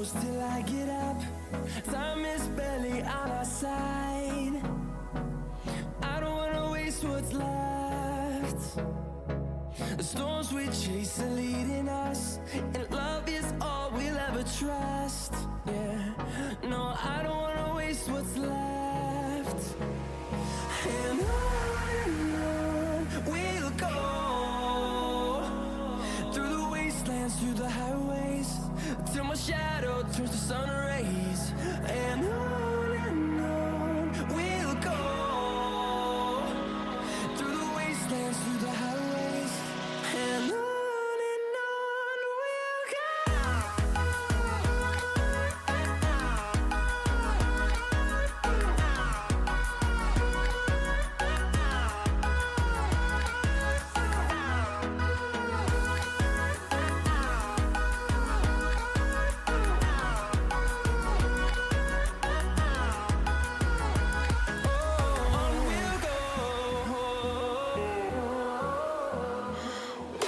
close till I get up. Time is barely on our side. I don't wanna waste what's left. The storms we chase are leading us, and love is all we'll ever trust. Yeah, no, I don't wanna waste what's left. And on we'll go, through the wastelands, through the highways, till my shadow turns to sun rays. And on we'll go, through the wastelands, through the highways, and on we'll go.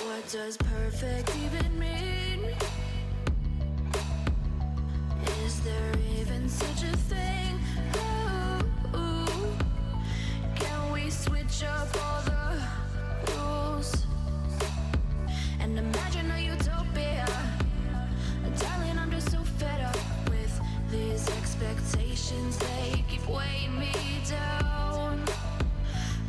What does perfect even mean? Is there even such a thing? Ooh, can we switch up all the rules and imagine a utopia? Darling, I'm just so fed up with these expectations. They keep weighing me down.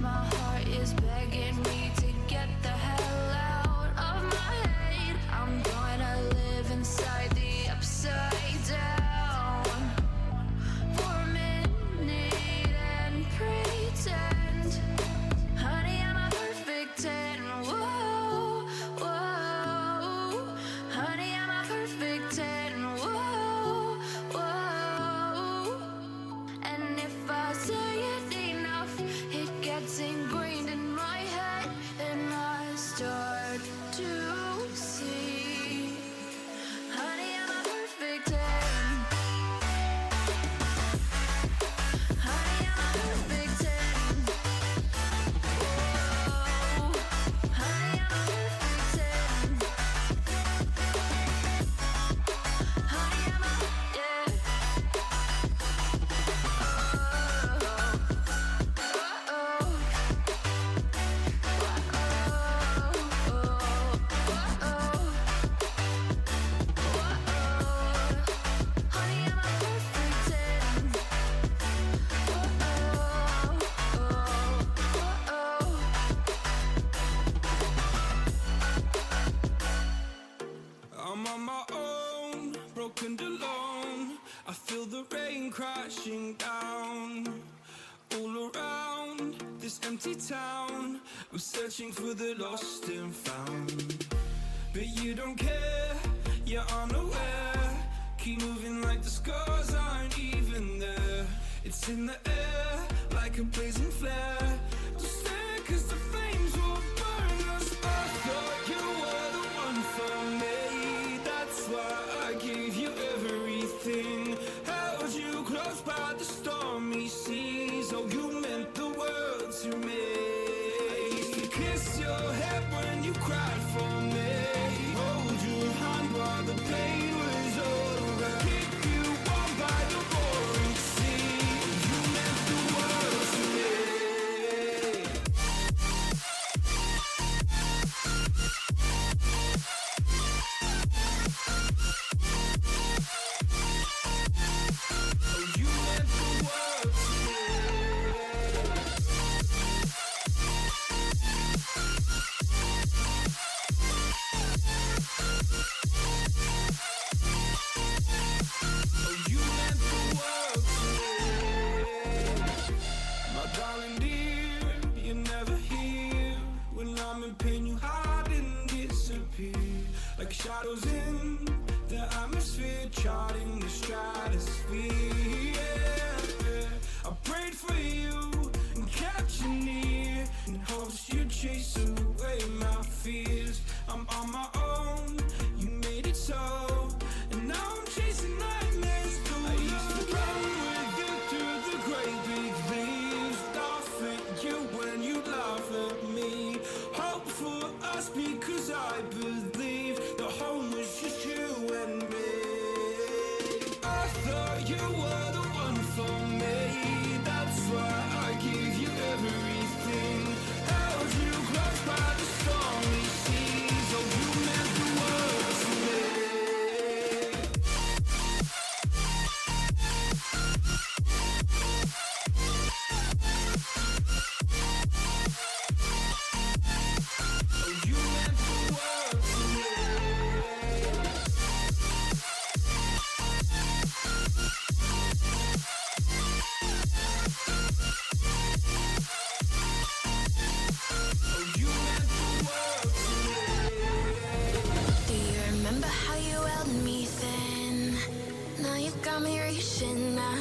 My heart is begging me to get the hell out of my head. I'm gonna live inside the upside down for a minute and pretend, honey, I'm a perfect 10. Whoa, whoa, honey, I'm a perfect 10. Whoa, whoa, and if I say it enough, it gets ingrained in my head, and I start to see, honey, I'm a perfect 10. Honey, I'm a perfect 10. Whoa, honey, I'm a perfect 10. Honey, I'm a, yeah. I'm on my own, broken and alone. I feel the rain crashing down all around this empty town. I'm searching for the lost and found, but you don't care, you're unaware. Keep moving like the scars aren't even there. It's in the air like a blazing flare. Just stare 'cause the flames will burn us. I thought you were the one for me. That's why I gave you everything. Held you close by the stormy seas. Oh, you meant the world to me. I used to kiss your head when you cried for me. Hold your hand while the pain was over. Keep you warm by the roaring sea. You meant the world to me. Oh, you meant the world to me. Oh, you meant the world to me. My darling dear, you're never here. When I'm in pain, you hide and disappear. Like shadows in the atmosphere, charting the stratosphere. Yeah. I prayed for you and kept you near, in hopes you'd chase away my fears. I'm on my own, you made it so, and now I'm chasing nightmares too. I used to run with you through the great big leaves, laugh at you when you laugh at me. Hope for us because I believe the home was just you and me. got me reaching out.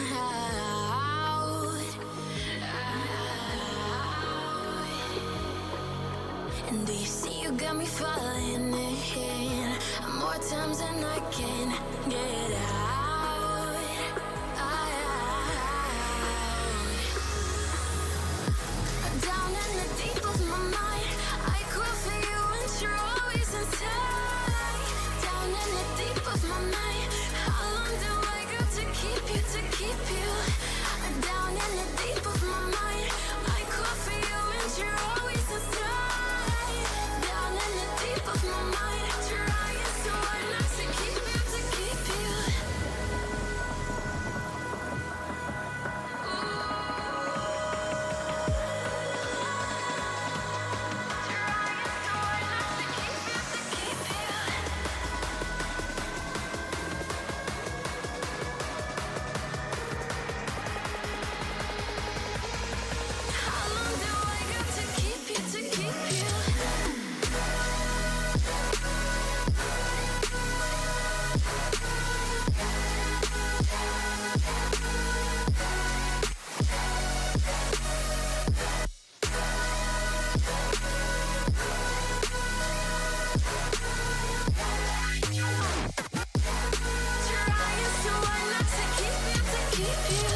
And do you see you got me falling in more times than I can get out. Down in the deep of my mind, I call for you and you're always inside. Down in the deep of my mind, how long do I got to keep you, to keep you? Down in the deep of my mind, I call for you and you're always inside. Down in the deep of my mind, trying so hard not to keep you, to keep you. How long do I got to keep you, to keep you? Trying so hard not to keep you, to keep you.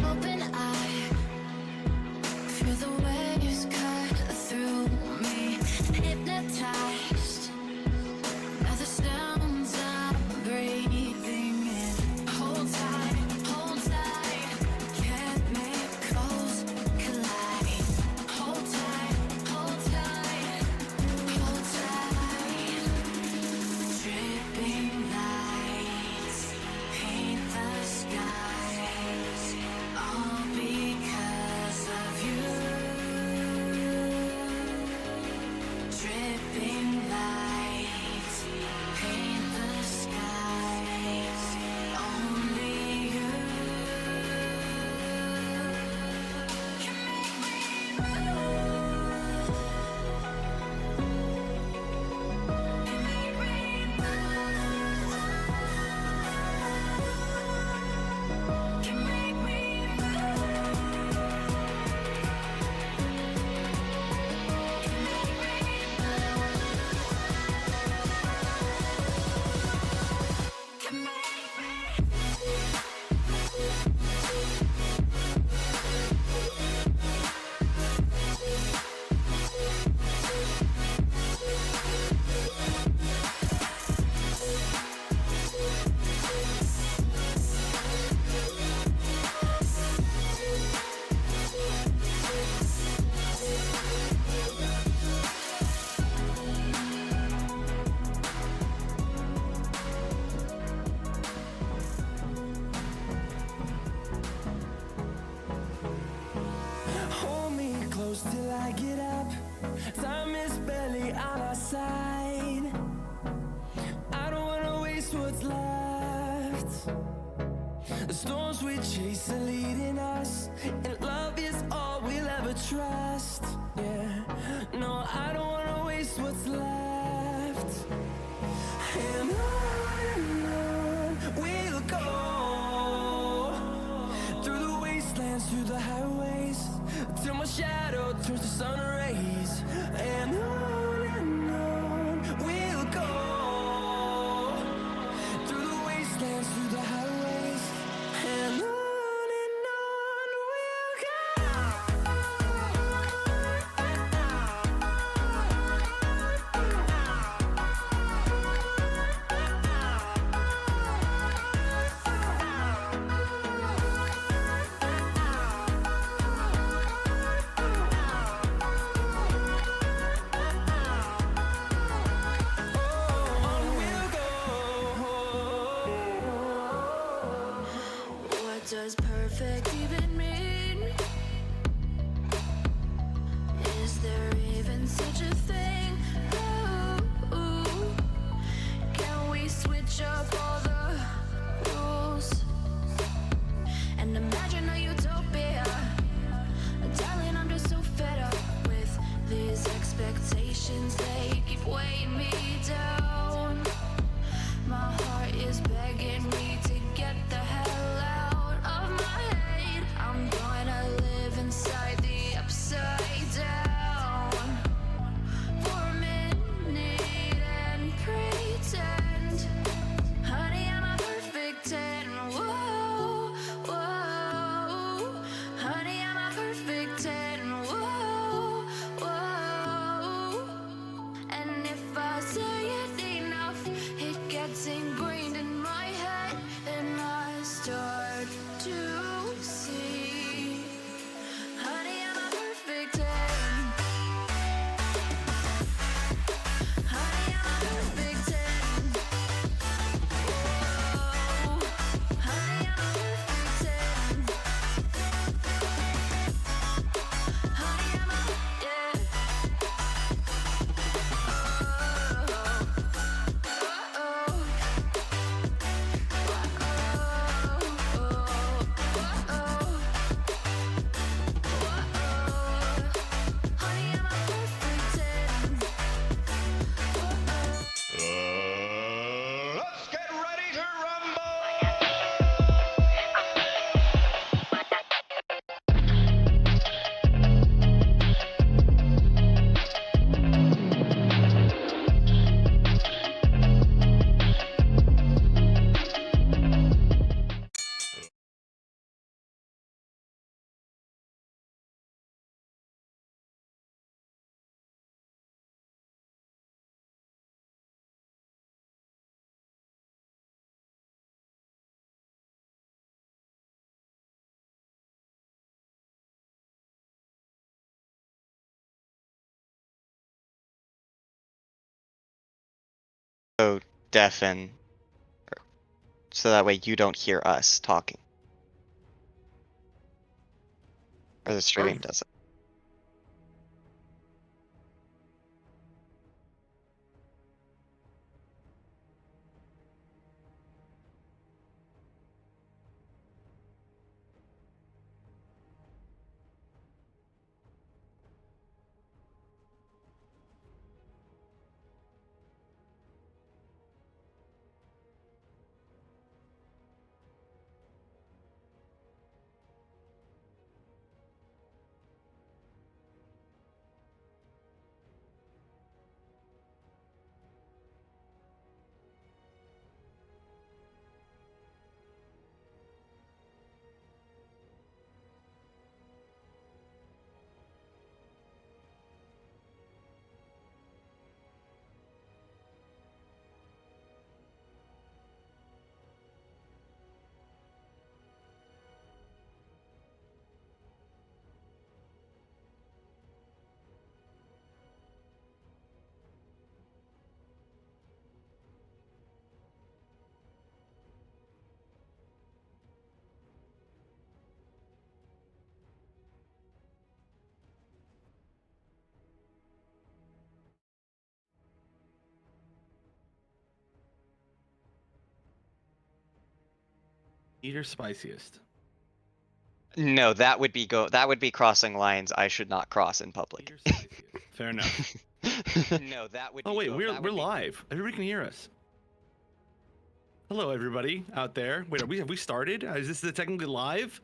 Open eye, feel the waves cut through me. Hypnotized by the sounds I'm breathing in. Hold tight, chemicals collide. Hold tight, hold tight, hold tight. Dripping lights paint the skies, all because of you. Dripping lights paint the skies, only you can make me move. Can make me move. Can make me Hold me close till I get up. Time is barely on our side. I don't wanna waste what's left. The storms we chase are leading us, and love is all we'll ever trust. Yeah, no, I don't wanna waste what's left. And on we'll go, through the wastelands, through the highways, till my shadow turns to sun rays. And on we'll go, through the wastelands, through the highways, and on we'll go. deafen, so that way you don't hear us talking. Or the stream doesn't. Eater spiciest. No, that would be crossing lines I should not cross in public. Eater spiciest. Fair enough. No, that would. Oh wait, we're live. Everybody can hear us. Hello, everybody out there. Wait, have we started? Is this technically live?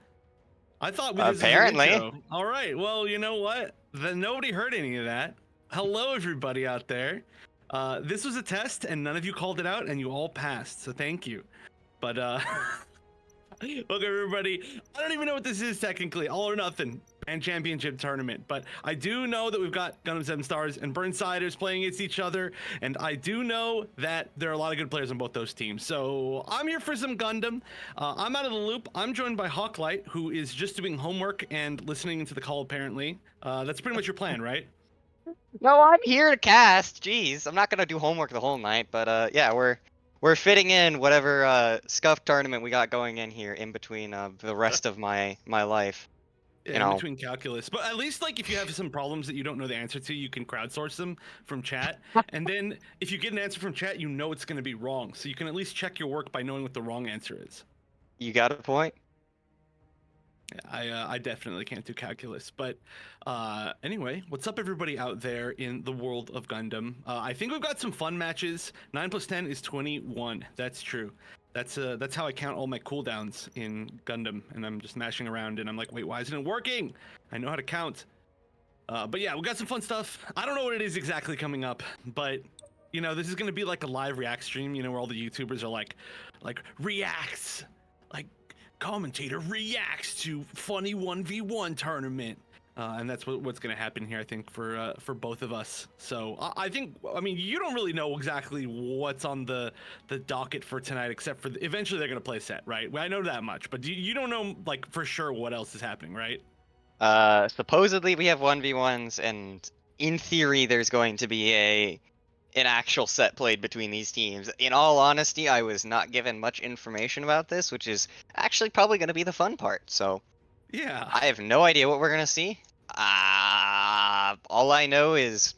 I thought we this apparently. Was an intro. All right. Well, you know what? Then nobody heard any of that. Hello, everybody out there. This was a test, and none of you called it out, and you all passed. So thank you. But look, everybody. I don't even know what this is technically. All or nothing. And championship tournament, but I do know that we've got Gundam 7 Stars and Burnsiders playing against each other, and I do know that there are a lot of good players on both those teams. So I'm here for some Gundam. I'm out of the loop. I'm joined by Hawklight, who is just doing homework and listening to the call. Apparently, that's pretty much your plan, right? No, I'm here to cast. Jeez, I'm not gonna do homework the whole night, but yeah, we're fitting in whatever Scuffed tournament we got going in here in between the rest of my life. In between calculus, but at least like if you have some problems that you don't know the answer to, you can crowdsource them from chat, and then if you get an answer from chat, you know it's going to be wrong, so you can at least check your work by knowing what the wrong answer is. You got a point. I definitely can't do calculus, but anyway, what's up, everybody out there in the world of Gundam? I think we've got some fun matches. 9 + 10 is 21. That's true. That's how I count all my cooldowns in Gundam, and I'm just mashing around, and I'm like, wait, why isn't it working? I know how to count. But yeah, we got some fun stuff. I don't know what it is exactly coming up, but you know, this is gonna be like a live react stream, you know, where all the YouTubers are like reacts, like commentator reacts to funny 1v1 tournament. And that's what's going to happen here, I think, for both of us. So I mean, you don't really know exactly what's on the docket for tonight, except for eventually they're going to play set, right? I know that much, but you don't know like for sure what else is happening, right? Supposedly we have 1v1s, and in theory there's going to be an actual set played between these teams. In all honesty, I was not given much information about this, which is actually probably going to be the fun part. So yeah, I have no idea what we're going to see. All I know is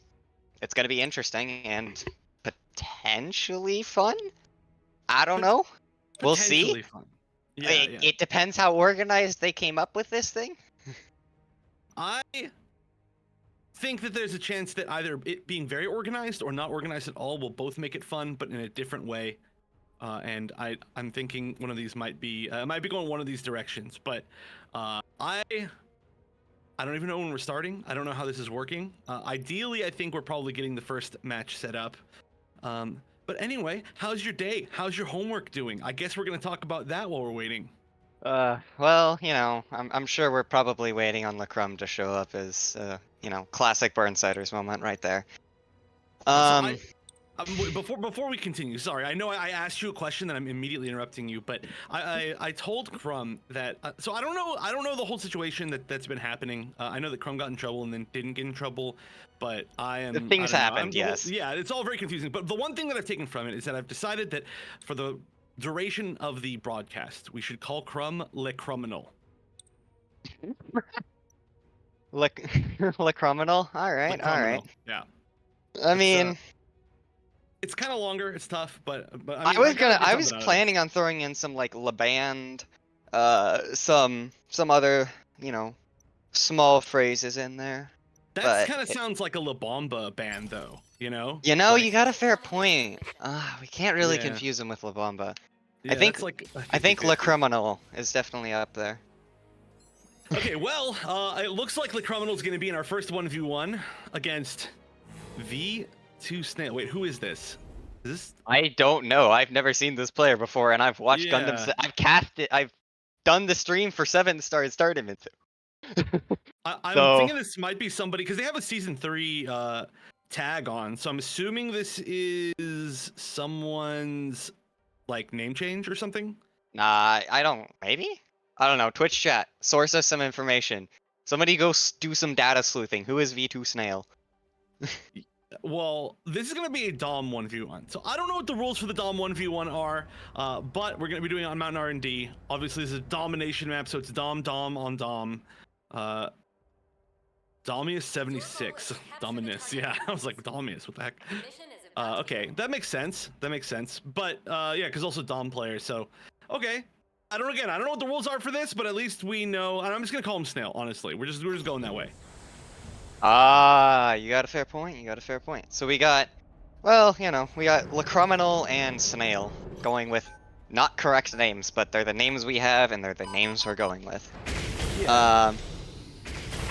it's going to be interesting and potentially fun. I don't know. We'll see. Fun. Yeah, it depends how organized they came up with this thing. I think that there's a chance that either it being very organized or not organized at all will both make it fun, but in a different way. And I'm thinking one of these might be going one of these directions. But I don't even know when we're starting. I don't know how this is working. Ideally, I think we're probably getting the first match set up. But anyway, how's your day? How's your homework doing? I guess we're gonna talk about that while we're waiting. Well, you know, I'm sure we're probably waiting on Lacrum to show up as, you know, classic Burnsiders moment right there. I Before we continue, sorry, I know I asked you a question that I'm immediately interrupting you, but I told Crumb that so I don't know the whole situation that's been happening. I know that Crumb got in trouble and then didn't get in trouble, but Things I don't know, happened, yes. Yeah, it's all very confusing. But the one thing that I've taken from it is that I've decided that for the duration of the broadcast, we should call Crumb Le Criminal. Le criminal. All right, all right. Yeah. I mean, it's kind of longer. It's tough, but I mean, I was planning on throwing in some like La Band, some other, you know, small phrases in there. That kind of sounds like a La Bamba band, though. You know. You know, like, you got a fair point. We can't really Yeah. confuse him with La Bamba. Yeah, I think that's like I think Le Criminal is definitely up there. Okay, well, it looks like Le Criminal is going to be in our first 1v1 against V2 Snail. Wait, who is this? Is this? I don't know. I've never seen this player before, and I've watched Gundam. Yeah. I've cast it. I've done the stream for 7-star tournament. I'm So- thinking this might be somebody because they have a season 3 tag on, so I'm assuming this is someone's like name change or something. Nah, I don't. Maybe? I don't know. Twitch chat, source us some information. Somebody go do some data sleuthing. Who is V2 Snail? Well, this is going to be a Dom 1v1. So I don't know what the rules for the Dom 1v1 are, but we're going to be doing it on Mountain R&D. Obviously, this is a domination map, so it's Dom on Dom. Domius 76. Dominus. Yeah, I was like, Domius, what the heck? Okay, that makes sense. That makes sense. But yeah, because also Dom player, so okay. I don't know what the rules are for this, but at least we know. And I'm just gonna call him Snail. Honestly, we're just going that way. Ah, you got a fair point. You got a fair point. So we got, well, you know, we got Le Criminal and Snail going with not correct names, but they're the names we have and they're the names we're going with. Yeah.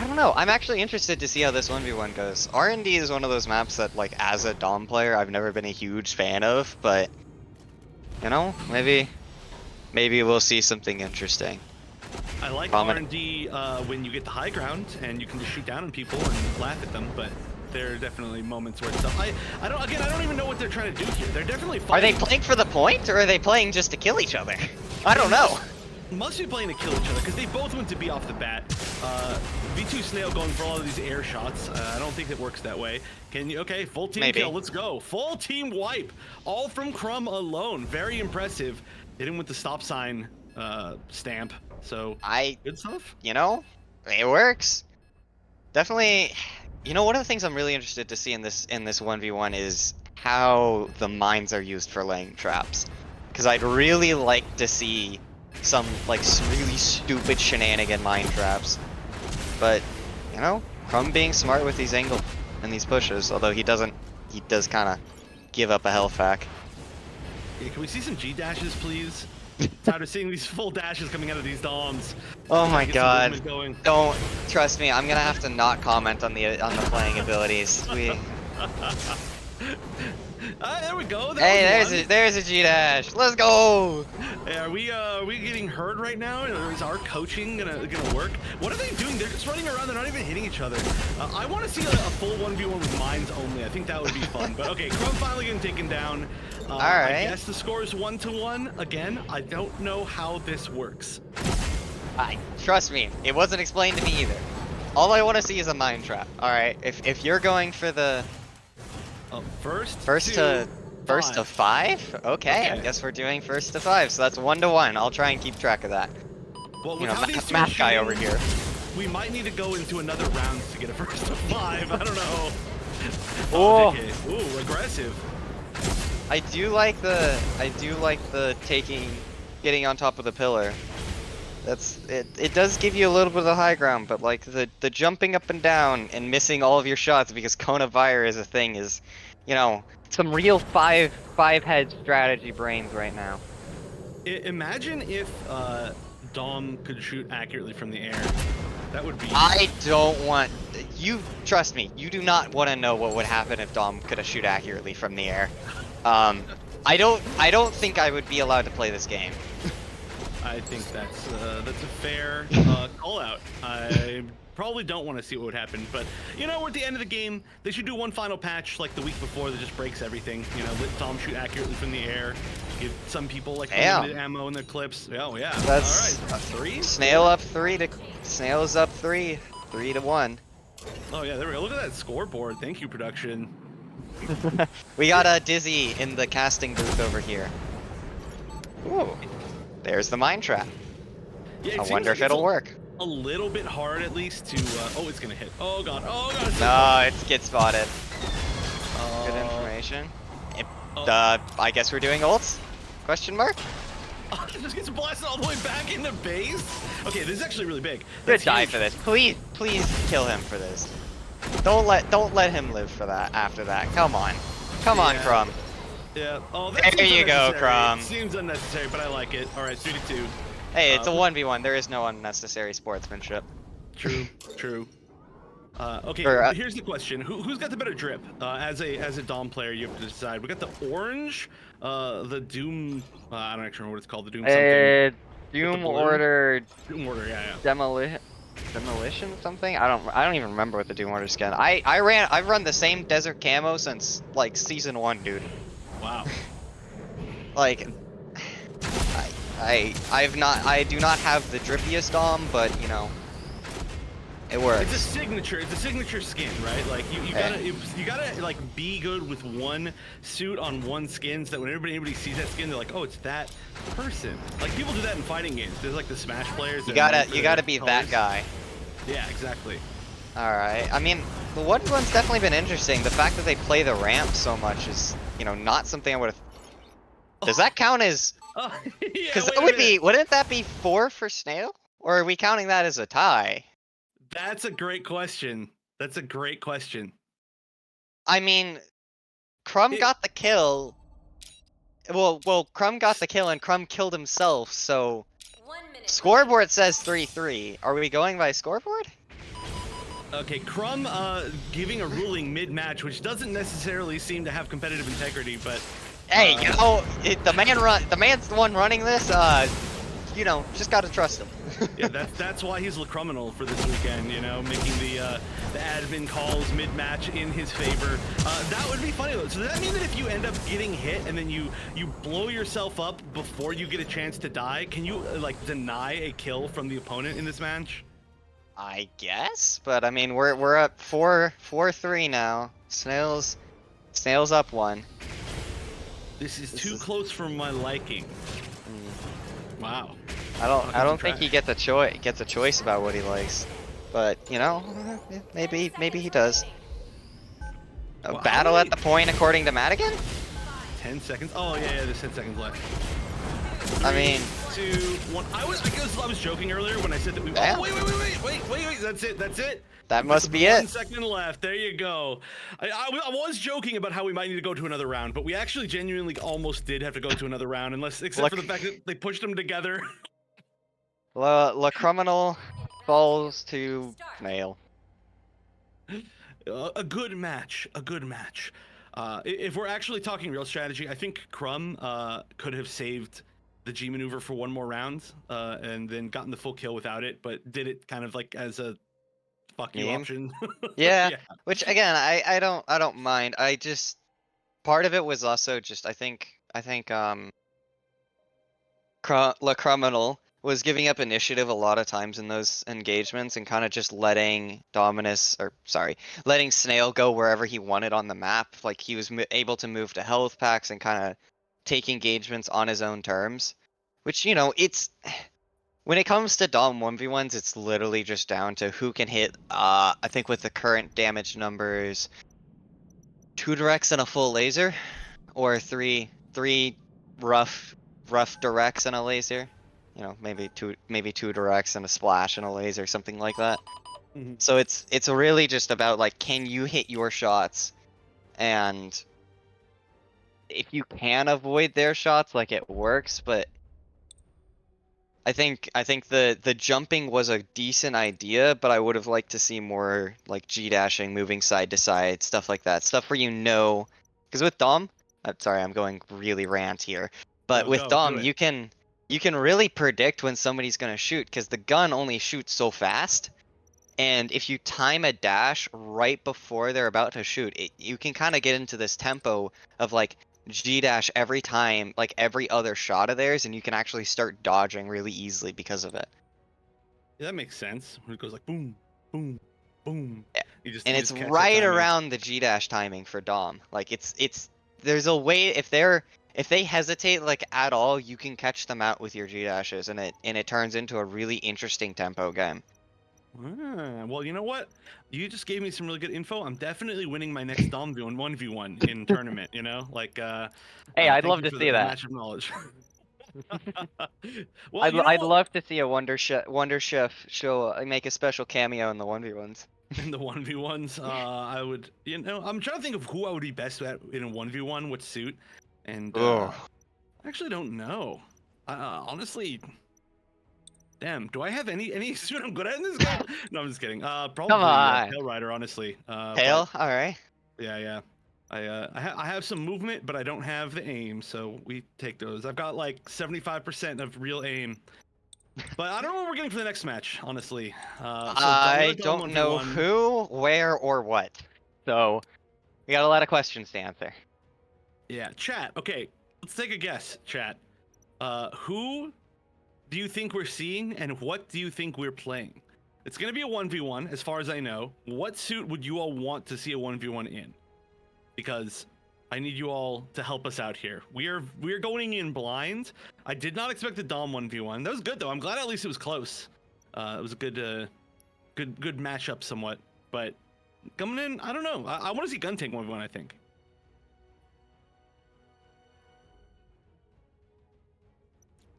I don't know. I'm actually interested to see how this 1v1 goes. R&D is one of those maps that, like, as a Dom player, I've never been a huge fan of, but, you know, maybe we'll see something interesting. I like R&D when you get the high ground and you can just shoot down on people and laugh at them, but there are definitely moments where it's tough. I don't even know what they're trying to do here. They're definitely fighting. Are they playing for the point, or are they playing just to kill each other? I don't know. Must be playing to kill each other because they both went to B off the bat. V2 Snail going for all of these air shots. I don't think it works that way. Can you? Okay, full team kill. Let's go. Full team wipe. All from Crumb alone. Very impressive. Hit him with the stop sign stamp. So good stuff. You know, it works. Definitely. You know, one of the things I'm really interested to see in this 1v1 is how the mines are used for laying traps. Because I'd really like to see some like really stupid shenanigan mine traps. But you know, Crumb being smart with these angles and these pushes, although he does kind of give up a health pack. Yeah, can we see some G dashes, please? Tired of seeing these full dashes coming out of these DOMs. Oh my god! Don't trust me. I'm gonna have to not comment on the playing abilities. There we go. There's a G dash. Let's go. Hey, are we getting heard right now? Is our coaching gonna work? What are they doing? They're just running around. They're not even hitting each other. I want to see a full 1v1 with mines only. I think that would be fun. But okay, Crumb finally getting taken down. All right. I guess the score is 1-1. Again, I don't know how this works. Trust me, it wasn't explained to me either. All I want to see is a mine trap. All right, if you're going for the first to 5, okay. I guess we're doing first to 5. So that's 1-1. I'll try and keep track of that. Well, you know, math guy over here. We might need to go into another round to get a first to 5. I don't know. Oh, ooh, aggressive. I do like the getting on top of the pillar. It does give you a little bit of the high ground, but like the jumping up and down and missing all of your shots because Kona Fire is a thing is, you know, some real five head strategy brains right now. Imagine if Dom could shoot accurately from the air. That would be. I don't want you. Trust me, you do not want to know what would happen if Dom could shoot accurately from the air. I don't think I would be allowed to play this game. I think that's a fair call out. I probably don't want to see what would happen, but you know, we're at the end of the game. They should do one final patch like the week before that just breaks everything. You know, let Dom shoot accurately from the air. Give some people like unlimited ammo in their clips. Oh yeah. That's all right. 3. Snail up 3 to Snail's up 3 to 1. Oh yeah, there we go. Look at that scoreboard. Thank you, production. We got a Dizzy in the casting booth over here. Ooh, there's the mine trap. Yeah, I wonder if it'll work. A little bit hard at least to. Oh, it's gonna hit. Oh god. Oh god. No, it gets spotted. Good information. I guess we're doing ults? Question mark? Oh, it just gets blasted all the way back into base. Okay, this is actually really big. Good die for this. Please kill him for this. Don't let him live for that after that. Come on, on, Crumb. Yeah. Oh, there you go, Crumb. Seems unnecessary, but I like it. All right, 3-2. Hey, it's a 1v1. There is no unnecessary sportsmanship. True. True. Okay, here's the question: Who's got the better drip? As a Dom player, you have to decide. We got the orange, the Doom. I don't actually remember what it's called. The Doom something. Doom Order. Doom Order, yeah. Demolition something? I don't even remember what the Doom Order skin. I've run the same desert camo since like season 1, dude. Wow. Like, I do not have the drippiest Dom, but you know, it works. It's a signature skin, right? Like you gotta like be good with one suit on one skin, so that when anybody sees that skin, they're like, oh, it's that person. Like people do that in fighting games. There's like the Smash players. You gotta be that guy. Yeah, exactly. All right. I mean, the one's definitely been interesting. The fact that they play the ramp so much is, you know, not something I would have. Does that count as? Because that would be. Wouldn't that be 4 for Snail? Or are we counting that as a tie? That's a great question. I mean, Crumb got the kill. Well, Crumb got the kill and Crumb killed himself, so scoreboard says 3-3. Are we going by scoreboard? Okay, Crumb giving a ruling mid-match, which doesn't necessarily seem to have competitive integrity, but hey, you know, the man's the one running this. You know, just gotta trust him. Yeah, that's why he's the criminal for this weekend. You know, making the admin calls mid-match in his favor. That would be funny though. So does that mean that if you end up getting hit and then you blow yourself up before you get a chance to die, can you like deny a kill from the opponent in this match? I guess, but I mean we're up 4-3 now. Snail's up 1. This is too close for my liking. Wow. I don't think he gets a choice about what he likes, but you know, maybe he does. A battle at the point according to Madigan? 10 seconds. Oh yeah, there's 10 seconds left. 3, I mean, 2, 1. I was joking earlier when I said that we. Oh wait. That's it. That must be 1 it. second left. There you go. I was joking about how we might need to go to another round, but we actually genuinely almost did have to go to another round, except for the fact that they pushed them together. La Criminal falls to Snail. A good match. If we're actually talking real strategy, I think Crumb could have saved the G maneuver for one more round and then gotten the full kill without it, but did it kind of like as a fuck you option. Yeah, which again, I don't mind. I just part of it was also just I think La Criminal was giving up initiative a lot of times in those engagements and kind of just letting letting Snail go wherever he wanted on the map. Like he was able to move to health packs and kind of take engagements on his own terms, which, you know, it's when it comes to Dom 1v1s, it's literally just down to who can hit, I think with the current damage numbers, 2 directs and a full laser, or three rough directs and a laser. You know, maybe two directs and a splash and a laser, something like that. Mm-hmm. So it's really just about like, can you hit your shots, and if you can avoid their shots, like it works. But I think the jumping was a decent idea, but I would have liked to see more like G dashing, moving side to side, stuff like that. Stuff where you know, because with Dom, I'm sorry, I'm going really rant here, but with Dom, you can you can really predict when somebody's gonna shoot because the gun only shoots so fast. And if you time a dash right before they're about to shoot, you can kind of get into this tempo of like G dash every time, like every other shot of theirs, and you can actually start dodging really easily because of it. Yeah, that makes sense. When it goes like boom, boom, boom. And you it's just catch that right timing. around the G dash timing for Dom. Like it's there's a way if they hesitate like at all, you can catch them out with your G dashes, and it turns into a really interesting tempo game. Well, you know what? You just gave me some really good info. I'm definitely winning my next Dom v 1v1 in tournament. You know, like. Hey, I'd Thank love you to for see the that. match of knowledge. Well, I'd, you know I'd what? love to see a Wonder Chef show make a special cameo in the 1v1s. In the 1v1s, I would, I'm trying to think of who I would be best at in a 1v1, what suit, and I actually don't know. Honestly, damn, do I have any suit I'm good at in this game? No, I'm just kidding. Probably on. Tail Rider, honestly. Tail, all right. Yeah. I have some movement, but I don't have the aim, so we take those. I've got like 75% of real aim. But I don't know what we're getting for the next match, honestly. I don't know who, where, or what. So we got a lot of questions to answer. Yeah, chat. Okay, let's take a guess, chat. Who do you think we're seeing, and what do you think we're playing? It's gonna be a 1v1, as far as I know. What suit would you all want to see a 1v1 in? Because I need you all to help us out here. We're going in blind. I did not expect the Dom 1v1. That was good though. I'm glad at least it was close. It was a good matchup somewhat. But coming in, I don't know. I want to see Gun Tank 1v1. I think.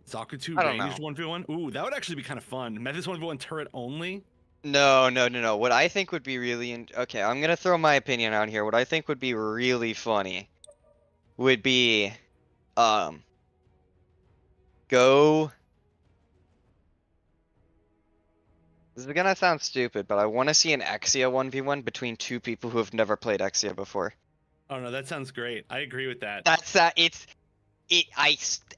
Zakutu ranged 1v1. Ooh, that would actually be kind of fun. Metis 1v1 turret only. No. What I think would be really okay, I'm gonna throw my opinion out here. What I think would be really funny would be, go. This is gonna sound stupid, but I want to see an Exia 1v1 between two people who have never played Exia before. Oh no, that sounds great. I agree with that.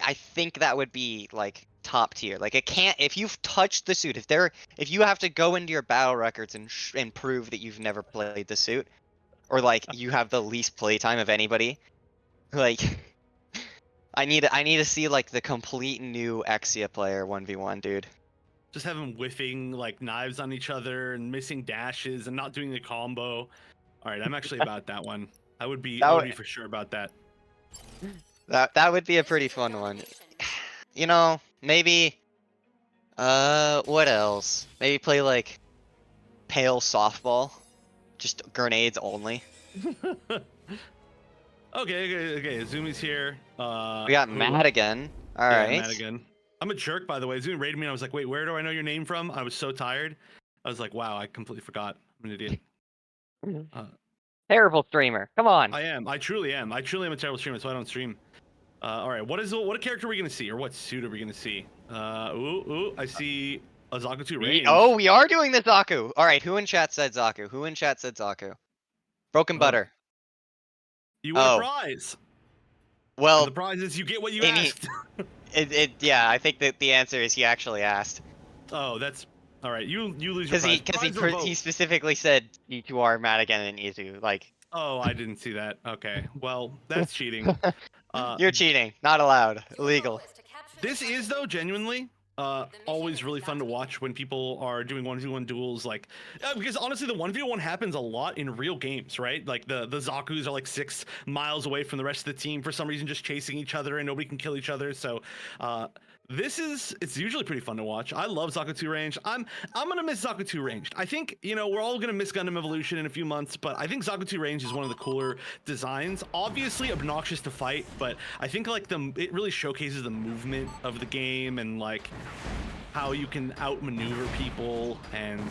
I think that would be like top tier. Like it can't, if you've touched the suit, if you have to go into your battle records and prove that you've never played the suit, or like you have the least playtime of anybody, like I need to see like the complete new Exia player 1v1, dude. Just have them whiffing like knives on each other and missing dashes and not doing the combo. All right, I'm actually about that one. I would be for sure about that. That would be a pretty fun one. You know, maybe what else? Maybe play like pale softball. Just grenades only. Okay. Zumi's here. We got Madigan. Alright. Madigan. I'm a jerk, by the way. Zumi raided me and I was like, wait, where do I know your name from? I was so tired. I was like, wow, I completely forgot. I'm an idiot. Terrible streamer. Come on. I am. I truly am. I truly am a terrible streamer, so I don't stream. All right, what character are we gonna see, or what suit are we gonna see? I see a Zakutu range. Oh, we are doing the Zaku. All right, who in chat said Zaku? Broken butter. You win a prize. Well, and the prize is you get what you asked. Yeah, I think that the answer is he actually asked. Oh, that's all right. You lose your prize. Because he specifically said D2R, Madigan, and Izu. Like. Oh, I didn't see that. Okay, well, that's cheating. You're cheating. Not allowed. Illegal. This is though genuinely always really fun to watch when people are doing 1v1 duels, like because honestly the 1v1 happens a lot in real games, right? Like the Zakus are like 6 miles away from the rest of the team for some reason, just chasing each other, and nobody can kill each other. So it's usually pretty fun to watch. I love Zakutu ranged. I'm gonna miss Zakutu ranged. I think, we're all gonna miss Gundam Evolution in a few months, but I think Zakutu ranged is one of the cooler designs. Obviously obnoxious to fight, but I think like it really showcases the movement of the game and like how you can outmaneuver people and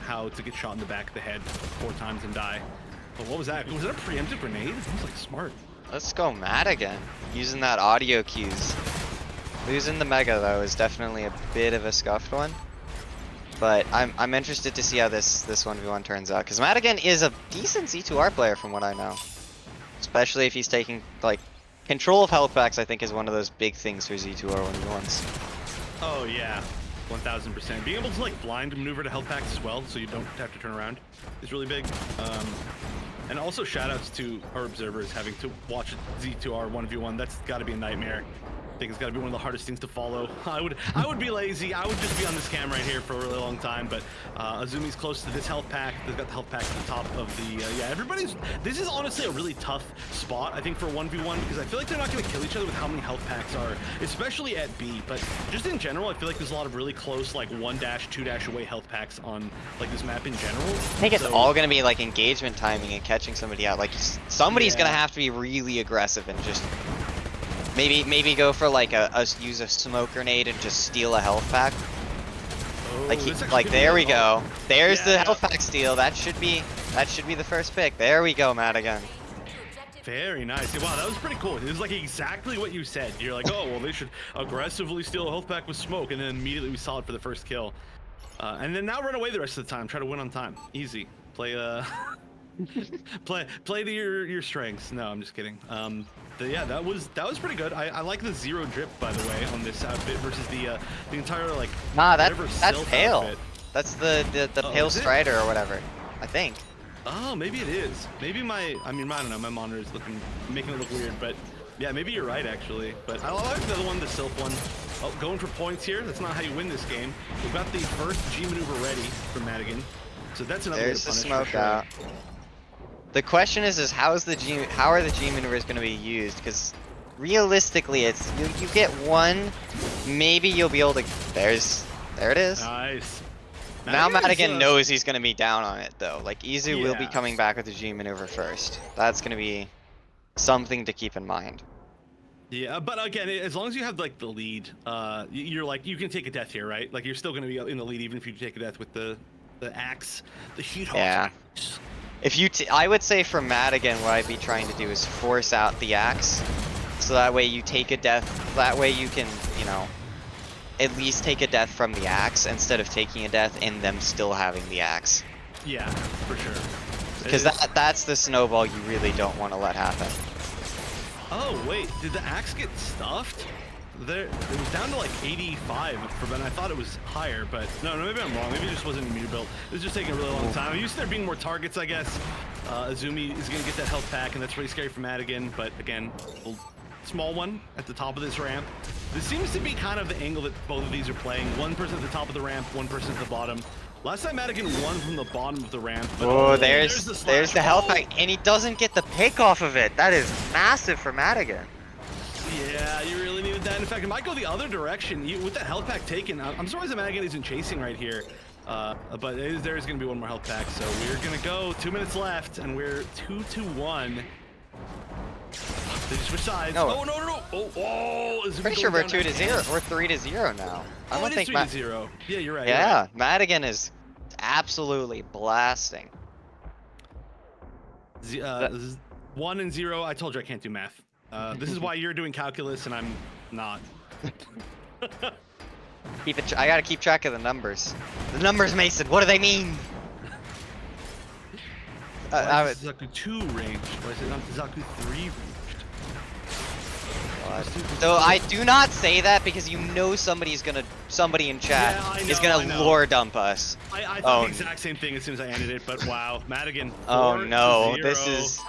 how to get shot in the back of the head 4 times and die. But what was that? Was that a preemptive grenade? It was like smart. Let's go Madigan. Using that audio cues. Losing the Mega though is definitely a bit of a scuffed one, but I'm interested to see how this 1v1 turns out, because Madigan is a decent Z2R player from what I know, especially if he's taking like Control of health packs, I think, is one of those big things for Z2R1v1s. Oh yeah, 1000%. Being able to like blind maneuver to health packs as well, so you don't have to turn around, is really big. And also shoutouts to our observers having to watch Z2R 1v1. That's got to be a nightmare. I think it's got to be one of the hardest things to follow. I would be lazy. I would just be on this cam right here for a really long time. But Azumi's close to this health pack. They've got the health pack at the top of the yeah. This is honestly a really tough spot, I think, for 1v1 because I feel like they're not going to kill each other with how many health packs are, especially at B. But just in general, I feel like there's a lot of really close like 1-, 2- away health packs on like this map in general. I think it's all going to be like engagement timing and catching somebody out. Like somebody's going to have to be really aggressive and just. Maybe go for like use a smoke grenade and just steal a health pack. Oh, like there we go. There's the health pack steal. That should be the first pick. There we go, Madigan. Very nice. Wow, that was pretty cool. It was like exactly what you said. You're like, oh well, they should aggressively steal a health pack with smoke, and then immediately we saw it for the first kill. And then now run away the rest of the time. Try to win on time. Easy. Play play to your strengths. No, I'm just kidding. Yeah, that was pretty good. I like the zero drip, by the way, on this outfit versus the entire like. Nah, that's pale. Outfit. That's the pale strider or whatever. I think. Oh, maybe it is. Maybe I don't know. My monitor is making it look weird, but yeah, maybe you're right actually. But I like the other one, the Sylph one. Oh, going for points here. That's not how you win this game. We've got the first G maneuver ready for Madigan, so that's another. There's the punish smoke for sure. out. The question is how are the G maneuvers going to be used? Because realistically, it's you get one, maybe you'll be able to. There it is. Nice. Now Madigan knows he's going to be down on it though. Like Izu will be coming back with the G maneuver first. That's going to be something to keep in mind. Yeah, but again, as long as you have like the lead, you're like you can take a death here, right? Like you're still going to be in the lead even if you take a death with the axe, the heat. Yeah. If you, I would say for Madigan, what I'd be trying to do is force out the axe, so that way you take a death. That way you can, you know, at least take a death from the axe instead of taking a death and them still having the axe. Yeah, for sure. Because that's the snowball you really don't want to let happen. Oh wait, did the axe get stuffed? It was down to like 85 for Ben. I thought it was higher, but no, maybe I'm wrong. Maybe it just wasn't a meter build. It was just taking a really long time. I'm used to there being more targets, I guess. Azumi is going to get that health pack, and that's really scary for Madigan. But again, a small one at the top of this ramp. This seems to be kind of the angle that both of these are playing. One person at the top of the ramp, one person at the bottom. Last time Madigan won from the bottom of the ramp. But oh, there's the health pack, and he doesn't get the pick off of it. That is massive for Madigan. Yeah, you really needed that. In fact, it might go the other direction. With that health pack taken, I'm surprised that Madigan isn't chasing right here. But there's going to be one more health pack, so we're going to go. 2 minutes left, and we're 2-1. They just switch sides. No. Oh, no. Oh, Pretty sure we're 2-0 or 3-0 now. I don't think 3-0. Yeah, you're right. Yeah, you're right. Madigan is absolutely blasting. 1-0. I told you I can't do math. This is why you're doing calculus and I'm not. I gotta keep track of the numbers. The numbers, Mason. What do they mean? Why is Zaku 2 ranged? Why is it not Zaku 3 ranged? So I do not say that because you know somebody in chat is gonna lore dump us. I thought the exact same thing as soon as I ended it, but wow, Madigan. Oh no, 4-0.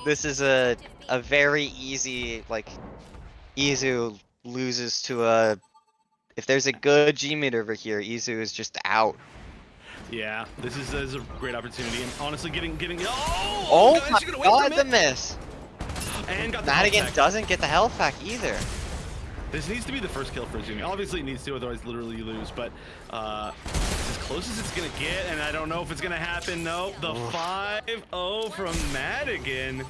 this is a very easy, like, Izu loses to a. If there's a good G mid over here, Izu is just out. Yeah, this is a great opportunity, and honestly, getting. Oh my god, the miss! And got the Madigan doesn't get the health pack either. This needs to be the first kill for Azumi. Obviously, it needs to, otherwise, literally you lose. But it's as close as it's gonna get, and I don't know if it's gonna happen. No, the 5-0 from Madigan.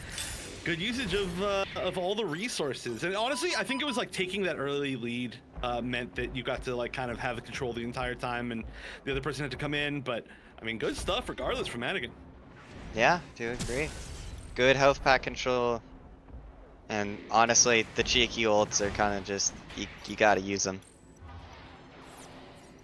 Good usage of all the resources, and honestly, I think it was like taking that early lead meant that you got to like kind of have the control the entire time, and the other person had to come in. But I mean, good stuff regardless from Madigan. Yeah, do agree. Good health pack control, and honestly, the cheeky ults are kind of just you gotta use them.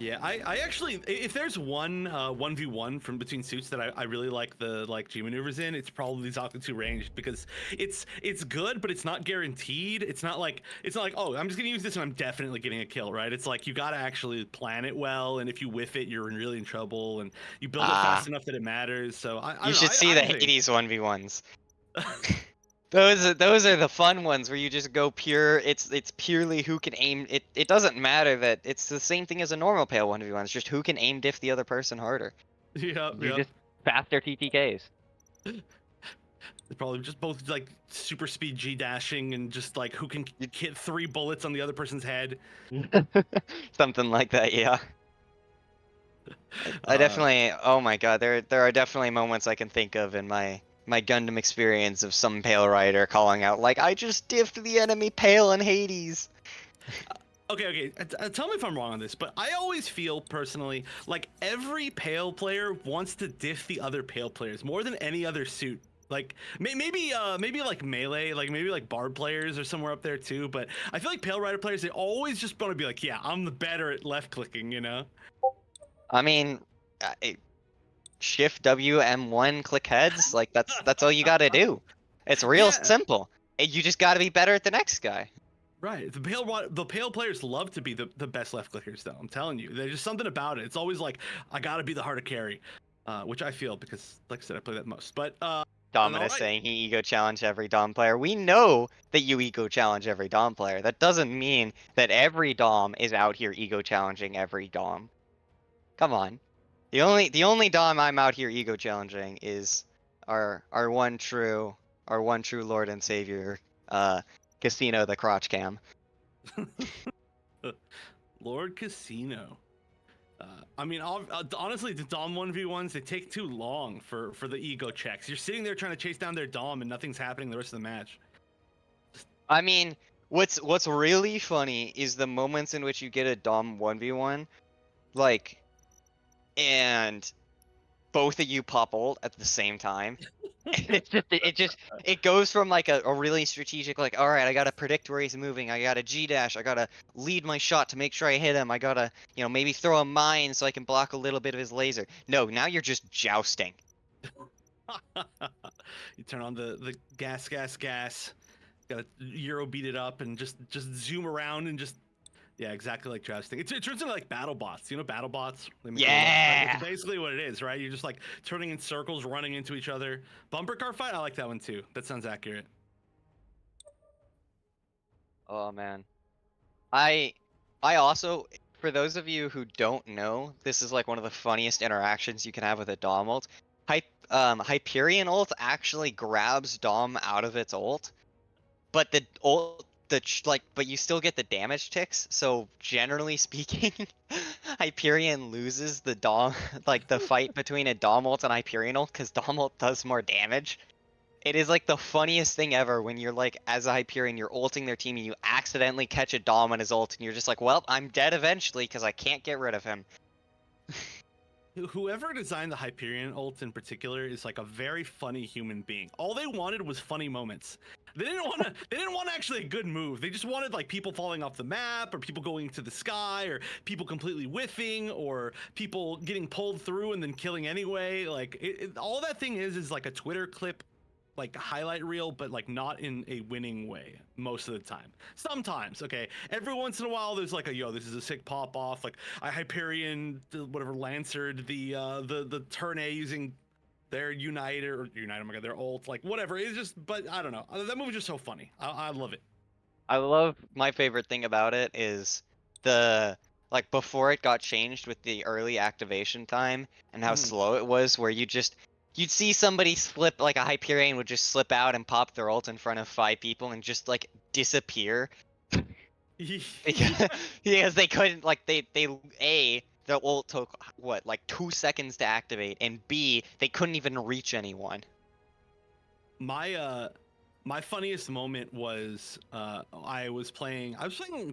Yeah, I actually, if there's one 1v1 from between suits that I really like the G maneuvers in, it's probably Zakutu range, because it's good, but it's not guaranteed. It's not like oh, I'm just gonna use this and I'm definitely getting a kill, right? It's like you gotta actually plan it well, and if you whiff it, you're really in trouble, and you build it fast enough that it matters. So I You don't know. should see the I think. Hades 1v1s. Those are the fun ones where you just go pure. It's purely who can aim. It doesn't matter that it's the same thing as a normal pale 1v1. It's just who can aim diff the other person harder. Yeah, You're yeah. just faster TTKs. They're probably just both like super speed G dashing and just like who can hit 3 bullets on the other person's head. Something like that, yeah. I definitely. Oh my god, there are definitely moments I can think of in my Gundam experience of some Pale Rider calling out like, "I just diffed the enemy Pale in Hades." Okay. Tell me if I'm wrong on this, but I always feel personally like every Pale player wants to diff the other Pale players more than any other suit. Like maybe like melee, like maybe like Bard players are somewhere up there too. But I feel like Pale Rider players, they always just want to be like, yeah, I'm the better at left clicking, you know? I mean, Shift W M1 click heads. Like that's all you got to do. It's real Yeah, simple. You just got to be better at the next guy. right. The Pale players love to be the best left clickers, though. I'm telling you, there's just something about it. It's always like I gotta be the harder carry, which I feel because, like I said, I play that most. But Dominus saying he ego challenge every Dom player. We know that you ego challenge every Dom player. That doesn't mean that every Dom is out here ego challenging every Dom. Come on. The only Dom I'm out here ego challenging is our one true Lord and Savior, Casino the Crotch Cam. Lord Casino. I mean, honestly, the Dom 1v1s, they take too long for the ego checks. You're sitting there trying to chase down their Dom and nothing's happening the rest of the match. I mean, what's really funny is the moments in which you get a Dom 1v1, like, and both of you pop ult at the same time. And it goes from like a really strategic, like, all right, I gotta predict where he's moving, I gotta G dash, I gotta lead my shot to make sure I hit him, I gotta, maybe throw a mine so I can block a little bit of his laser. No, now you're just jousting. You turn on the gas. Gotta Euro beat it up and just zoom around and just, yeah, exactly like jousting. It turns into like battle bots. You know, battle bots? Yeah. It's basically what it is, right? You're just like turning in circles, running into each other. Bumper car fight? I like that one too. That sounds accurate. Oh man. I also, for those of you who don't know, this is like one of the funniest interactions you can have with a Dom ult. Hyperion ult actually grabs Dom out of its ult, but the ult, but you still get the damage ticks. So generally speaking, Hyperion loses the Dom, like the fight between a Dom ult and Hyperion ult, because Dom ult does more damage. It is like the funniest thing ever when you're like, as a Hyperion, you're ulting their team and you accidentally catch a Dom on his ult and you're just like, well, I'm dead eventually because I can't get rid of him. Whoever designed the Hyperion ult in particular is like a very funny human being. All they wanted was funny moments. They didn't want actually a good move. They just wanted like people falling off the map, or people going to the sky, or people completely whiffing, or people getting pulled through and then killing anyway. Like all that thing is like a Twitter clip, like highlight reel, but like not in a winning way most of the time. Sometimes, okay, every once in a while there's like a, yo, this is a sick pop off, like I Hyperion whatever Lancered the turn A using their Unite, oh my god, their ult, like whatever. It's just, but I don't know, that movie is just so funny. I love it. I love, my favorite thing about it is like before it got changed with the early activation time and how slow it was, where you'd see somebody slip, like a Hyperion would just slip out and pop their ult in front of 5 people and just like disappear. because they couldn't, like, their ult took what, like 2 seconds to activate, and B, they couldn't even reach anyone. My funniest moment was I was playing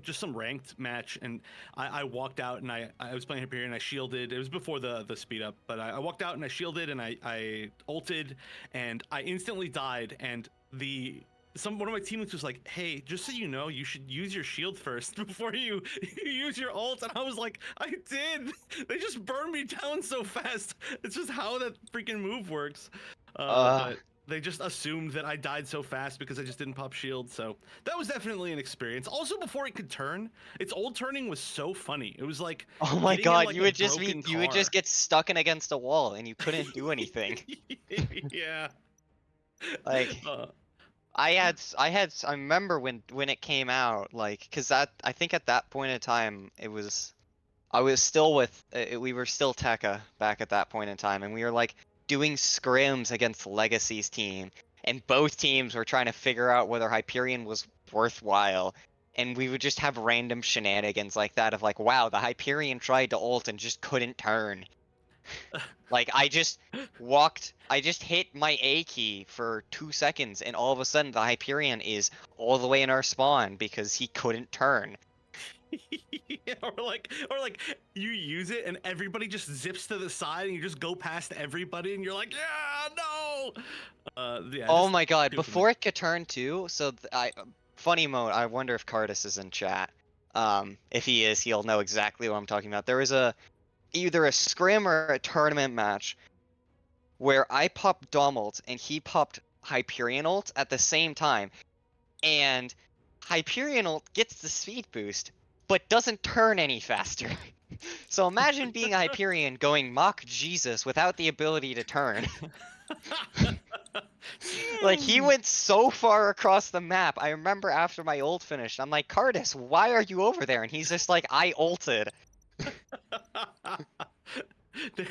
just some ranked match, and I walked out and I was playing Hyperion and I shielded. It was before the speed up, but I walked out and I shielded and I ulted and I instantly died, and the one of my teammates was like, "Hey, just so you know, you should use your shield first before you use your ult." And I was like, "I did." They just burned me down so fast. It's just how that freaking move works. But they just assumed that I died so fast because I just didn't pop shield. So that was definitely an experience. Also, before it could turn, its ult turning was so funny. It was like, Oh my getting in, god, like, you a would just broken you would just car. get stuck in against a wall and you couldn't do anything. Yeah. Like Uh, I remember when it came out, like, cause that I think at that point in time I was still with we were still Tekka back at that point in time, and we were like doing scrims against Legacy's team, and both teams were trying to figure out whether Hyperion was worthwhile, and we would just have random shenanigans like that of like, wow, the Hyperion tried to ult and just couldn't turn. Like I just hit my A key for 2 seconds, and all of a sudden the Hyperion is all the way in our spawn because he couldn't turn. yeah, or like you use it and everybody just zips to the side and you just go past everybody and you're like, yeah, no. Yeah. Oh Just my god, stupid. before it could turn too, so funny mode, I wonder if Cardis is in chat. If he is, he'll know exactly what I'm talking about. There was either a scrim or a tournament match where I popped Dom ult and he popped Hyperion ult at the same time. And Hyperion ult gets the speed boost, but doesn't turn any faster. So imagine being a Hyperion going Mach Jesus without the ability to turn. Like, he went so far across the map. I remember after my ult finished, I'm like, Cardis, why are you over there? And he's just like, I ulted. there,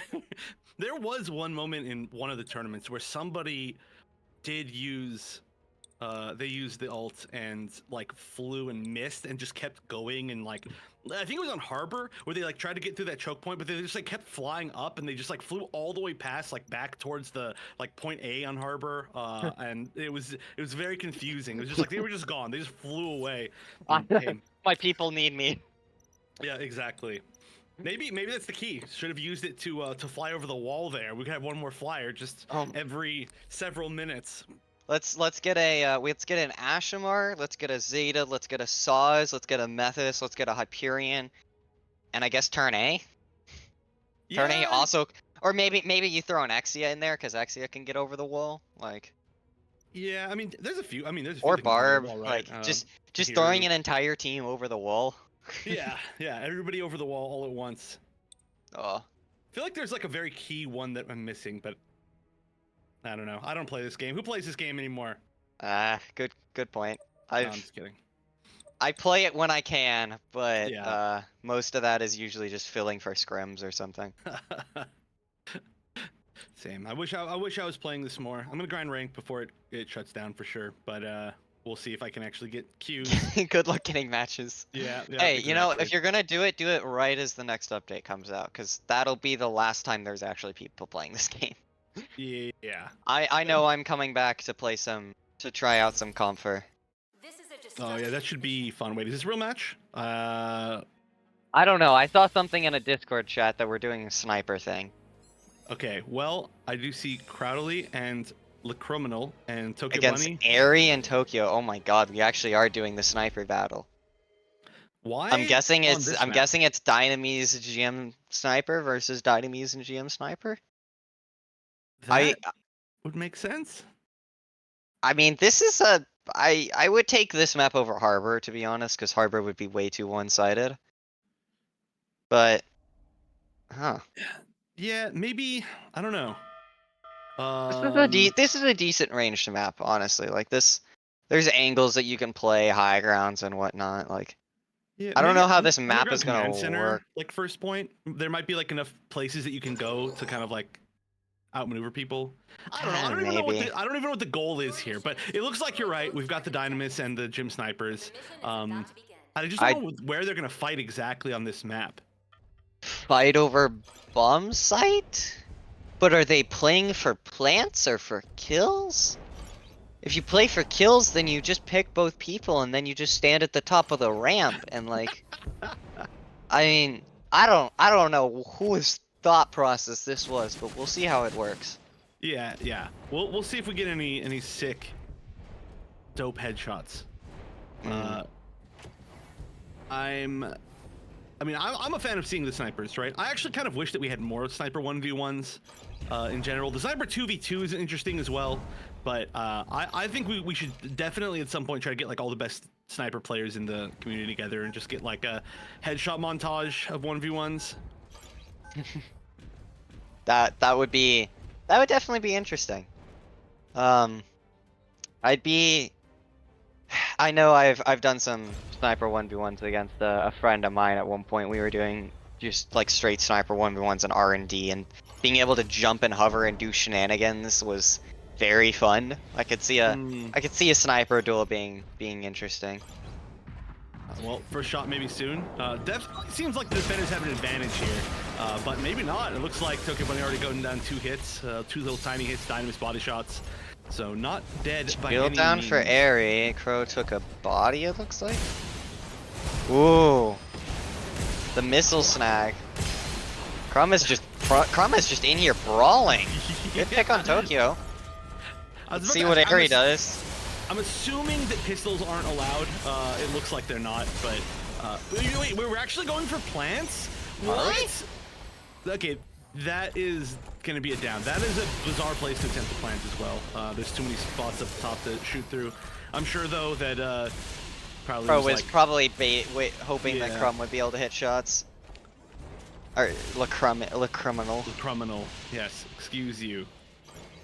there was one moment in one of the tournaments where somebody did use they used the ult and like flew and missed and just kept going, and like I think it was on Harbor where they like tried to get through that choke point, but they just like kept flying up and they just like flew all the way past like back towards the like point A on Harbor, and it was very confusing. It was just like they were just gone. They just flew away. Hey, My people need me. yeah, exactly. Maybe that's the key. Should have used it to fly over the wall there. We could have one more flyer just every several minutes. Let's get an Ashamar, let's get a Zeta, let's get a Saz, let's get a Methus, let's get a Hyperion, and I guess turn A. Turn A Yeah. also, or maybe you throw an Exia in there because Exia can get over the wall, like. Yeah, I mean, there's a few. I mean, there's a few Or that can get over the Barb, wall, right? like just Heroes. throwing an entire team over the wall. Yeah, everybody over the wall all at once. Oh. I feel like there's like a very key one that I'm missing, but I don't know. I don't play this game. Who plays this game anymore? Good point. No, I'm just kidding. I play it when I can, but Yeah. most of that is usually just filling for scrims or something. Same. I wish I was playing this more. I'm gonna grind rank before it shuts down for sure, but we'll see if I can actually get queues. Good luck getting matches. Yeah. Hey, you know, exactly. if you're gonna do it right as the next update comes out, because that'll be the last time there's actually people playing this game. Yeah. I know I'm coming back to play to try out some Comfer. Oh yeah, that should be fun. Wait, is this a real match? I don't know. I saw something in a Discord chat that we're doing a sniper thing. Okay, well, I do see Crowdley and Criminal and Tokyo Against Bunny. Airy and Tokyo. Oh my god, we actually are doing the sniper battle. Why? I'm guessing on it's this I'm map? guessing it's Dynamese GM Sniper versus Dynamese and GM Sniper. That would make sense. I mean, this is I would take this map over Harbor, to be honest, because Harbor would be way too one-sided. But, huh. Yeah, maybe. I don't know. This is a decent ranged map, honestly. Like this, there's angles that you can play, high grounds and whatnot. Like, Yeah, I don't maybe know how this map underground is gonna command center, work. like first point. There might be like enough places that you can go to kind of like outmaneuver people. I don't know. I don't even know what Maybe. I don't even know what the goal is here, but it looks like you're right. We've got the Dynamis and the Gym Snipers. I just don't know where they're gonna fight exactly on this map. Fight over bomb site? But are they playing for plants or for kills? If you play for kills, then you just pick both people and then you just stand at the top of the ramp and like I mean, I don't know whose thought process this was, but we'll see how it works. Yeah. We'll see if we get any sick dope headshots. Mm. I'm a fan of seeing the snipers, right? I actually kind of wish that we had more sniper 1v1s in general. The sniper 2v2 is interesting as well, but I think we should definitely at some point try to get like all the best sniper players in the community together and just get like a headshot montage of 1v1s. That would definitely be interesting. I know I've done some sniper 1v1s against a friend of mine at one point. We were doing just like straight sniper 1v1s and R&D, and being able to jump and hover and do shenanigans was very fun. I could see a sniper duel being interesting. Well, first shot maybe soon. Definitely seems like the defenders have an advantage here, but maybe not. It looks like Tokyo Bunny already going down 2 hits, 2 little tiny hits, Dynamis body shots. So not dead by any Shield down means. for Airy. Crow took a body, it looks like. Ooh. The missile snag. Crumb is just in here brawling. Good pick on Tokyo. Let's see what Airy does. I'm assuming that pistols aren't allowed. It looks like they're not, but wait, we're actually going for plants? What? Okay, that is gonna be a down. That is a bizarre place to attempt to plant as well. There's too many spots up top to shoot through. I'm sure though that probably Crow was was like, probably hoping that Crumb would be able to hit shots. Or Le Criminal. the criminal. Yes, excuse you.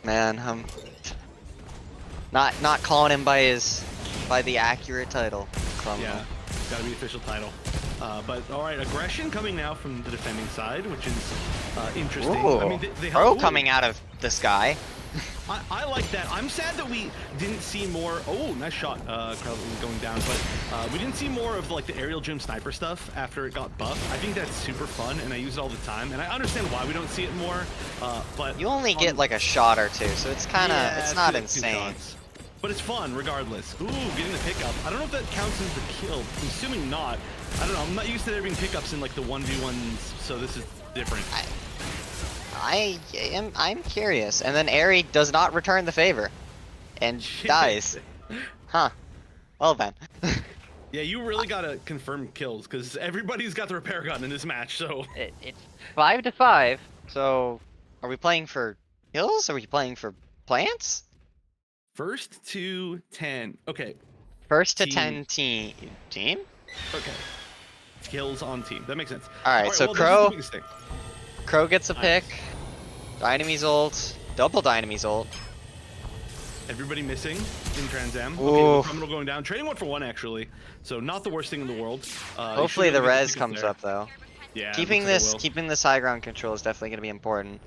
Man, not calling him by the accurate title. Criminal. Yeah, gotta be the official title. But all right, aggression coming now from the defending side, which is interesting. Ooh. I mean, they Crow ooh. coming out of the sky. I like that. I'm sad that we didn't see more. Oh, nice shot, Crow going down. But we didn't see more of like the aerial gym sniper stuff after it got buffed. I think that's super fun, and I use it all the time. And I understand why we don't see it more. But You only get like a shot or two, so it's kind of it's not 2 insane. shots. But it's fun regardless. Ooh, getting the pickup. I don't know if that counts as the kill. I'm assuming not. I don't know. I'm not used to there being pickups in like the 1v1s, so this is different. I'm curious. And then Airy does not return the favor, and dies. Huh. Well then. Yeah, you really gotta confirm kills because everybody's got the repair gun in this match. So It's 5-5. So, are we playing for kills? Are we playing for plants? first to 10. Okay. First to Team. 10 team? Okay. Kills on team. That makes sense. Alright, so well, Crow- this is the biggest thing. Crow gets a Nice. pick. Dynamis ult. Double Dynamis ult. Everybody missing in Trans Am. Ooh. Okay, the criminal going down. Trading 1-for-1 actually. So not the worst thing in the world. Hopefully you should the really get res pickers comes there. up though. Yeah. Keeping this high ground control is definitely going to be important.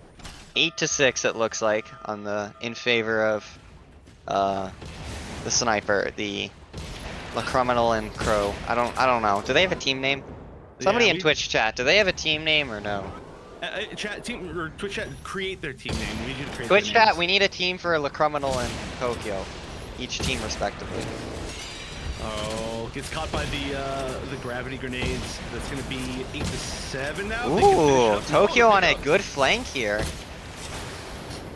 8-6 it looks like on the in favor of the sniper, the criminal and Crow. I don't know. Do they have a team name? Somebody in Twitch chat, do they have a team name or no? Chat team or Twitch chat, create their team name. We need you to create. Twitch their chat, names. we need a team for Le Criminal and Tokyo. Each team respectively. Oh, gets caught by the gravity grenades. That's gonna be 8-7 now. They can finish Ooh, up. Tokyo Oh, on a pickup. good flank here.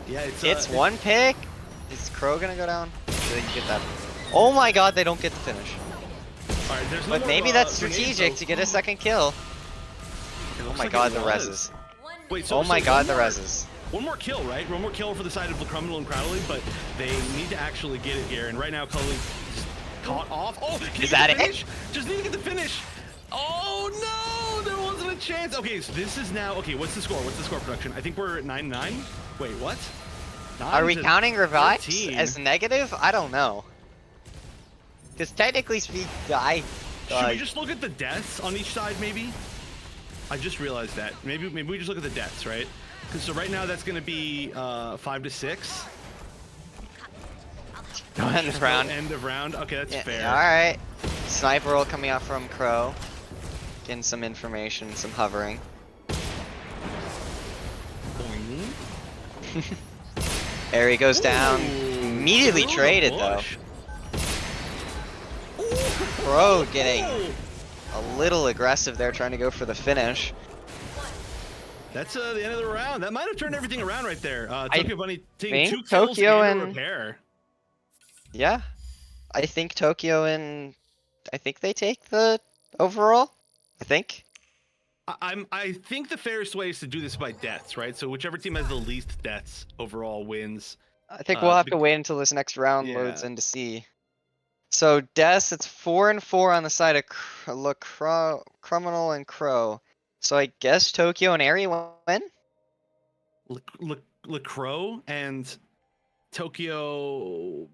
Yeah, It's one pick. Is Crow gonna go down? Do they get that? Oh my god, they don't get the finish. All right, there's no But more, maybe that's grenades, strategic though. to get a second kill. It Oh looks my like god, it the was. reses. Wait, so Oh my so god, one the more- reses. One more kill, right? One more kill for the side of the criminal and Crowley, but they need to actually get it here. And right now, Crowley just caught off. Oh, can you Is get that the it? finish? Just need to get the finish. Oh no, there wasn't a chance. Okay, so this is now. Okay, what's the score? What's the score, production? I think we're at 9-9. Wait, what? Are we 9 to counting revives 13. as negative? I don't know. Because technically speaking, Should we just look at the deaths on each side, maybe? I just realized that. Maybe we just look at the deaths, right? Because so right now that's going to be 5-6. end of round. End of round. Okay, that's fair. Alright. Sniper roll coming out from Crow. Getting some information, some hovering. Boing. Airy goes down. Ooh, Immediately through the traded though. bush. Crow getting Oh, a little aggressive there, trying to go for the finish. that's the end of the round. That might have turned everything around right there. Tokyo Bunny taking think 2 kills Tokyo and a and- repair. Yeah. I think Tokyo and I think they take the overall. I think. I think the fairest way is to do this by deaths, right? So whichever team has the least deaths overall wins. I think we'll have The- to wait until this next round loads yeah. in to see. So Deaths, it's 4-4 on the side of Criminal and Crow. So I guess Tokyo and Eri win. Lacroix and Tokyo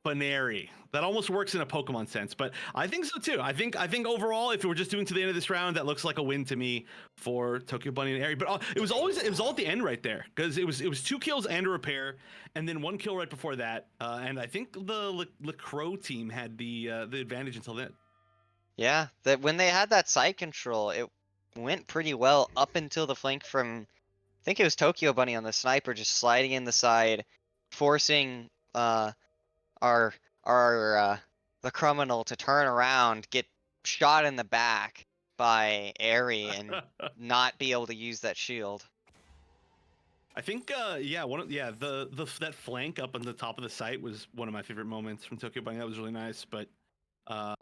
Baneri. That almost works in a Pokemon sense, but I think so too. I think overall, if we're just doing to the end of this round, that looks like a win to me for Tokyo Bunny and Eri. But it was all at the end right there because it was 2 kills and a repair, and then 1 kill right before that. And I think the Lacroix team had the advantage until then. Yeah, that when they had that side control, it went pretty well up until the flank from I think it was Tokyo Bunny on the sniper just sliding in the side, forcing our the criminal to turn around, get shot in the back by Eri and not be able to use that shield. I think that flank up on the top of the site was one of my favorite moments from Tokyo Bunny. That was really nice, but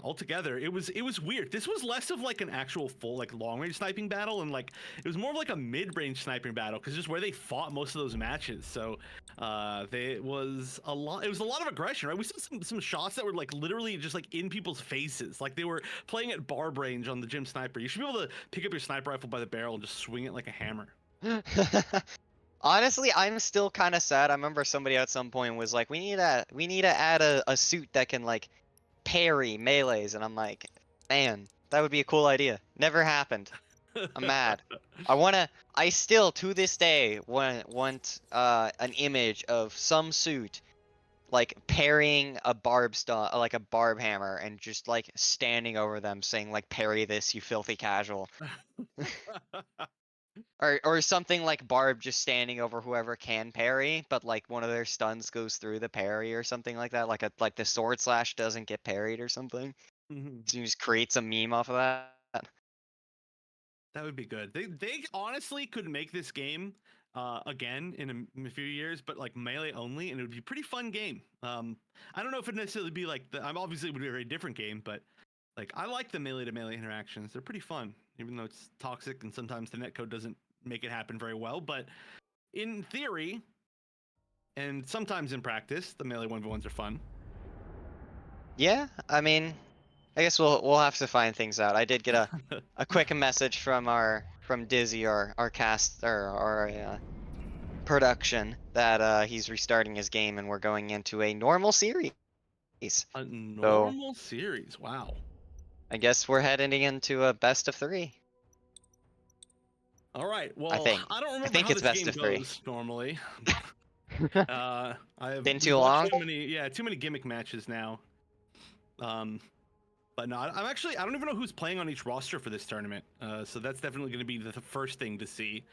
altogether it was weird. This was less of like an actual full like long range sniping battle, and like it was more of like a mid range sniping battle because just where they fought most of those matches. So it was a lot of aggression, right? We saw some shots that were like literally just like in people's faces, like they were playing at barb range on the gym sniper. You should be able to pick up your sniper rifle by the barrel and just swing it like a hammer. Honestly, I'm still kind of sad. I remember somebody at some point was like, we need to add a suit that can like parry melees, and I'm like, man, that would be a cool idea. Never happened. I'm mad. I still to this day want an image of some suit like parrying a like a barb hammer, and just like standing over them saying like, parry this, you filthy casual. Or something like Barb just standing over whoever can parry, but like one of their stuns goes through the parry or something like that. Like the sword slash doesn't get parried or something. Mhm. So you just create some meme off of that. That would be good. They honestly could make this game again in a few years, but like melee only, and it would be a pretty fun game. I don't know if it necessarily be like I'm obviously it would be a very different game, but like I like the melee to melee interactions. They're pretty fun, even though it's toxic and sometimes the netcode doesn't make it happen very well. But in theory, and sometimes in practice, the melee 1v1s are fun. Yeah, I mean, I guess we'll have to find things out. I did get a quick message from Dizzy, our cast or our production, that he's restarting his game and we're going into a normal series. A So normal series, wow. I guess we're heading into a best of 3. All right. I Well, think. I don't I remember think how it's this best game of 3. goes normally. Been We've too watched long? too many gimmick matches now. Um, but no, I don't even know who's playing on each roster for this tournament. So that's definitely going to be the first thing to see.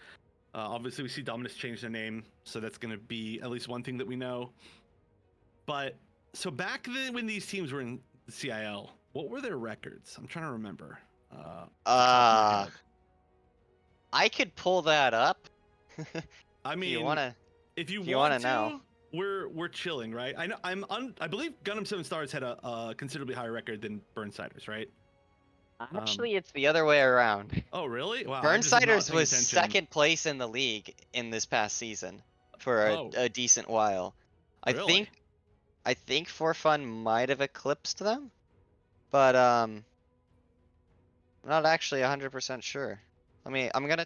Obviously, we see Dominus change their name, so that's going to be at least one thing that we know. But so back then, when these teams were in the CIL, what were their records? I'm trying to remember. Off the top of my head. I could pull that up. I If you mean, wanna, if you if you wanna want know. to, we're chilling, right? I know I believe Gundam 7 Stars had a considerably higher record than Burnsiders, right? Actually, it's the other way around. Oh really? Wow, I'm just not Burnsiders paying was attention. second place in the league in this past season for Oh, a decent while. I really? think I think For Fun might have eclipsed them, but I'm not actually 100% sure. I'm gonna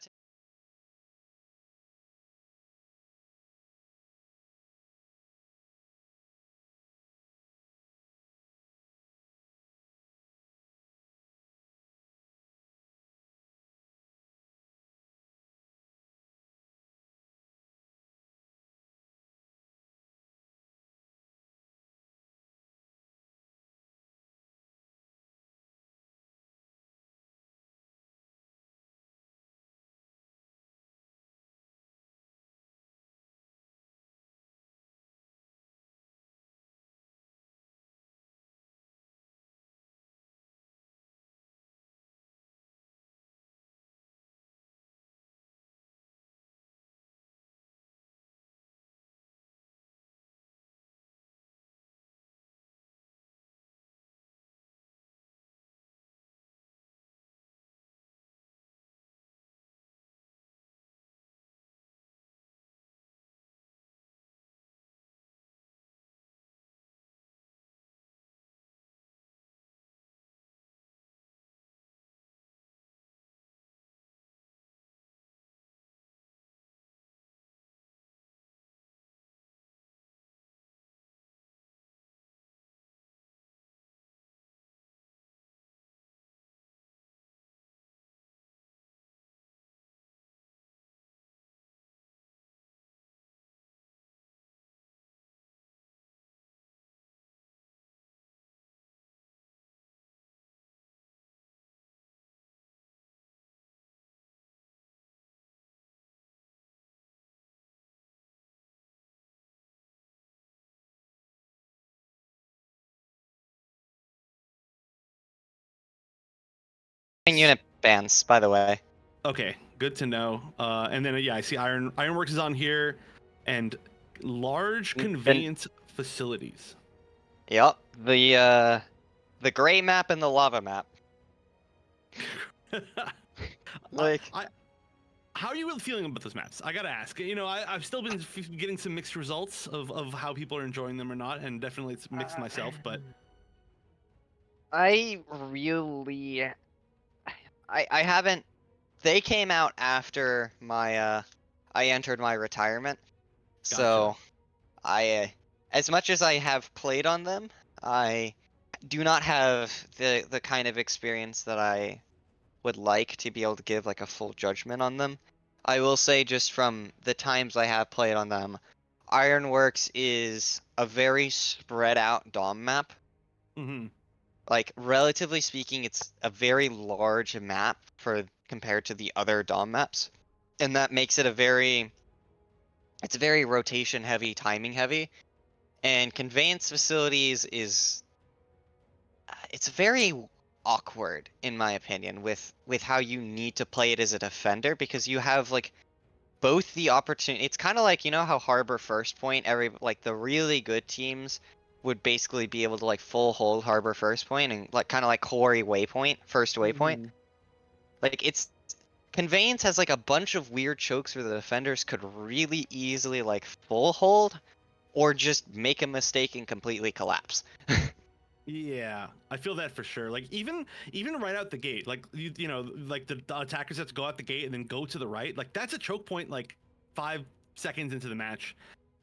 unit bans, by the way. Okay, good to know. And then yeah, I see Ironworks is on here, and large Then conveyance facilities. yep, the gray map and the lava map. Like How are you feeling about those maps? I gotta ask. You know, I've still been getting some mixed results of how people are enjoying them or not, and definitely it's mixed myself. But I really, I haven't. They came out after my I entered my retirement, gotcha. so as much as I have played on them, I do not have the kind of experience that I would like to be able to give like a full judgment on them. I will say just from the times I have played on them, Ironworks is a very spread out DOM map. Mm-hmm. Like relatively speaking, it's a very large map for compared to the other DOM maps. And that makes it it's very rotation heavy, timing heavy. And conveyance facilities is it's very awkward in my opinion with how you need to play it as a defender because you have like both the opportunity. It's kind of like, you know how Harbor First Point, every like the really good teams would basically be able to like full hold Harbor First Point and like kind of like Quarry Waypoint, first Waypoint. Mm-hmm. Like it's Conveyance has like a bunch of weird chokes where the defenders could really easily like full hold or just make a mistake and completely collapse. Yeah, I feel that for sure. Like even right out the gate, like you know, like the attackers have to go out the gate and then go to the right. Like that's a choke point like 5 seconds into the match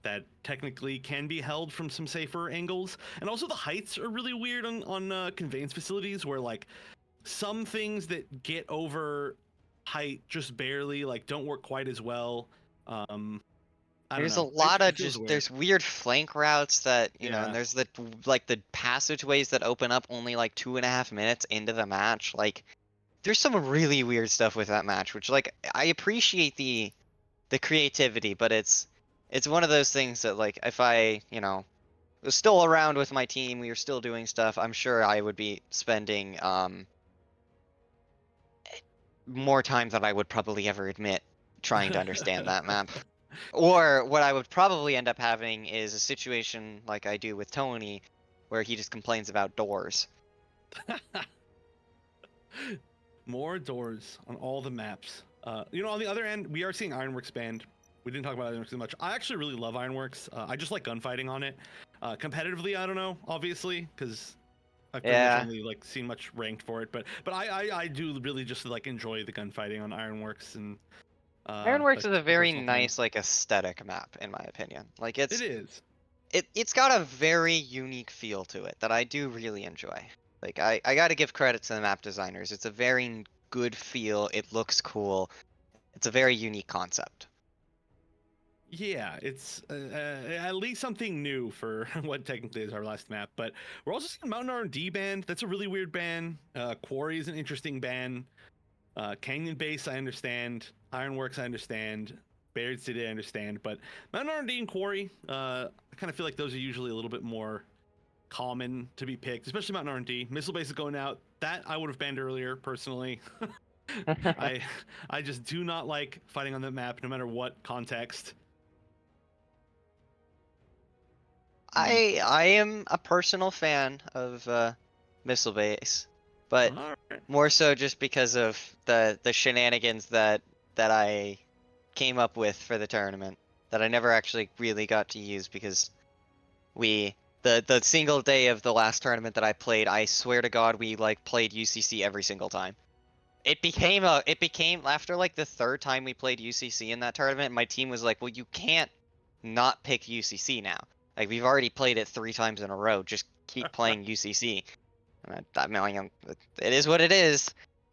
that technically can be held from some safer angles. And also the heights are really weird on conveyance facilities where like some things that get over height just barely like don't work quite as well. I don't There's a know. lot It of feels just weird. there's weird flank routes that, you know, and Yeah. there's the like the passageways that open up only like 2.5 minutes into the match. Like there's some really weird stuff with that match, which like I appreciate the creativity, but it's one of those things that like if I, you know, was still around with my team, we were still doing stuff, I'm sure I would be spending more time than I would probably ever admit trying to understand that map. Or what I would probably end up having is a situation like I do with Tony, where he just complains about doors. More doors on all the maps. You know, on the other end, we are seeing Ironworks banned. We didn't talk about Ironworks too much. I actually really love Ironworks. I just like gunfighting on it. Competitively, I don't know, obviously, because I've pretty much Yeah, only like seen much ranked for it. But I do really just like enjoy the gunfighting on Ironworks, and Ironworks that's is a just a very personal thing. nice like aesthetic map in my opinion. Like It is. it's got a very unique feel to it that I do really enjoy. Like I got to give credit to the map designers. It's a very good feel. It looks cool. It's a very unique concept. Yeah, it's at least something new for what technically is our last map. But we're also seeing Mountain R&D band. That's a really weird ban. Quarry is an interesting ban. Canyon Base, I understand. Ironworks, I understand. Buried City, I understand. But Mountain R&D and Quarry, I kind of feel like those are usually a little bit more common to be picked, especially Mountain R&D. Missile Base is going out. That I would have banned earlier, personally. I I just do not like fighting on that map, no matter what context. I am a personal fan of Missile Base, but All right. more so just because of the shenanigans that I came up with for the tournament that I never actually really got to use because we the single day of the last tournament that I played, I swear to God, we like played UCC every single time. It became after like the third time we played UCC in that tournament, my team was like, "Well, you can't not pick UCC now. Like we've already played it 3 times in a row. Just keep playing UCC." And I mean, it is what it is.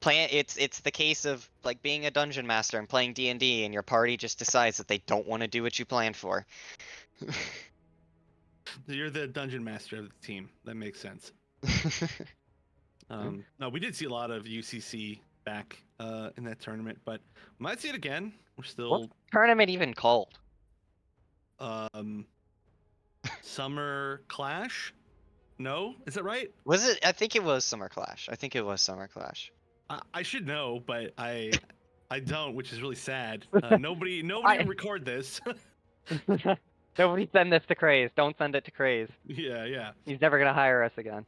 It's the case of like being a dungeon master and playing D&D, and your party just decides that they don't want to do what you planned for. You're the dungeon master of the team. That makes sense. No, we did see a lot of UCC back in that tournament, but we might see it again. We're What's still tournament even called? um, Summer Clash. No, is that right? Was it? I think it was Summer Clash. I think it was Summer Clash. I should know, but I don't, which is really sad. Nobody I- record this. Nobody send this to Craze. Don't send it to Craze. Yeah. He's never gonna hire us again.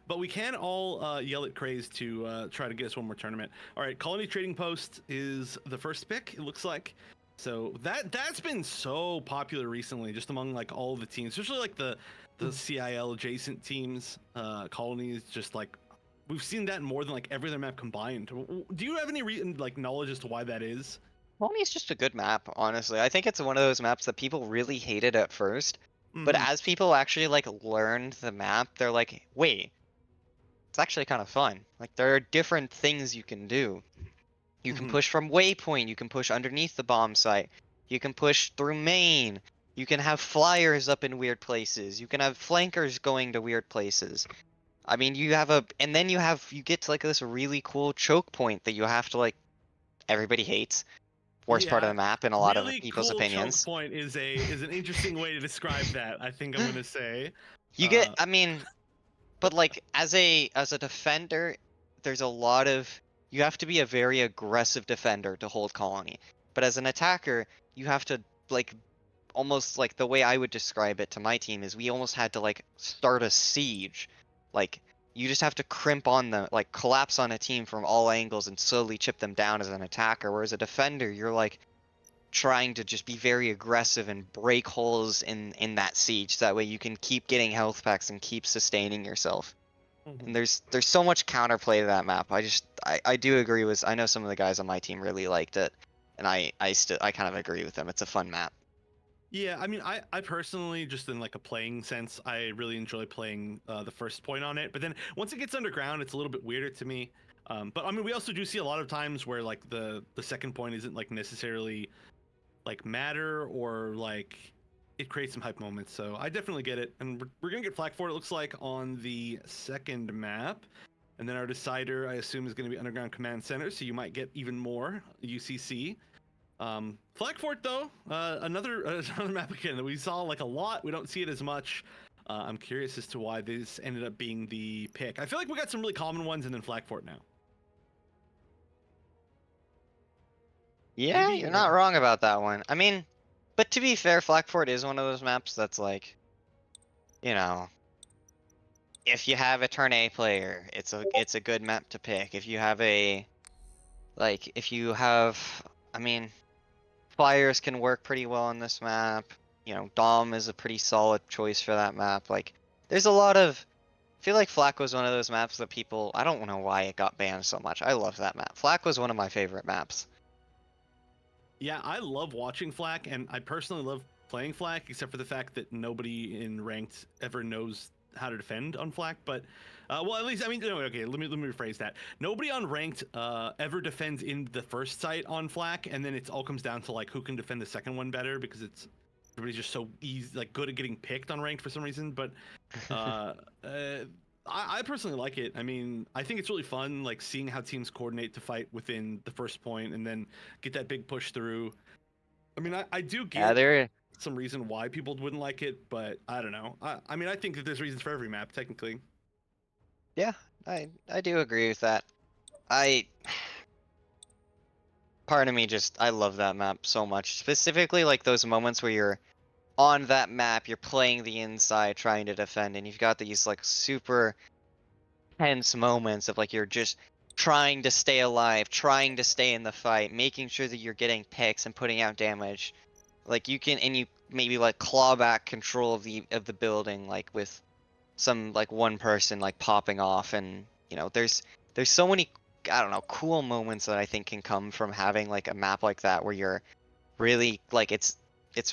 But we can all yell at Craze to try to get us one more tournament. All right, Colony Trading Post is the first pick, it looks like. So that's been so popular recently, just among like all the teams, especially like the CIL adjacent teams. Colony is just like, we've seen that more than like every other map combined. Do you have any like knowledge as to why that is? Colony's just a good map, honestly. I think it's one of those maps that people really hated at first, but Mhm. as people actually like learned the map, they're like, wait, it's actually kind of fun. Like there are different things you can do. You can Mhm. push from waypoint, you can push underneath the bomb site, you can push through main, you can have flyers up in weird places, you can have flankers going to weird places. I mean, and then you get to like this really cool choke point that you have to like, everybody hates. Worst part of Yeah, the map in a lot of really people's cool choke opinions. point is an interesting way to describe that. I think I'm gonna say. You get, I mean, but like as a defender, there's a lot of you have to be a very aggressive defender to hold colony. But as an attacker, you have to like almost like the way I would describe it to my team is we almost had to like start a siege. Like you just have to crimp on them, like collapse on a team from all angles and slowly chip them down as an attacker. Whereas a defender, you're like trying to just be very aggressive and break holes in that siege. So that way you can keep getting health packs and keep sustaining yourself. Mhm. And there's so much counterplay to that map. I do agree with I know some of the guys on my team really liked it, and I kind of agree with them. It's a fun map. Yeah, I mean, I personally, just in like a playing sense, I really enjoy playing the first point on it. But then once it gets underground, it's a little bit weirder to me. But I mean, we also do see a lot of times where like the second point isn't like necessarily like matter or like it creates some hype moments. So I definitely get it, and we're gonna get flack for it. It looks like on the second map. And then our decider, I assume, is going to be Underground Command Center, so you might get even more UCC. Flag Fort though, another another map again that we saw like a lot. We don't see it as much. I'm curious as to why this ended up being the pick. I feel like we got some really common ones, and then Flag Fort now. Yeah, Maybe. you're not wrong about that one. I mean, but to be fair, Flackfort is one of those maps that's like, you know, if you have a turn A player, it's a good map to pick. If you have if you have, I mean, flyers can work pretty well on this map. You know, Dom is a pretty solid choice for that map. Like, there's a lot of. I feel like Flak was one of those maps that people. I don't know why it got banned so much. I love that map. Flak was one of my favorite maps. Yeah, I love watching Flak, and I personally love playing Flak, except for the fact that nobody in ranked ever knows how to defend on Flak. But, well, at least I mean, no, okay. Let me rephrase that. Nobody on ranked ever defends in the first site on Flak, and then it all comes down to like who can defend the second one better because it's everybody's just so easy, like good at getting picked on ranked for some reason. But uh, I personally like it. I mean, I think it's really fun, like seeing how teams coordinate to fight within the first point and then get that big push through. I mean, I do Yeah, get there. some reason why people wouldn't like it, but I don't know. I mean, I think that there's reasons for every map, technically. Yeah, I do agree with that. I part of me just I love that map so much. Specifically like those moments where you're on that map, you're playing the inside trying to defend, and you've got these like super tense moments of like you're just trying to stay alive, trying to stay in the fight, making sure that you're getting picks and putting out damage. Like you can and you maybe like claw back control of the building like with some like one person like popping off, and you know there's so many I don't know cool moments that I think can come from having like a map like that where you're really like it's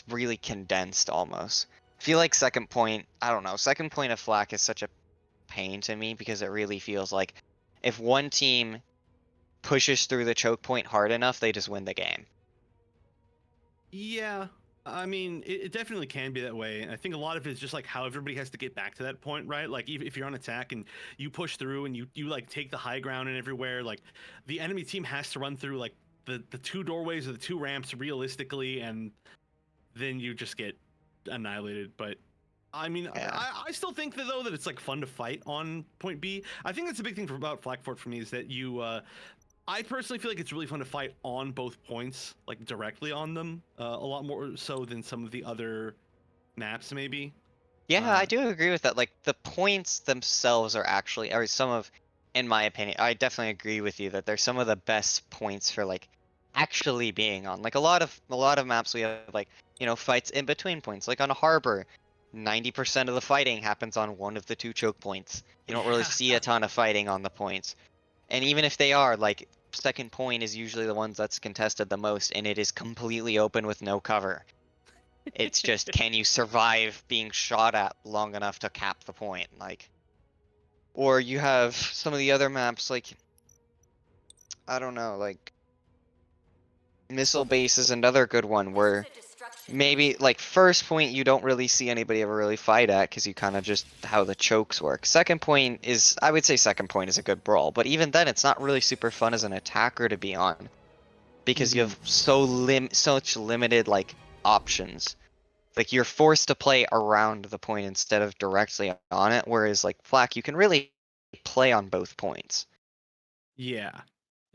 really condensed almost. I feel like second point, I don't know, second point of flak is such a pain to me because it really feels like if one team pushes through the choke point hard enough, they just win the game. Yeah, I mean, it definitely can be that way. And I think a lot of it is just like how everybody has to get back to that point, right? Like if you're on attack and you push through and you like take the high ground and everywhere, like the enemy team has to run through like the two doorways or the two ramps realistically, and then you just get annihilated. But I mean, Yeah. I still think that though that it's like fun to fight on point B. I think that's a big thing about Flak Fort for me is that you. I personally feel like it's really fun to fight on both points, like directly on them, a lot more so than some of the other maps maybe. Yeah, I do agree with that. Like the points themselves are actually, or some of, in my opinion, I definitely agree with you that they're some of the best points for like actually being on. Like a lot of maps we have like, fights in between points. Like on a harbor, 90% of the fighting happens on one of the two choke points. You don't really Yeah. see a ton of fighting on the points. And even if they are, like second point is usually the ones that's contested the most, and it is completely open with no cover. It's just, can you survive being shot at long enough to cap the point? Like, or you have some of the other maps, like, I don't know, like Missile Base is another good one where maybe like first point you don't really see anybody ever really fight at because you kind of just how the chokes work. Second point is, I would say second point is a good brawl, but even then it's not really super fun as an attacker to be on because you have such limited like options. Like you're forced to play around the point instead of directly on it, whereas like Flak, you can really play on both points. Yeah.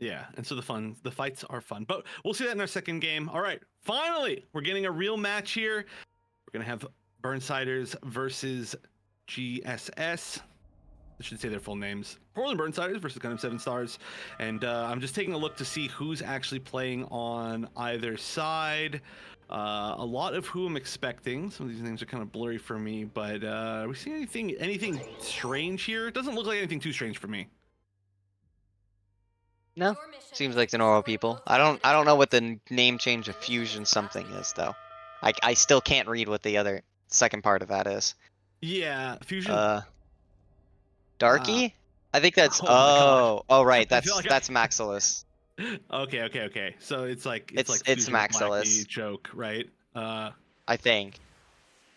Yeah, and so the fights are fun, but we'll see that in our second game. All right, finally, we're getting a real match here. We're gonna have Burnsiders versus GSS. I should say their full names. Portland Burnsiders versus Gundam 7 Stars, and I'm just taking a look to see who's actually playing on either side. A lot of who I'm expecting. Some of these names are kind of blurry for me, but are we seeing anything strange here? It doesn't look like anything too strange for me. No, seems like the normal people. I don't know what the name change of fusion something is though. I still can't read what the other second part of that is. Yeah, fusion. Darky? I think that's Oh my gosh. oh right, I feel that's like that's Maximus. Okay. So it's like It's fusion with Blackie Maximus, joke, right? I think.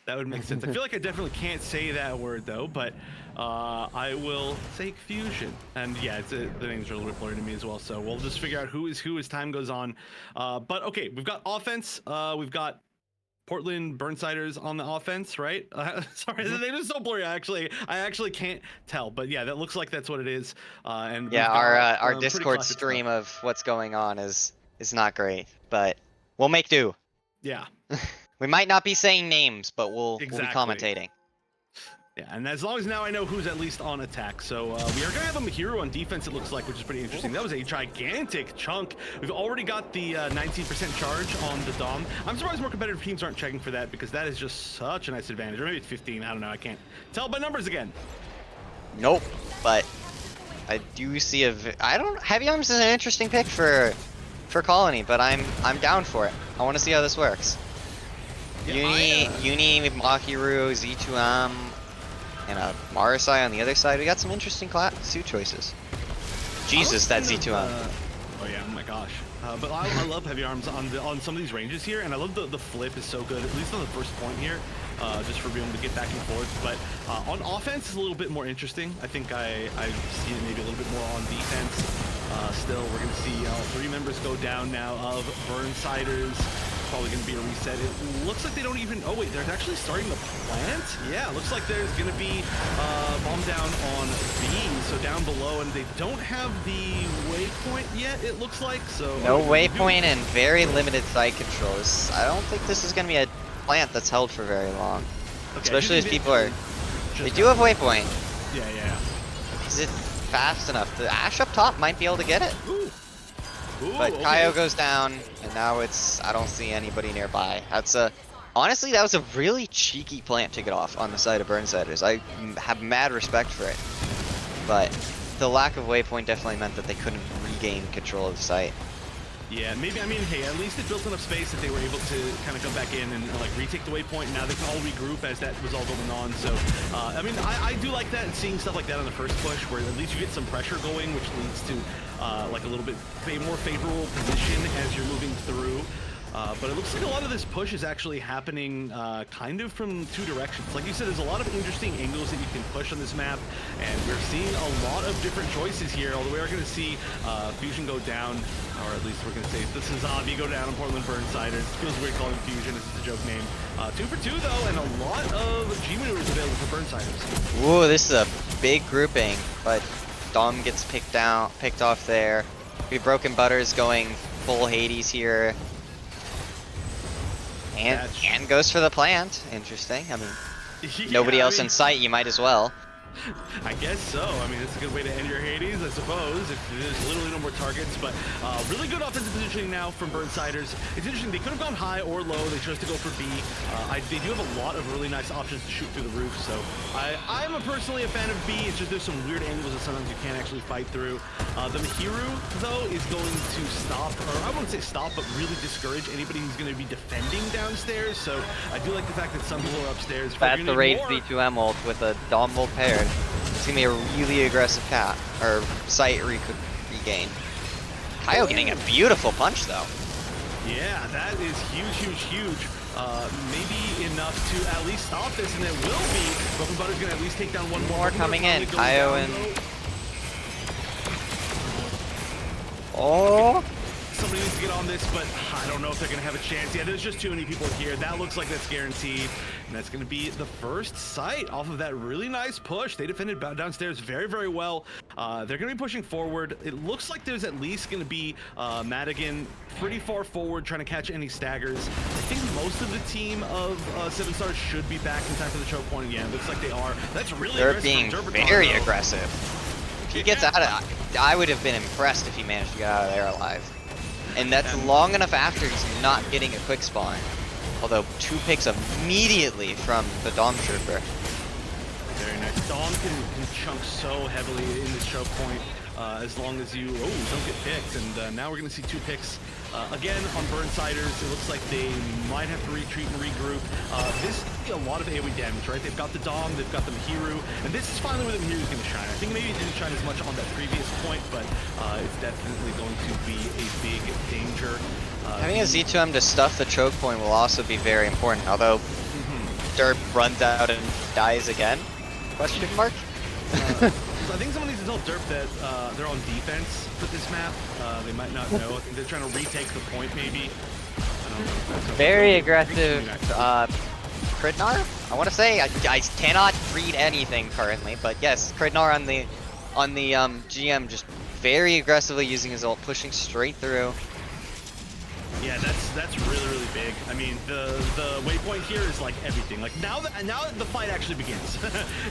That would make sense. I feel like I definitely can't say that word though, but I will say fusion. And yeah, the names are a little bit blurry to me as well. So we'll just figure out who is who as time goes on. But okay, we've got offense. We've got Portland Burnsiders on the offense, right? Sorry, the name is so blurry. I actually can't tell, but yeah, that looks like that's what it is. And Yeah, our pretty Discord classic stream stuff. of what's going on is not great, but we'll make do. Yeah, We might not be saying names, but we'll be Exactly. commentating. yeah, and as long as now I know who's at least on attack. So we are gonna have a Mahiro on defense, it looks like, which is pretty interesting. That was a gigantic chunk. We've already got the 19% charge on the Dom. I'm surprised more competitive teams aren't checking for that because that is just such a nice advantage. Or maybe it's 15. I don't know. I can't tell by numbers again. Nope, but I do see Heavy Arms is an interesting pick for Colony, but I'm down for it. I want to see how this works. Yeah, Uni, Mahiru, Z2M, and a Marasai on the other side. We got some interesting suit choices. Jesus, that Z2M. Oh yeah, oh my gosh. But I love heavy arms on some of these ranges here, and I love the flip is so good, at least on the first point here, just for being able to get back and forth. But on offense, it's a little bit more interesting. I think I see it maybe a little bit more on defense. Still, we're going to see 3 members go down now of Burnsiders. Probably going to be a reset. It looks like they don't even... Oh, wait, they're actually starting the plant? Yeah, looks like there's going to be bomb down on B, so down below, and they don't have the waypoint yet, it looks like. So No waypoint and very limited side controls. I don't think this is going to be a plant that's held for very long. Okay, Especially as people are... They just do have waypoint. Yeah. Is it fast enough? The Ash up top might be able to get it. Ooh, But okay. Kaio goes down, and now I don't see anybody nearby. Honestly, that was a really cheeky plant to get off on the side of Burnsiders. I have mad respect for it. But the lack of waypoint definitely meant that they couldn't regain control of the site. Yeah, maybe, I mean, hey, at least it built enough space that they were able to kind of come back in and like retake the waypoint, and now they can all regroup as that was all going on. So, I mean, I do like that, and seeing stuff like that on the first push, where at least you get some pressure going, which leads to like a little bit more favorable position as you're moving through. But it looks like a lot of this push is actually happening kind of from two directions. Like you said, there's a lot of interesting angles that you can push on this map, and we're seeing a lot of different choices here, although we are going to see Fusion go down, or at least we're going to say this is Avi go down on Portland Burnsiders. It feels weird calling Fusion, this is a joke name. 2 for 2 though, and a lot of G maneuvers available for Burnsiders. Ooh, this is a big grouping, but Dom gets picked off there. We Broken Butters going full Hades here. And goes for the plant. Interesting. I mean, Yeah, nobody else in sight, you might as well. I guess so. I mean, it's a good way to end your Hades, I suppose, if there's literally no more targets. But really good offensive positioning now from Burnsiders. It's interesting, they could have gone high or low. They chose to go for B. They do have a lot of really nice options to shoot through the roof, so I'm personally a fan of B. It's just there's some weird angles that sometimes you can't actually fight through. The Mahiru, though, is going to stop, or I wouldn't say stop, but really discourage anybody who's going to be defending downstairs. So I do like the fact that some people are upstairs. That's the Rage Z2M ult with a Dom ult paired. It's gonna be a really aggressive cap or sight regain. Kaio getting a beautiful punch though. Yeah, that is huge. Maybe enough to at least stop this, and it will be. Broken Butter's gonna at least take down one more. Coming in, Kaio and Somebody needs to get on this, but I don't know if they're going to have a chance. Yeah, there's just too many people here. That looks like that's guaranteed. And that's going to be the first sight off of that really nice push. They defended downstairs very well. They're going to be pushing forward. It looks like there's at least going to be Madigan pretty far forward trying to catch any staggers. I think most of the team of 7 Stars should be back in time for the choke point. Yeah, it looks like they are. That's really they're aggressive. being very aggressive. If he gets out of, I would have been impressed if he managed to get out of there alive. And that's long enough after he's not getting a quick spawn. Although 2 picks immediately from the Dom Trooper. Very nice. Dom can chunk so heavily in this choke point as long as you don't get picked. And now we're going to see 2 picks again on Burnsiders. It looks like they might have to retreat and regroup. This is a lot of AoE damage, right? They've got the Dom, they've got the Mahiru, and this is finally where the Mahiru's going to shine. I think maybe it didn't shine as much on that previous point, but it's definitely going to be a big danger. Having a Z2M to stuff the choke point will also be very important, although Derp runs out and dies again? Question mark? I think someone needs to tell Derp that they're on defense for this map. They might not know. I think they're trying to retake the point, maybe. I don't know. Very aggressive Kridnar? I want to say I cannot read anything currently, but yes, Kridnar on the GM just very aggressively using his ult, pushing straight through. Yeah, that's really big. I mean, the waypoint here is like everything. Like now that the fight actually begins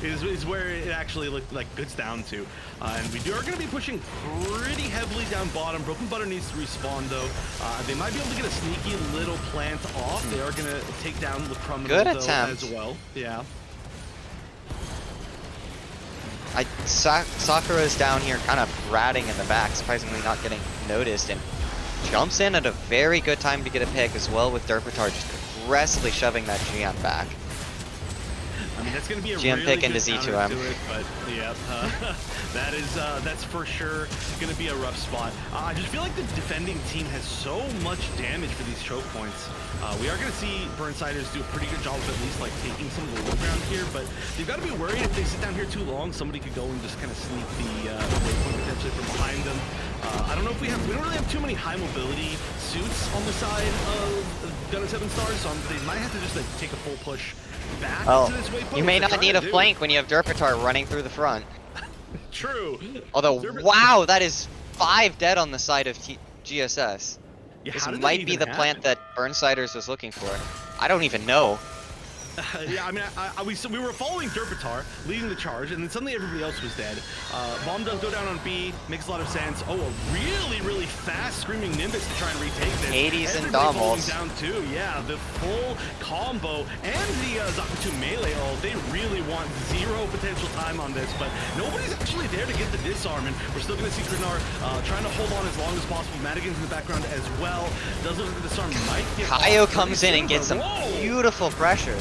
is where it actually gets down to. And we are going to be pushing pretty heavily down bottom. Broken Butter needs to respawn though. They might be able to get a sneaky little plant off. They are going to take down the Criminal Good attempt as well. Yeah. Sakura's down here kind of ratting in the back, surprisingly not getting noticed, and jumps in at a very good time to get a pick as well, with Derpitar just aggressively shoving that GM back. I mean, that's going to be a GM really pick into good Z2M. counter to it, but yeah, that's for sure going to be a rough spot. I just feel like the defending team has so much damage for these choke points. We are going to see Burnsiders do a pretty good job of at least like taking some of the low ground here, but they've got to be worried if they sit down here too long, somebody could go and just kind of sneak the waypoint potentially from behind them. I don't know if we don't really have too many high mobility suits on the side of Gundam 7 Stars, so they might have to just like take a full push back to this waypoint. You may not need a flank when you have Derpitar running through the front. True. Although, wow, that is 5 dead on the side of GSS. Yeah, This how did that might be even the happen? plant that Burnsiders was looking for. I don't even know. Yeah, I mean, we were following Derpitar, leading the charge, and then suddenly everybody else was dead. Bomb does go down on B, makes a lot of sense. Oh, a really fast Screaming Nimbus to try and retake this. Hades and Everybody Dom falling ults. down too, yeah. The full combo and the Zakutu melee ult, they really want 0 potential time on this, but nobody's actually there to get the disarm, and we're still going to see Kridnar trying to hold on as long as possible. Madigan's in the background as well. Does look like the disarm might get Kaio off comes pretty in and soon, gets some but whoa! beautiful pressure.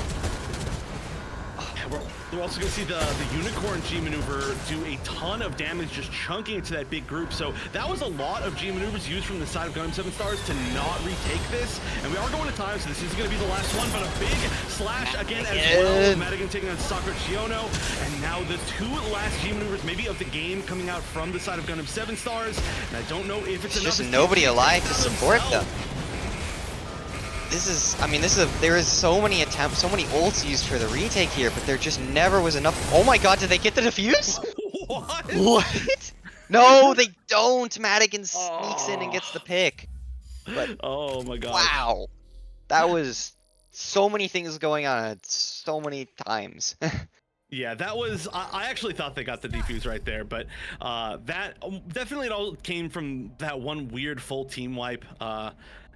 We're also going to see the Unicorn G maneuver do a ton of damage, just chunking into that big group. So that was a lot of G maneuvers used from the side of Gundam 7 Stars to not retake this. And we are going to time, so this is going to be the last one, but a big slash again as well. Madigan taking on Sakura Chiono. And now the two last G maneuvers, maybe of the game, coming out from the side of Gundam 7 Stars. And I don't know if it's enough. Just nobody alive to support them. This is, I mean, there is so many attempts, so many ults used for the retake here, but there just never was enough. Oh my god, did they get the defuse? What? What? No, they don't. Madigan sneaks in and gets the pick. But, oh my god. wow. That was so many things going on at so many times. Yeah, that was, I actually thought they got the defuse right there, but that definitely it all came from that one weird full team wipe.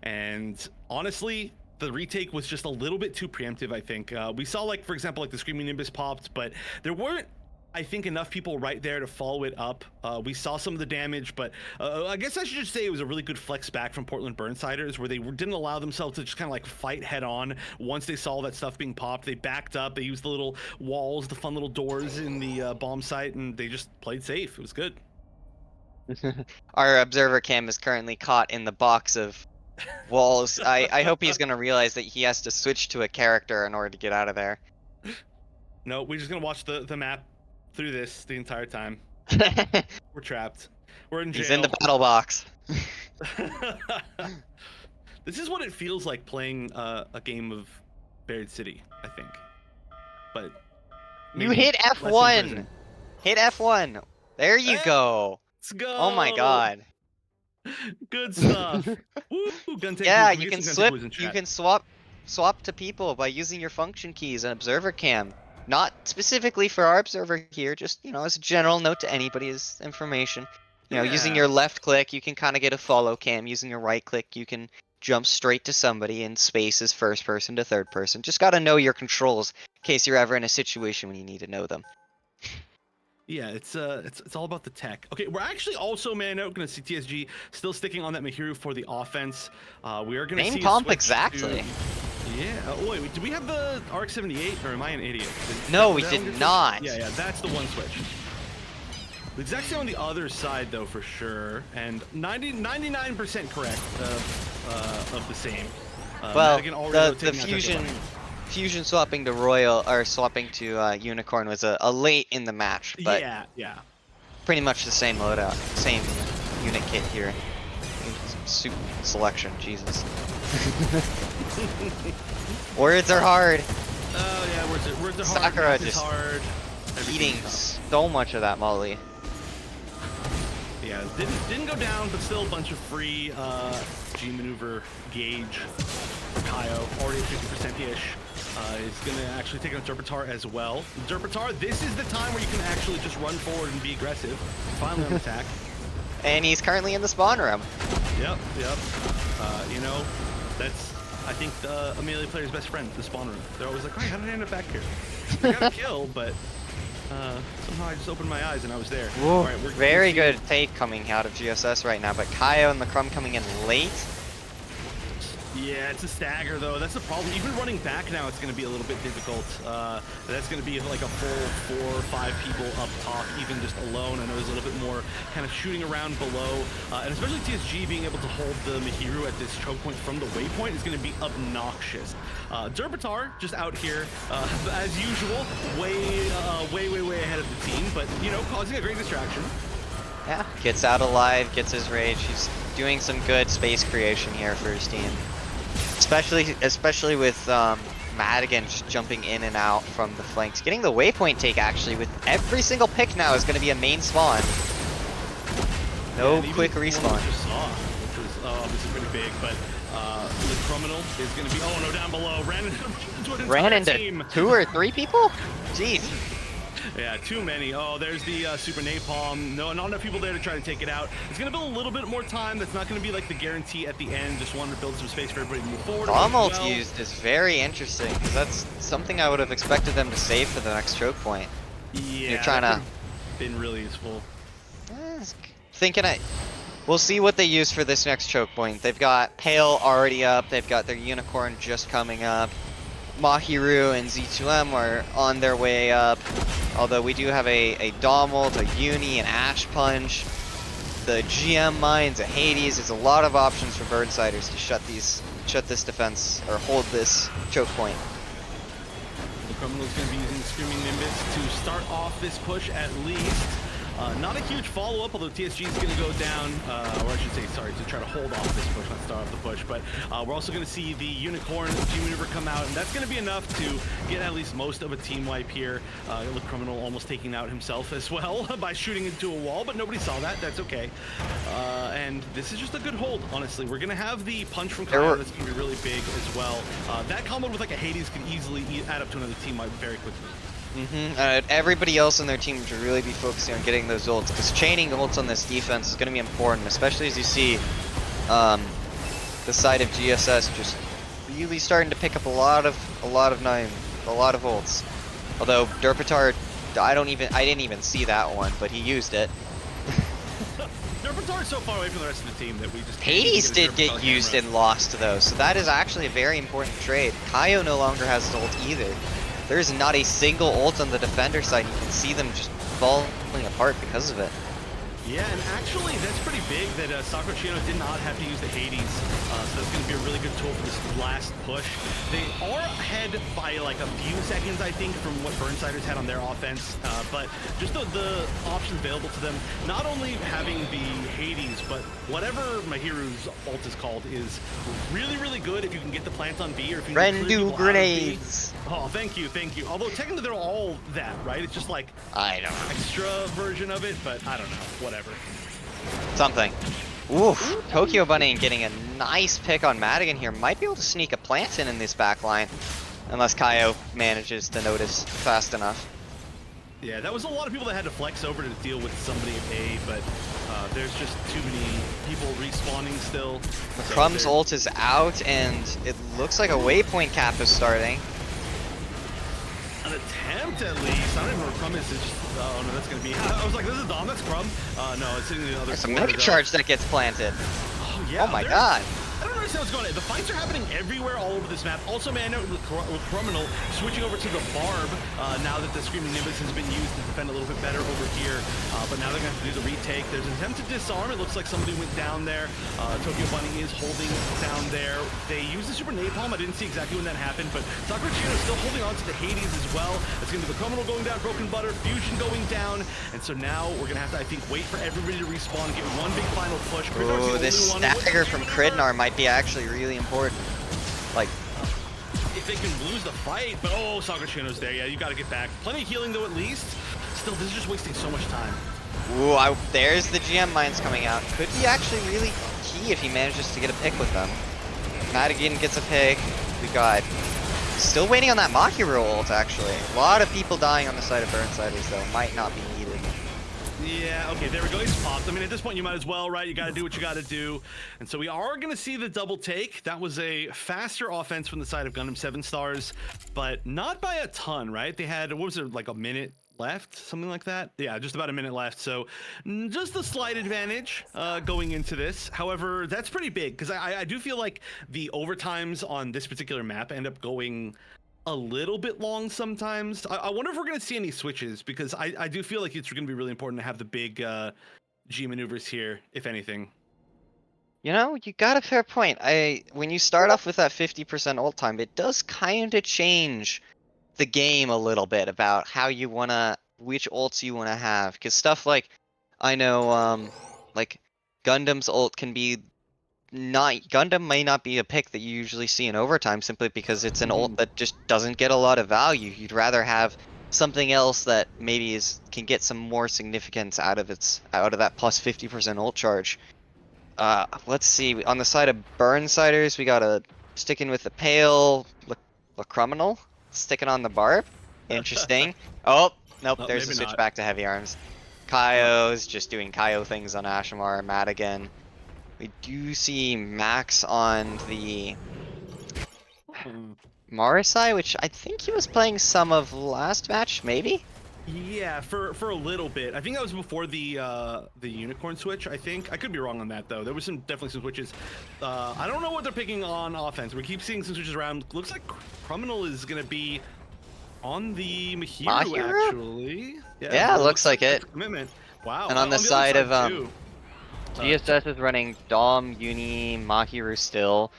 And honestly, the retake was just a little bit too preemptive, I think. We saw, like, for example, like the Screaming Nimbus popped, but there weren't, I think, enough people right there to follow it up. We saw some of the damage, but I guess I should just say it was a really good flex back from Portland Burnsiders, where they didn't allow themselves to just kind of like fight head on. Once they saw that stuff being popped, they backed up, they used the little walls, the fun little doors in the bomb site, and they just played safe. It was good. Our observer cam is currently caught in the box of walls. I hope he's gonna realize that he has to switch to a character in order to get out of there. No, we're just gonna watch the map through this the entire time. We're trapped. We're in jail. He's in the battle box. This is what it feels like playing a game of Buried City, I think. But you hit F1. Hit F1. There you go. Let's go. Oh my god. Good stuff. Woo, yeah, you can swap to people by using your function keys and observer cam. Not specifically for our observer here, just, you know, as a general note to anybody's information. You know, using your left click, you can kind of get a follow cam. Using your right click, you can jump straight to somebody in spaces, first person to third person. Just gotta know your controls in case you're ever in a situation when you need to know them. Yeah, it's all about the tech. Okay, we're actually also, man, out gonna see TSG still sticking on that Mihiru for the offense. We are gonna see same pump exactly. Yeah. Oh wait, did we have the RX-78, or am I an idiot? No, we did not. Yeah, that's the one switch. The exact same on the other side, though, for sure, and 99% correct of the same. Well, the fusion swapping to Royal, or swapping to Unicorn was a late in the match, but yeah, pretty much the same loadout, same unit kit here. Soup selection, Jesus. Words are hard. Oh yeah, words are hard. Sakura just hard. eating so much of that molly. Yeah, didn't go down, but still a bunch of free G maneuver gauge for Kaio, already 50%-ish. Is gonna actually take on Derpatar as well. Derpatar, this is the time where you can actually just run forward and be aggressive. Finally on attack. And he's currently in the spawn room. Yep. You know, that's, I think, the Amelia player's best friend, the spawn room. They're always like, oh, how did I end up back here? I got a kill, but somehow I just opened my eyes and I was there. All right, we're very good take coming out of GSS right now, but Kaio and the Crumb coming in late. Yeah, it's a stagger though. That's the problem. Even running back now, it's going to be a little bit difficult. That's going to be like a full 4 or 5 people up top, even just alone. I know there's a little bit more kind of shooting around below, and especially TSG being able to hold the Mihiru at this choke point from the waypoint is going to be obnoxious. Derpatar just out here as usual, way ahead of the team, but you know, causing a great distraction. Yeah, gets out alive, gets his rage. He's doing some good space creation here for his team. Especially with Madigan just jumping in and out from the flanks. Getting the waypoint take, actually, with every single pick now is going to be a main spawn. No quick respawn. Just saw, which was obviously pretty big, but the criminal is going to be, oh no, down below. Ran into 2 or 3 people? Jeez. Yeah, too many. Oh, there's the super napalm. No, not enough people there to try to take it out. It's going to build a little bit more time. That's not going to be like the guarantee at the end. Just wanted to build some space for everybody to move forward. Bomb ult used is very interesting, because that's something I would have expected them to save for the next choke point. Yeah, you're trying to... been really useful. We'll see what they use for this next choke point. They've got Pale already up. They've got their Unicorn just coming up. Mahiru and Z2M are on their way up. Although we do have a Dom ult, a Uni, an Ash Punch, the GM Mines, a Hades. There's a lot of options for Burnsiders to shut this defense, or hold this choke point. The Criminal's going to be using Screaming Nimbus to start off this push at least. Not a huge follow-up, although TSG is going to go down, or I should say, sorry, to try to hold off this push, not start off the push. But we're also going to see the Unicorn G-Maneuver come out, and that's going to be enough to get at least most of a team wipe here. Look, Criminal almost taking out himself as well by shooting into a wall, but nobody saw that. That's okay. And this is just a good hold, honestly. We're going to have the punch from Kyle that's going to be really big as well. That combo with like a Hades can easily add up to another team wipe very quickly. Everybody else on their team should really be focusing on getting those ults, because chaining ults on this defense is going to be important, especially as you see the side of GSS just really starting to pick up a lot of ults. Although Derpitar, I didn't even see that one, but he used it. Derpitar is so far away from the rest of the team that we just Hades did get used and lost though, so that is actually a very important trade. Kaio no longer has his ult either. There is not a single ult on the defender side. You can see them just falling apart because of it. Yeah, and actually, that's pretty big that Sakurachino did not have to use the Hades, so that's going to be a really good tool for this last push. They are ahead by like a few seconds, I think, from what Burnsiders had on their offense, but just the options available to them, not only having the Hades, but whatever Mahiru's ult is called is really, really good if you can get the plant on B, or if you can Rendu grenades. Oh, thank you, thank you. Although technically they're all that, right? It's just like I don't know. Extra version of it, but I don't know, whatever. Something. Oof. Tokyo Bunny getting a nice pick on Madigan here. Might be able to sneak a plant in this back line. Unless Kaio manages to notice fast enough. Yeah, that was a lot of people that had to flex over to deal with somebody at A, but there's just too many people respawning still. Crumb's ult is out, and it looks like a waypoint cap is starting. An attempt at least. I don't even know where Crumb is. It's just, oh no, that's gonna be. I was like, this is Dom, that's Crumb. No, it's in the other. There's a mega charge that gets planted. Oh yeah. Oh my god. I don't understand what's going on. The fights are happening everywhere, all over this map. Also, man, with Criminal switching over to the Barb now that the Screaming Nimbus has been used to defend a little bit better over here. But now they're going to have to do the retake. There's an attempt to disarm. It looks like somebody went down there. Tokyo Bunny is holding down there. They used the Super Napalm. I didn't see exactly when that happened, but Sakurachino is still holding on to the Hades as well. It's going to be the Criminal going down, Broken Butter, Fusion going down. And so now we're going to have to, I think, wait for everybody to respawn, get one big final push. Ooh, this stagger from Kridnar might be actually really important. Like, if they can lose the fight, but oh, Sakurachino's there. Yeah, you got to get back. Plenty of healing though, at least. Still, this is just wasting so much time. Ooh, there's the GM mines coming out. Could be actually really key if he manages to get a pick with them. Madigan gets a pick. We got still waiting on that Mahiru ult, actually. A lot of people dying on the side of Burnsiders though. Might not be needed. Yeah, okay, there we go. He's popped. I mean, at this point, you might as well, right? You got to do what you got to do. And so we are going to see the double take. That was a faster offense from the side of Gundam 7 stars, but not by a ton, right? They had, what was it, like a minute left? Something like that? Yeah, just about a minute left. So just a slight advantage going into this. However, that's pretty big because I do feel like the overtimes on this particular map end up going a little bit long sometimes. I wonder if we're going to see any switches, because I do feel like it's going to be really important to have the big G maneuvers here, if anything. You know, you got a fair point. When you start off with that 50% ult time, it does kind of change the game a little bit about how you want to, which ults you want to have. Because stuff like, I know, like, Gundam's ult can be Gundam may not be a pick that you usually see in overtime simply because it's an ult that just doesn't get a lot of value. You'd rather have something else that maybe can get some more significance out of that plus 50% ult charge. Let's see, on the side of Burnsiders, we got a sticking with the pale criminal, sticking on the Barb. Interesting. Oh, nope, there's a switch back to heavy arms. Kaio's just doing Kaio things on Ashamar, Madigan. We do see Max on the Marisai, which I think he was playing some of last match, maybe? Yeah, for a little bit. I think that was before the unicorn switch. I think I could be wrong on that though. There was definitely some switches. I don't know what they're picking on offense. We keep seeing some switches around. Looks like Criminal is gonna be on the Mahiru actually. Yeah, looks like it. Commitment. Wow. And on the other side of too, GSS is running Dom, Uni, Mahiru still,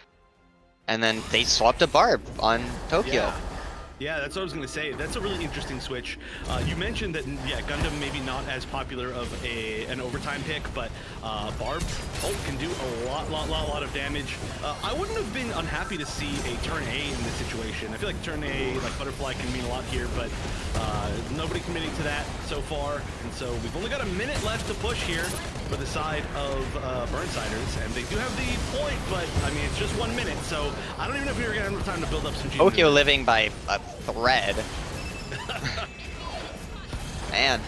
and then they swapped a Barb on Tokyo. Yeah. Yeah, that's what I was going to say. That's a really interesting switch. You mentioned that, yeah, Gundam maybe not as popular of an overtime pick, but Barb can do a lot of damage. I wouldn't have been unhappy to see a turn A in this situation. I feel like turn A, like Butterfly, can mean a lot here, but nobody committing to that so far. And so we've only got a minute left to push here for the side of Burnsiders, and they do have the point, but I mean, it's just 1 minute, so I don't even know if we're going to have enough time to build up some GSS. Tokyo living by a thread. Man,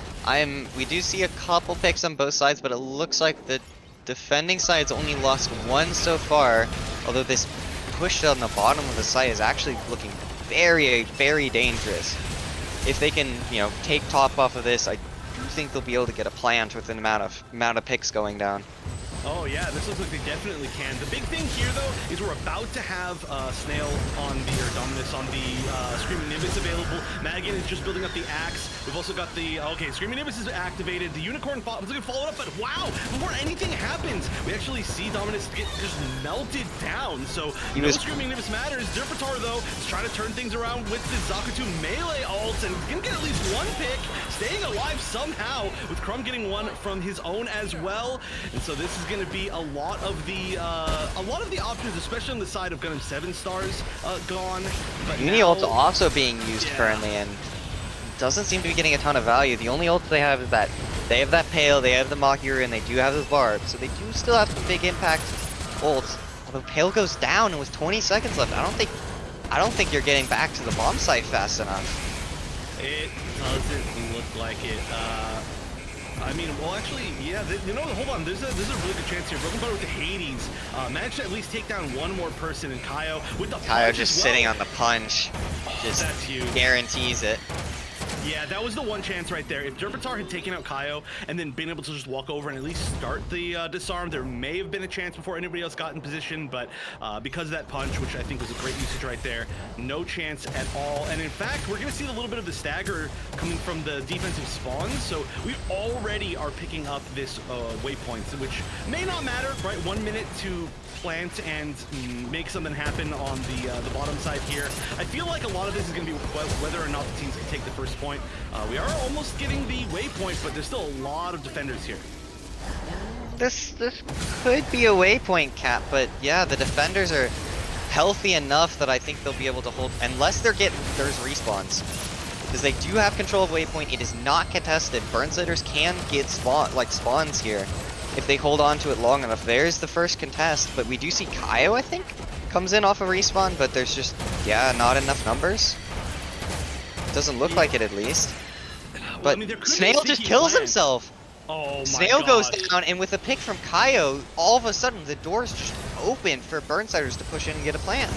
we do see a couple picks on both sides, but it looks like the defending side's only lost one so far, although this push on the bottom of the site is actually looking very dangerous. If they can, you know, take top off of this, I do think they'll be able to get a plant with an amount of picks going down. Oh yeah, this looks like they definitely can. The big thing here though is we're about to have Snail on the, or Dominus on the Screaming Nimbus available. Madigan is just building up the axe. We've also got the, okay, Screaming Nimbus is activated. The Unicorn was looking to follow it up, but wow, before anything happens, we actually see Dominus get just melted down. So no Screaming Nimbus matters. Derpatar though is trying to turn things around with the Zakutu melee ult and gonna get at least one pick, staying alive somehow, with Crumb getting one from his own as well. And so this is going to be a lot of the options, especially on the side of Gundam 7 stars, gone. But Uni ult's also being used currently, and doesn't seem to be getting a ton of value. The only ults they have is that they have that Pale, they have the Mahiru, and they do have the Barb, so they do still have some big impact ults. Although Pale goes down, and with 20 seconds left, I don't think you're getting back to the bomb site fast enough. It doesn't look like it. I mean, well, actually, yeah, you know, hold on. There's a really good chance here. Broken Butter with the Hades managed to at least take down one more person, and Kaio with the Kaio just sitting on the punch, just that's huge. Guarantees it. Yeah, that was the one chance right there. If Derpatar had taken out Kaio and then been able to just walk over and at least start the disarm, there may have been a chance before anybody else got in position, but because of that punch, which I think was a great usage right there, no chance at all. And in fact, we're going to see a little bit of the stagger coming from the defensive spawns, so we already are picking up this waypoint, which may not matter, right? 1 minute to plant and make something happen on the bottom side here. I feel like a lot of this is going to be whether or not the teams can take the first point. We are almost getting the waypoint, but there's still a lot of defenders here. This could be a waypoint, Cap, but yeah, the defenders are healthy enough that I think they'll be able to hold, unless there's respawns. Because they do have control of waypoint, it is not contested. Burnsiders can get spawns here if they hold on to it long enough. There's the first contest, but we do see Kaio, I think, comes in off a respawn, but there's just, yeah, not enough numbers. Doesn't look like it, at least. But I mean, Snail just kills himself. Oh my Snail goes down, and with a pick from Kaio, all of a sudden the doors just open for Burnsiders to push in and get a plant.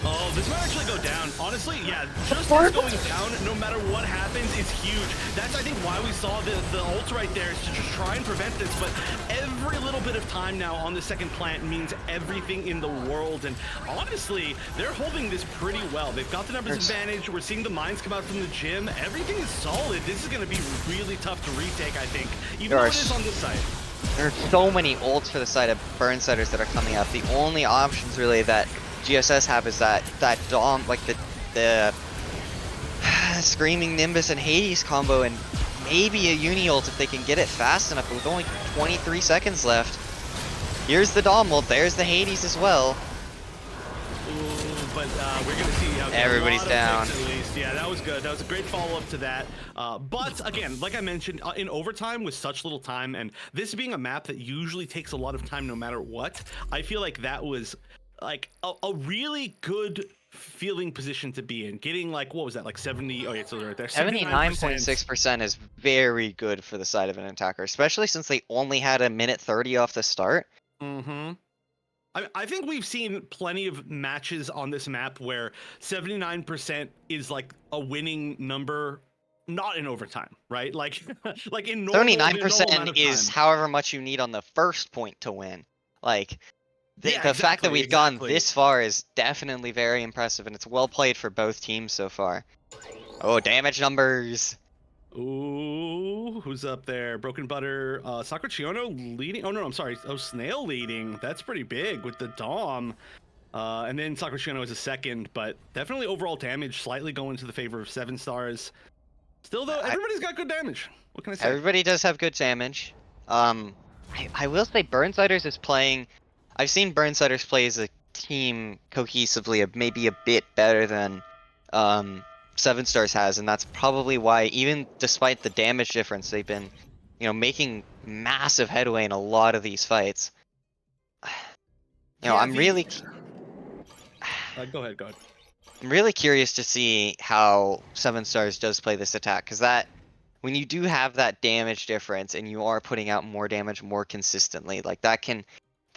Oh, this might actually go down. Honestly, yeah, just this going down, no matter what happens, is huge. That's, I think, why we saw the ult right there, is to just try and prevent this. But every little bit of time now on the second plant means everything in the world. And honestly, they're holding this pretty well. They've got the numbers advantage. We're seeing the mines come out from the gym. Everything is solid. This is going to be really tough to retake, I think, even though it is on this side. There are so many ults for the side of Burnsiders that are coming up. The only options really that GSS have is that Dom, like the Screaming Nimbus and Hades combo, and maybe a Uni ult if they can get it fast enough, but with only 23 seconds left. Here's the Dom ult, there's the Hades as well. Ooh, but we're gonna see how everybody's down. At least. Yeah, that was good. That was a great follow-up to that. But again, like I mentioned, in overtime with such little time, and this being a map that usually takes a lot of time no matter what, I feel like that was like a really good feeling position to be in. Getting like, what was that, like 70? Oh yeah, so right there. 79.6% is very good for the side of an attacker, especially since they only had a minute 30 off the start. Mm-hmm. I think we've seen plenty of matches on this map where 79% is like a winning number not in overtime, right? Like like in normal, in a normal amount 79% of is time. however much you need on the first point to win. Like, Yeah, the fact that exactly, we've gone exactly. this far is definitely very impressive, and it's well played for both teams so far. Oh, damage numbers. Ooh, who's up there? Broken Butter, Sakurachiono leading. Oh no, I'm sorry. Oh, Snail leading. That's pretty big with the Dom. And then Sakurachiono is a second, but definitely overall damage slightly going to the favor of 7 stars. Still though, everybody's got good damage. What can I say? Everybody does have good damage. I will say Burnsiders is playing. I've seen Burnsiders play as a team cohesively, maybe a bit better than Seven Stars has, and that's probably why, even despite the damage difference, they've been, making massive headway in a lot of these fights. Yeah, I'm really, go ahead, go ahead. I'm really curious to see how Seven Stars does play this attack, because when you do have that damage difference and you are putting out more damage more consistently, like that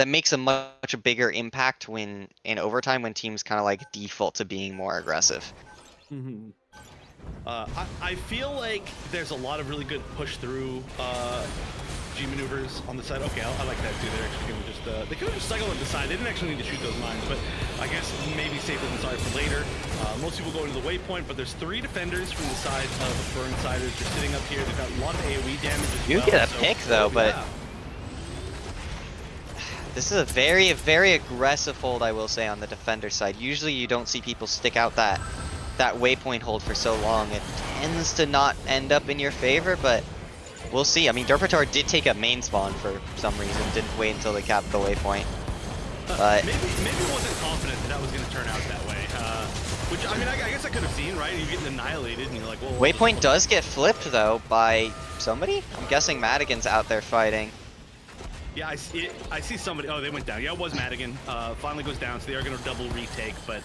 makes a much bigger impact when in overtime when teams kind of like default to being more aggressive. Mm-hmm. I feel like there's a lot of really good push through G maneuvers on the side. Okay, I like that too. They're actually gonna just they could have just cycled up the side. They didn't actually need to shoot those mines, but I guess maybe safer than sorry for later. Most people go into the waypoint, but there's 3 defenders from the side of Burnsiders. They're sitting up here. They've got a lot of AoE damage as well. You get a pick though, but yeah. this is a very, very aggressive hold, I will say, on the defender side. Usually you don't see people stick out that waypoint hold for so long. It tends to not end up in your favor, but we'll see. I mean, Derpatar did take a main spawn for some reason, didn't wait until they capped the waypoint. But maybe wasn't confident that was going to turn out that way. Which, I mean, I guess I could have seen, right? You get annihilated and you're like, well... waypoint does get flipped, though, by somebody? I'm guessing Madigan's out there fighting. Yeah, I see somebody... Oh, they went down. Yeah, it was Madigan. Finally goes down, so they are going to double retake, but...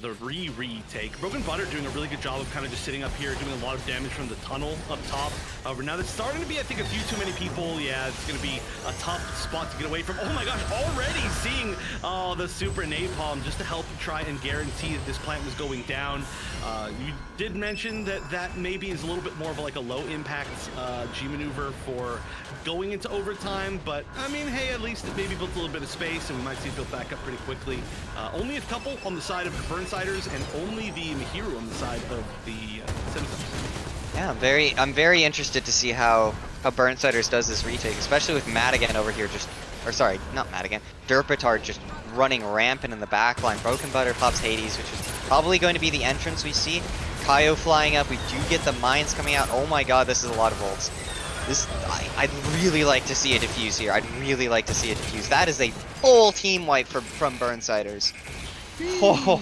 the retake. Broken Butter doing a really good job of kind of just sitting up here, doing a lot of damage from the tunnel up top. However, now there's starting to be, I think, a few too many people. Yeah, it's going to be a tough spot to get away from. Oh my gosh, already seeing the super napalm just to help try and guarantee that this plant was going down. You did mention that maybe is a little bit more of like a low impact G maneuver for going into overtime, but I mean, hey, at least it maybe built a little bit of space and we might see it built back up pretty quickly. Only a couple on the side of the Burnsiders and only the Mihiru on the side of the Senators. Yeah, I'm very interested to see how Burnsiders does this retake, especially with Madigan over here not Madigan, Derpatar just running rampant in the backline. Broken Butter pops Hades, which is probably going to be the entrance we see. Kaio flying up, we do get the mines coming out. Oh my god, this is a lot of ults. I'd really like to see a defuse here. I'd really like to see a defuse. That is a full team wipe from Burnsiders. Oh.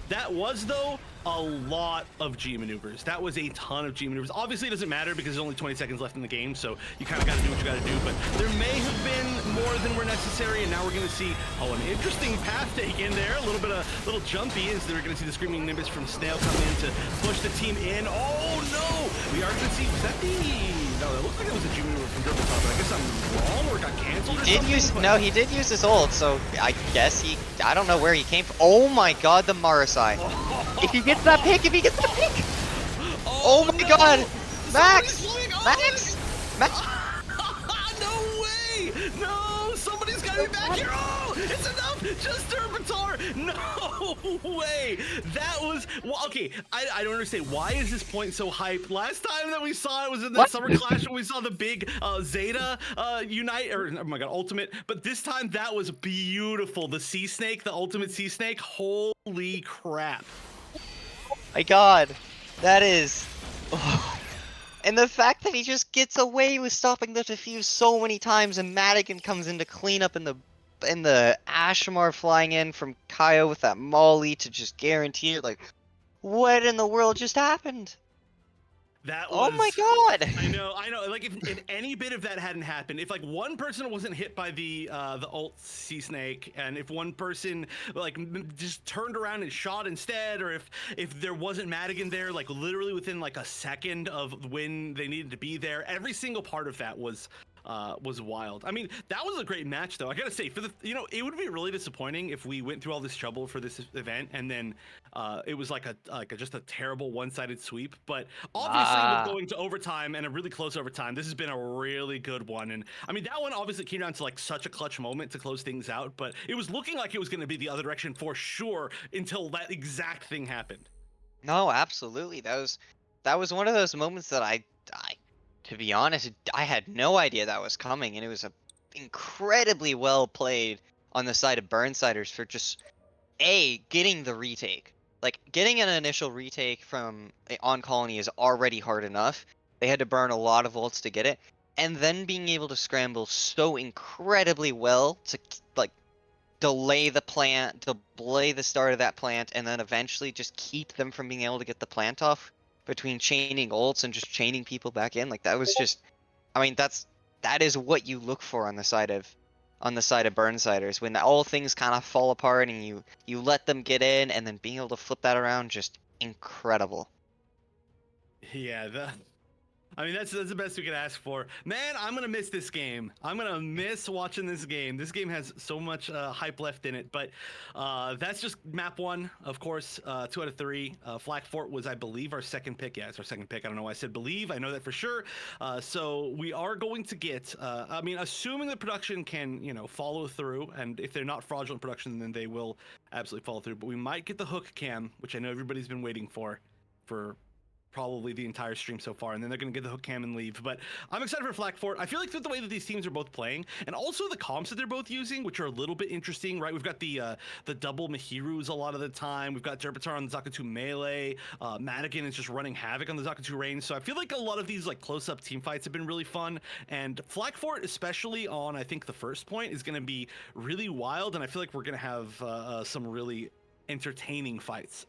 That was, though, a lot of G maneuvers. That was a ton of G maneuvers. Obviously, it doesn't matter because there's only 20 seconds left in the game, so you kind of got to do what you got to do. But there may have been more than were necessary, and now we're going to see an interesting path taken there. A little jumpy as they're going to see the Screaming Nimbus from Snail come in to push the team in. Oh no! We are going to see. Was that the? No, it looks like it was a G maneuver from Derpatar, but I guess I'm wrong or got canceled. He did use his ult, so I guess I don't know where he came from. Oh my god, the Marasai. If he gets that pick, Oh my god! Max! No way! No! Somebody's gotta be back here! Oh! It's enough! Just Derpatar! No way! That was... Well, okay, I don't understand. Why is this point so hyped? Last time that we saw it was in the Summer Clash when we saw the big Zeta unite, or oh my god, ultimate. But this time that was beautiful. The Sea Snake, the ultimate Sea Snake. Holy crap. My god, that is... Oh. And the fact that he just gets away with stopping the defuse so many times, and Madigan comes in to clean up, and the Ashmar flying in from Kaio with that molly to just guarantee it. Like, what in the world just happened? That was, oh my god! I know. Like, if any bit of that hadn't happened, if like one person wasn't hit by the ult Sea Snake, and if one person like just turned around and shot instead, or if there wasn't Madigan there, like literally within like a second of when they needed to be there, every single part of that was was wild. I mean, that was a great match, though. I gotta say, for the it would be really disappointing if we went through all this trouble for this event and then it was like just a terrible one-sided sweep. But obviously, with going to overtime and a really close overtime, this has been a really good one. And I mean, that one obviously came down to like such a clutch moment to close things out, but it was looking like it was going to be the other direction for sure until that exact thing happened. No, absolutely. That was one of those moments that I to be honest, I had no idea that was coming, and it was a incredibly well played on the side of Burnsiders for just getting the retake. Like getting an initial retake from on Colony is already hard enough. They had to burn a lot of ults to get it, and then being able to scramble so incredibly well to like delay the plant, delay the start of that plant, and then eventually just keep them from being able to get the plant off between chaining ults and just chaining people back in. Like that was just, I mean, that is what you look for on the side of Burnsiders when all things kind of fall apart and you let them get in and then being able to flip that around, just incredible. Yeah, I mean, that's the best we could ask for. Man, I'm gonna miss this game. I'm gonna miss watching this game. This game has so much hype left in it. But that's just map 1, of course. 2 out of 3. Flak Fort was, I believe, our second pick. Yeah, it's our second pick. I don't know why I said believe. I know that for sure. So we are going to get. I mean, assuming the production can, follow through, and if they're not fraudulent production, then they will absolutely follow through. But we might get the hook cam, which I know everybody's been waiting for probably the entire stream so far, and then they're going to get the hook cam and leave. But I'm excited for Flak Fort. I feel like the way that these teams are both playing, and also the comps that they're both using, which are a little bit interesting, right? We've got the double Mahirus a lot of the time. We've got Derpitar on the Zakutu melee. Madigan is just running havoc on the Zakutu range. So I feel like a lot of these like close-up team fights have been really fun. And Flak Fort, especially on I think the first point, is going to be really wild. And I feel like we're going to have some really entertaining fights.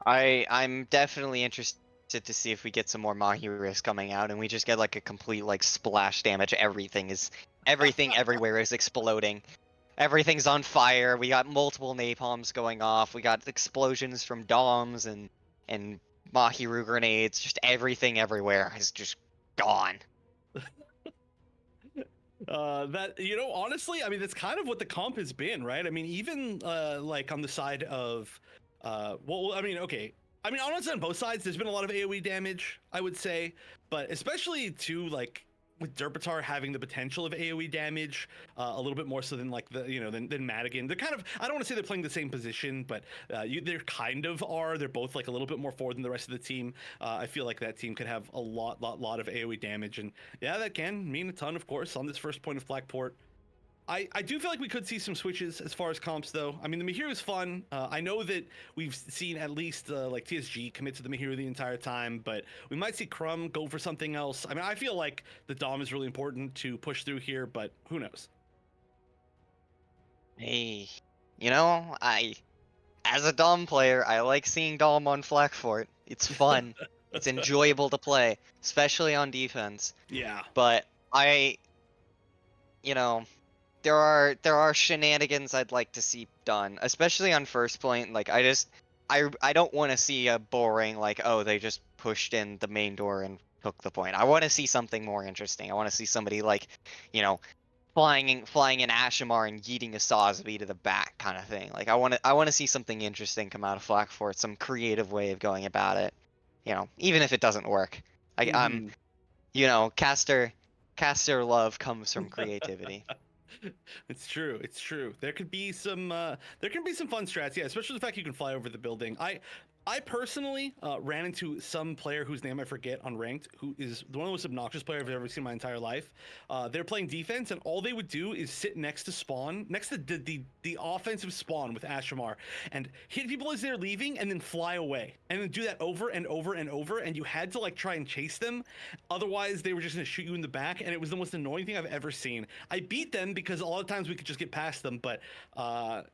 I'm definitely interested to see if we get some more Mahirus coming out and we just get like a complete like splash damage. Everything everywhere is exploding. Everything's on fire. We got multiple napalms going off. We got explosions from DOMs and Mahiru grenades. Just everything everywhere is just gone. Honestly, I mean, that's kind of what the comp has been, right? I mean, even like on the side of honestly, on both sides, there's been a lot of AoE damage, I would say, but especially too, like with Derpitar having the potential of AoE damage a little bit more so than like than Madigan. They're kind of, I don't want to say they're playing the same position, but they're kind of are. They're both like a little bit more forward than the rest of the team. I feel like that team could have a lot of AoE damage, and yeah, that can mean a ton, of course, on this first point of Flak Fort. I do feel like we could see some switches as far as comps, though. I mean, the Mahiru is fun. I know that we've seen at least like TSG commit to the Mahiru the entire time, but we might see Crumb go for something else. I mean, I feel like the Dom is really important to push through here, but who knows? Hey, as a Dom player, I like seeing Dom on Flak Fort. It's fun. It's enjoyable to play, especially on defense. Yeah. But there are shenanigans I'd like to see done, especially on first point. Like I don't want to see a boring like, oh, they just pushed in the main door and took the point. I want to see something more interesting. I want to see somebody like, flying in Ashamar and yeeting a Sosby to the back kind of thing. Like I want to see something interesting come out of Flak Fort, some creative way of going about it. Even if it doesn't work. Caster love comes from creativity. It's true. There could be some fun strats, yeah, especially the fact you can fly over the building. I personally ran into some player whose name I forget on ranked, who is one of the most obnoxious players I've ever seen in my entire life. They're playing defense, and all they would do is sit next to spawn, next to the offensive spawn with Ashamar, and hit people as they're leaving, and then fly away, and then do that over and over and over. And you had to like try and chase them, otherwise they were just gonna shoot you in the back. And it was the most annoying thing I've ever seen. I beat them because a lot of times we could just get past them, but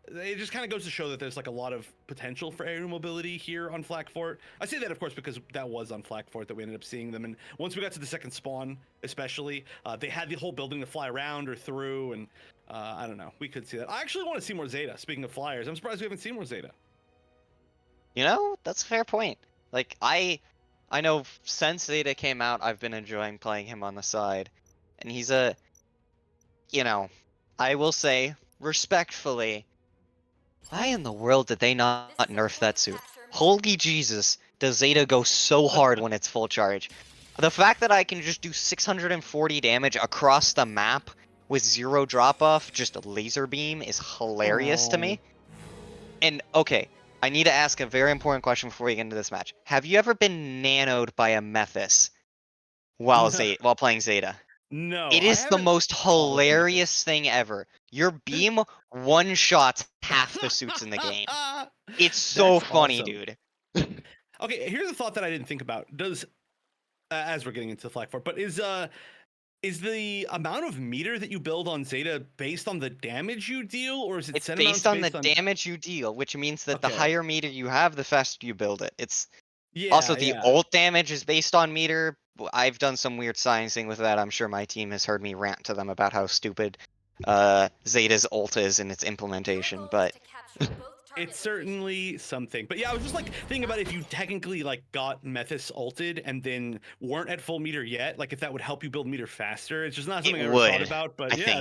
it just kind of goes to show that there's like a lot of potential for aerial mobility here on Flak Fort. I say that, of course, because that was on Flak Fort that we ended up seeing them. And once we got to the second spawn, especially, they had the whole building to fly around or through. And I don't know, we could see that. I actually want to see more Zeta. Speaking of flyers, I'm surprised we haven't seen more Zeta. That's a fair point. Like I know since Zeta came out, I've been enjoying playing him on the side, and he's a you know, I will say, respectfully, why in the world did they not nerf that suit? Holy Jesus, does Zeta go so hard when it's full charge. The fact that I can just do 640 damage across the map with 0 drop-off, just a laser beam, is hilarious to me. And, okay, I need to ask a very important question before we get into this match. Have you ever been nanoed by a Methus while playing Zeta? No, It I is the haven't most thought of hilarious thing ever. Your beam one-shots half the suits in the game. It's so That's funny, awesome. dude. Okay, here's a thought that I didn't think about. Does as we're getting into the flag fort, but is the amount of meter that you build on Zeta based on the damage you deal, or is it It's set based amounts on the damage you deal, which means that the Okay. higher meter you have, the faster you build it. It's also Yeah, the yeah. ult damage is based on meter. I've done some weird sciencing with that. I'm sure my team has heard me rant to them about how stupid Zeta's ult is in its implementation, but It's certainly something. But yeah, I was just like thinking about if you technically like got Methus ulted and then weren't at full meter yet, like if that would help you build meter faster. It's just not something I ever thought would, about. But I yeah, think.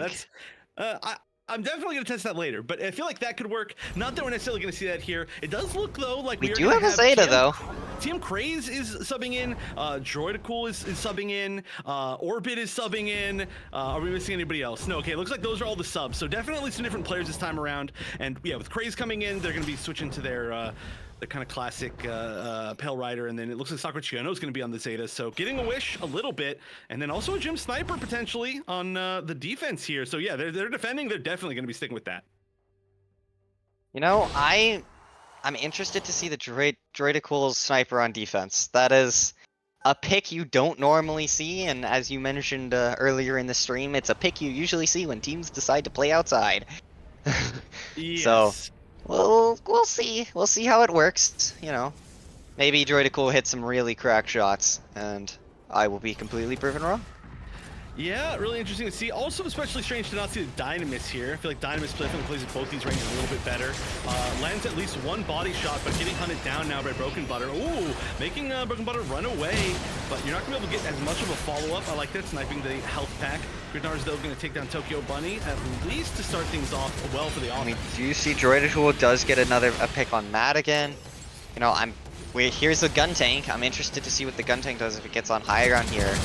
that's I'm definitely gonna test that later. But I feel like that could work. Not that we're necessarily gonna see that here. It does look though like We are do gonna have a Zeta TM though. TM Craze is subbing in, Droidicool is subbing in, Orbit is subbing in. Are we missing anybody else? No, okay, it looks like those are all the subs. So definitely some different players this time around. And yeah, with Craze coming in, they're gonna be switching to their the kind of classic Pale Rider, and then it looks like Sakura Chiono is going to be on the Zeta, so getting a wish a little bit, and then also a Gym Sniper potentially on the defense here. So yeah, they're defending. They're definitely going to be sticking with that. You know, I'm interested to see the Droidicool sniper on defense. That is a pick you don't normally see, and as you mentioned earlier in the stream, it's a pick you usually see when teams decide to play outside. Yes. So, we'll see. We'll see how it works. You know, maybe Droidicool hit some really crack shots, and I will be completely proven wrong. Yeah, really interesting to see. Also, especially strange to not see the Dynamis here. I feel like Dynamis definitely plays at both these ranges a little bit better. Lands at least one body shot, but getting hunted down now by Broken Butter. Ooh, making Broken Butter run away, but you're not going to be able to get as much of a follow-up. I like that, sniping the health pack. Gridnar's, though, going to take down Tokyo Bunny, at least to start things off well for the offense. Do you see Droidicool does get a pick on Matt again? You know, here's the gun tank. I'm interested to see what the gun tank does if it gets on high ground here.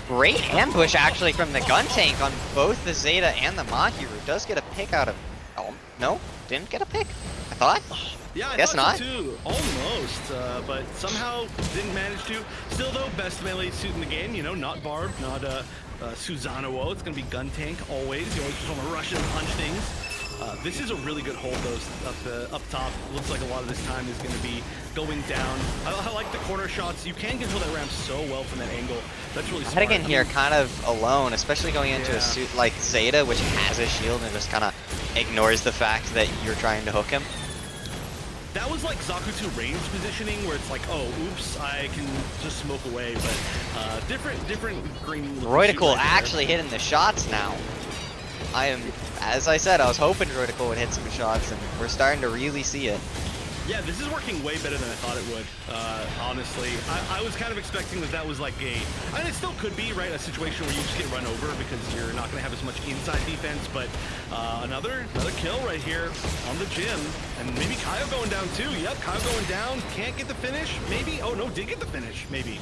Great ambush actually from the gun tank on both the Zeta and the Mahiru. Does get a pick out of... Oh, no? Didn't get a pick? I thought? Yeah, I guess thought not. so too. Almost, but somehow didn't manage to. Still though, best melee suit in the game. You know, not Barb, not Susanoo. It's gonna be gun tank always. You always just want to rush and punch things. This is a really good hold though up top. Looks like a lot of this time is going to be going down. I like the corner shots. You can control that ramp so well from that angle. That's really smart. Madigan here kind of alone, especially going into a suit like Zeta, which has a shield and just kind of ignores the fact that you're trying to hook him. That was like Zakutu range positioning where it's like, oh, oops, I can just smoke away, but different green. Droidicool actually hitting the shots now. As I said, I was hoping Droidicool would hit some shots, and we're starting to really see it. Yeah, this is working way better than I thought it would, honestly. I was kind of expecting that was like and it still could be, right, a situation where you just get run over because you're not going to have as much inside defense, but another kill right here on the gym, and maybe Kyle going down too. Yep, Kyle going down, can't get the finish, maybe. Oh no, did get the finish, maybe.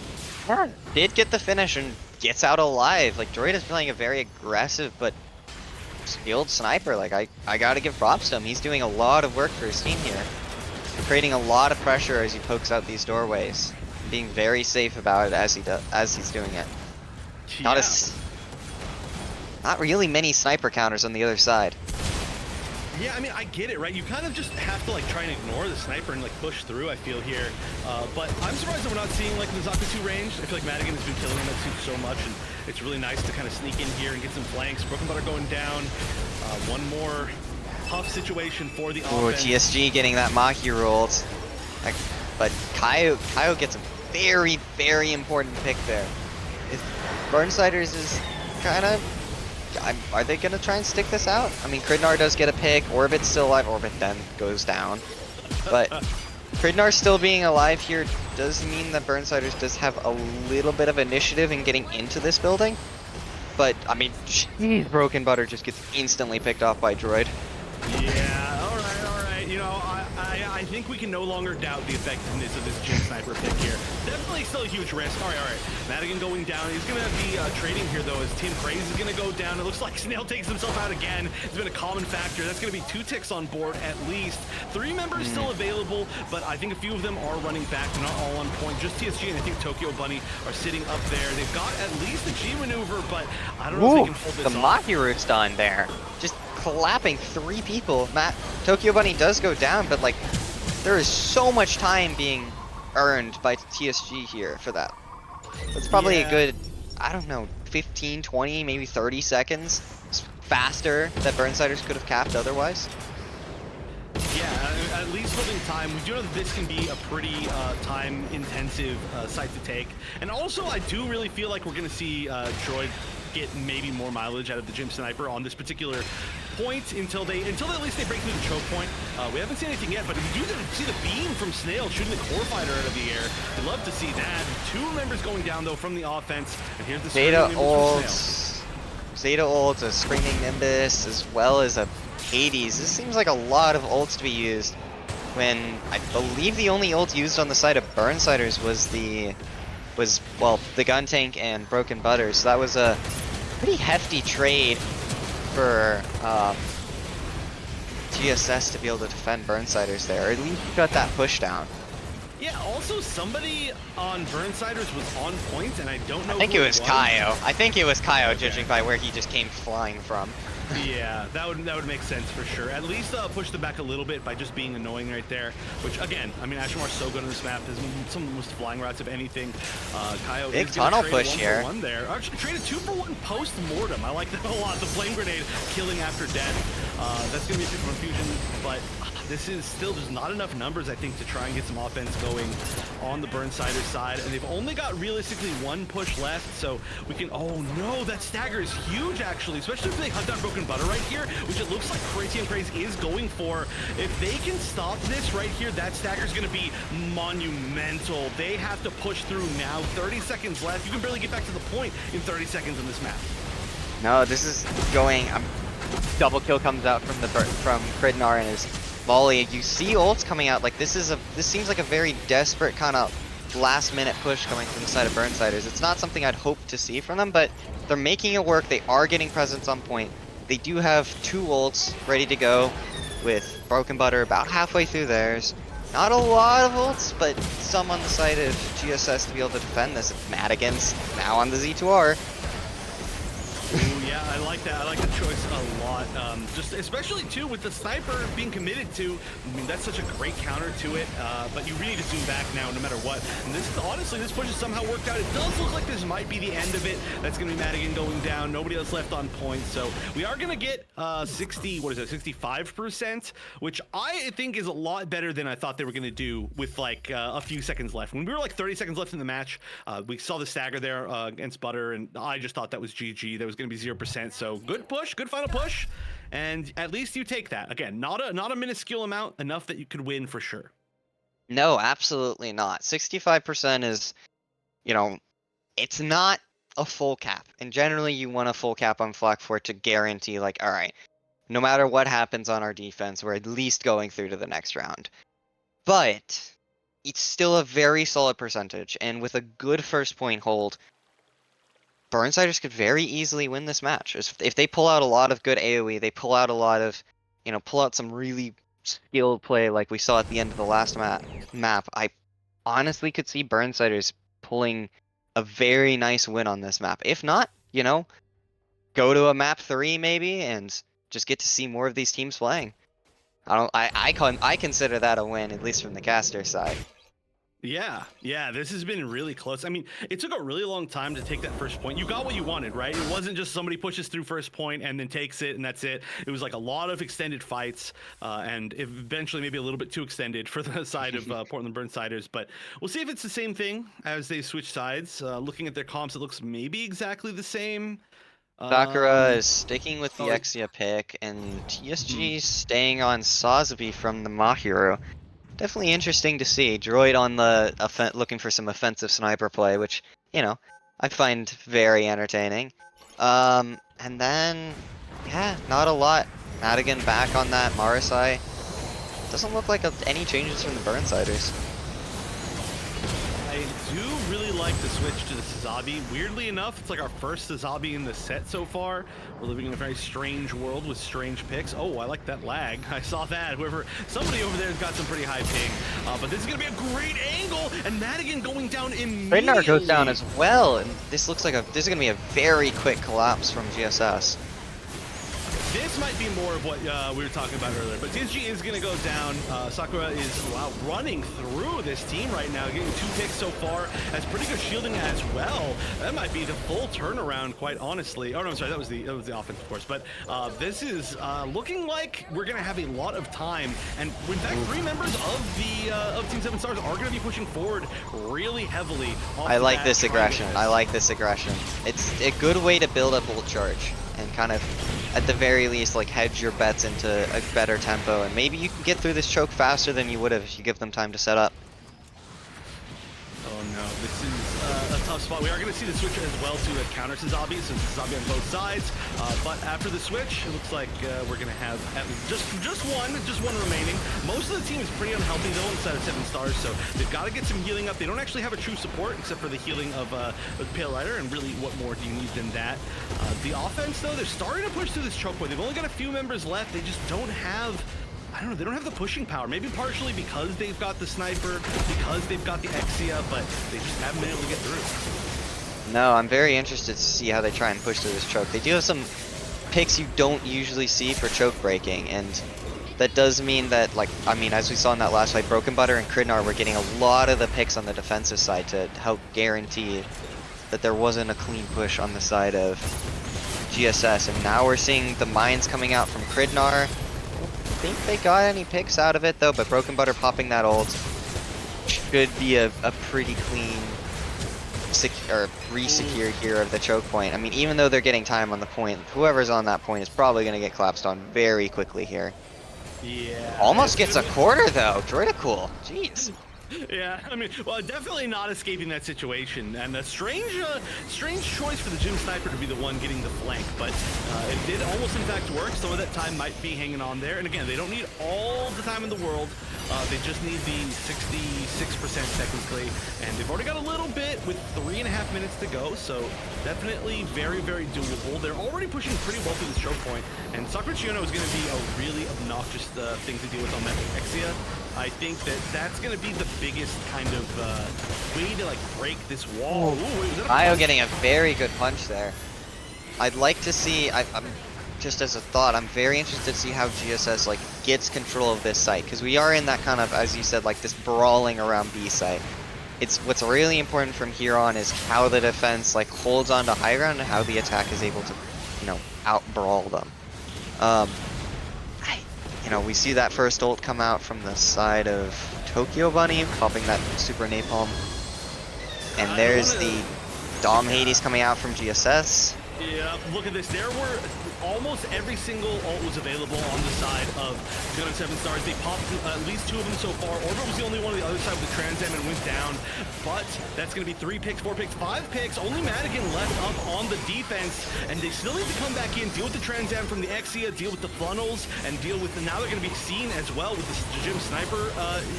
Yeah, did get the finish and gets out alive. Like, Droid is playing a very aggressive but skilled sniper. Like, I gotta give props to him. He's doing a lot of work for his team here. Creating a lot of pressure as he pokes out these doorways. Being very safe about it as he's doing it. Yeah. Not really many sniper counters on the other side. Yeah, I mean, I get it, right? You kind of just have to like try and ignore the sniper and like push through, I feel here. But I'm surprised that we're not seeing like the Zakutu range. I feel like Madigan has been killing that suit so much, and it's really nice to kind of sneak in here and get some flanks. Broken Butter going down. One more tough situation for the offense. TSG getting that Maki rolled. But Kaio gets a very, very important pick there. If Burnsiders is kind of... Are they going to try and stick this out? I mean, Kridnar does get a pick. Orbit's still alive. Orbit then goes down. But Kridnar still being alive here does mean that Burnsiders does have a little bit of initiative in getting into this building. but I mean, jeez, Broken Butter just gets instantly picked off by Droid. Yeah, all right. You know, I think we can no longer doubt the effectiveness of this Jim Sniper pick here. Definitely still a huge risk. All right. Madigan going down. He's going to be trading here, though, as Tim Praise is going to go down. It looks like Snail takes himself out again. It's been a common factor. That's going to be 2 ticks on board at least. 3 members still available, but I think a few of them are running back. They're not all on point. Just TSG and I think Tokyo Bunny are sitting up there. They've got at least a G maneuver, but I don't know if they can hold this the off. Mahiru's done there. Just clapping 3 people. Tokyo Bunny does go down, but like, there is so much time being earned by TSG here for that. It's probably a good, I don't know, 15, 20, maybe 30 seconds faster that Burnsiders could have capped otherwise. Yeah, at least holding time. We do know that this can be a pretty time-intensive site to take. And also, I do really feel like we're going to see Droid get maybe more mileage out of the Jim Sniper on this particular point until at least they break through the choke point. We haven't seen anything yet, but we do see the beam from Snail shooting the core fighter out of the air. I'd love to see that. 2 members going down, though, from the offense. And here's the Zeta ults, a Screaming Nimbus, as well as a Hades. This seems like a lot of ults to be used when I believe the only ult used on the side of Burnsiders was the gun tank and Broken Butter. So that was a pretty hefty trade for GSS to be able to defend Burnsiders there, or at least got that push down. Yeah, also somebody on Burnsiders was on point, and I don't know I think who it was Kaio. I think it was Kaio, judging by where he just came flying from. Yeah, that would make sense for sure. At least push them back a little bit by just being annoying right there. Which again, I mean, Ashemar's so good on this map. There's some of the most flying routes of anything. Kaio Big is gonna tunnel trade push a 1 here. for 1 there. Actually, traded 2 for 1 post mortem. I like that a lot. The flame grenade killing after death. That's gonna be a bit of confusion, but this is still just not enough numbers, I think, to try and get some offense going on the Burnsiders side. And they've only got realistically 1 push left, so we can. Oh no, that stagger is huge actually, especially if they hunt down Broken Butter right here, which it looks like Crazy and Praise is going for. If they can stop this right here, that stagger is going to be monumental. They have to push through now. 30 seconds left. You can barely get back to the point in 30 seconds on this map. No, this is going. Double kill comes out from Kridnar and his volley. You see ults coming out. Like this seems like a very desperate kind of last-minute push coming from the side of Burnsiders. It's not something I'd hope to see from them, but they're making it work. They are getting presence on point. They do have 2 ults ready to go, with Broken Butter about halfway through theirs. Not a lot of ults, but some on the side of GSS to be able to defend this. Madigan's now on the Z2R. Ooh, yeah, I like that. I like the choice a lot. Just especially too with the sniper being committed to. I mean, that's such a great counter to it. But you really need to zoom back now, no matter what. And this, honestly, this push has somehow worked out. It does look like this might be the end of it. That's gonna be Madigan going down. Nobody else left on point. So we are gonna get 65%, which I think is a lot better than I thought they were gonna do with like a few seconds left. When we were like 30 seconds left in the match, we saw the stagger there against Butter, and I just thought that was GG. That was going to be 0%. So good push, good final push, and at least you take that. Again, not a minuscule amount, enough that you could win for sure. No, absolutely not. 65% is, you know, it's not a full cap. And generally you want a full cap on Flak for it to guarantee, like, all right, no matter what happens on our defense, we're at least going through to the next round. But it's still a very solid percentage, and with a good first point hold, Burnsiders could very easily win this match. If they pull out a lot of good AoE, they pull out a lot of, pull out some really skilled play like we saw at the end of the last map, I honestly could see Burnsiders pulling a very nice win on this map. If not, go to a map 3 maybe and just get to see more of these teams playing. I consider that a win, at least from the caster side. Yeah, this has been really close. I mean, it took a really long time to take that first point. You got what you wanted, right? It wasn't just somebody pushes through first point and then takes it and that's it. It was like a lot of extended fights, and eventually maybe a little bit too extended for the side of Portland Burnsiders. But we'll see if it's the same thing as they switch sides. Looking at their comps, it looks maybe exactly the same. Sakura is sticking with the Exia pick, and TSG staying on Sazabi from the Mahiru. Definitely interesting to see. Droid on the looking for some offensive sniper play, which, I find very entertaining. And then, yeah, not a lot. Madigan back on that Marasai. Doesn't look like any changes from the Burnsiders. I do really like the switch to the Sazabi. Weirdly enough, it's like our first Sazabi in the set so far. We're living in a very strange world with strange picks. Oh, I like that lag. I saw that. Somebody over there has got some pretty high ping. But this is going to be a great angle, and Madigan going down immediately. Radnar goes down as well, and this looks like this is going to be a very quick collapse from GSS. This might be more of what we were talking about earlier, but TSG is going to go down. Sakura is running through this team right now, getting 2 picks so far. Has pretty good shielding as well. That might be the full turnaround, quite honestly. Oh no, I'm sorry, that was the offense, of course. But this is looking like we're going to have a lot of time, and in fact, 3 members of Team 7 Stars are going to be pushing forward really heavily. I like this aggression. I like this aggression. It's a good way to build up ult charge and kind of, at the very least, like hedge your bets into a better tempo, and maybe you can get through this choke faster than you would have if you give them time to set up. Oh no, this is a tough spot. We are going to see the switch as well to counter Sazabi, since Sazabi on both sides. But after the switch, it looks like we're going to have at least just one remaining. Most of the team is pretty unhealthy though inside of 7 Stars, so they've got to get some healing up. They don't actually have a true support except for the healing of Pale Rider, and really, what more do you need than that? The offense though, they're starting to push through this choke point. They've only got a few members left. They just don't have, I don't know, they don't have the pushing power. Maybe partially because they've got the sniper, because they've got the Exia, but they just haven't been able to get through. No, I'm very interested to see how they try and push through this choke. They do have some picks you don't usually see for choke breaking, and that does mean that, like, I mean, as we saw in that last fight, Broken Butter and Kridnar were getting a lot of the picks on the defensive side to help guarantee that there wasn't a clean push on the side of GSS, and now we're seeing the mines coming out from Kridnar. I don't think they got any picks out of it though, but Broken Butter popping that ult should be a pretty clean re-secure here of the choke point. I mean, even though they're getting time on the point, whoever's on that point is probably going to get collapsed on very quickly here. Yeah. Almost gets a quarter though. Droidicool. Jeez. Yeah, I mean, well, definitely not escaping that situation, and a strange choice for the Jim Sniper to be the one getting the flank, but it did almost in fact work. Some of that time might be hanging on there, and again, they don't need all the time in the world. They just need the 66% technically, and they've already got a little bit with 3.5 minutes to go, so definitely very, very doable. They're already pushing pretty well through this choke point, and Sakura Chiono is going to be a really obnoxious thing to deal with on that Exia. I think that's going to be the biggest kind of way to like break this wall. Ooh, Io getting a very good punch there. I'd like to see, I'm just as a thought, I'm very interested to see how GSS like gets control of this site, because we are in that kind of, as you said, like this brawling around B site. It's what's really important from here on is how the defense like holds on to high ground and how the attack is able to, you know, out brawl them. You know, we see that first ult come out from the side of Tokyo Bunny, popping that super napalm. And there's the Dom Hades coming out from GSS. Yeah, look at this. There were almost every single ult was available on the side of Gundam 7 Stars. They popped at least 2 of them so far. Orbit was the only one on the other side with the Trans Am and went down. But that's going to be 3 picks, 4 picks, 5 picks. Only Madigan left up on the defense. And they still need to come back in, deal with the Trans Am from the Exia, deal with the funnels, and deal with now they're going to be seen as well with the Jim Sniper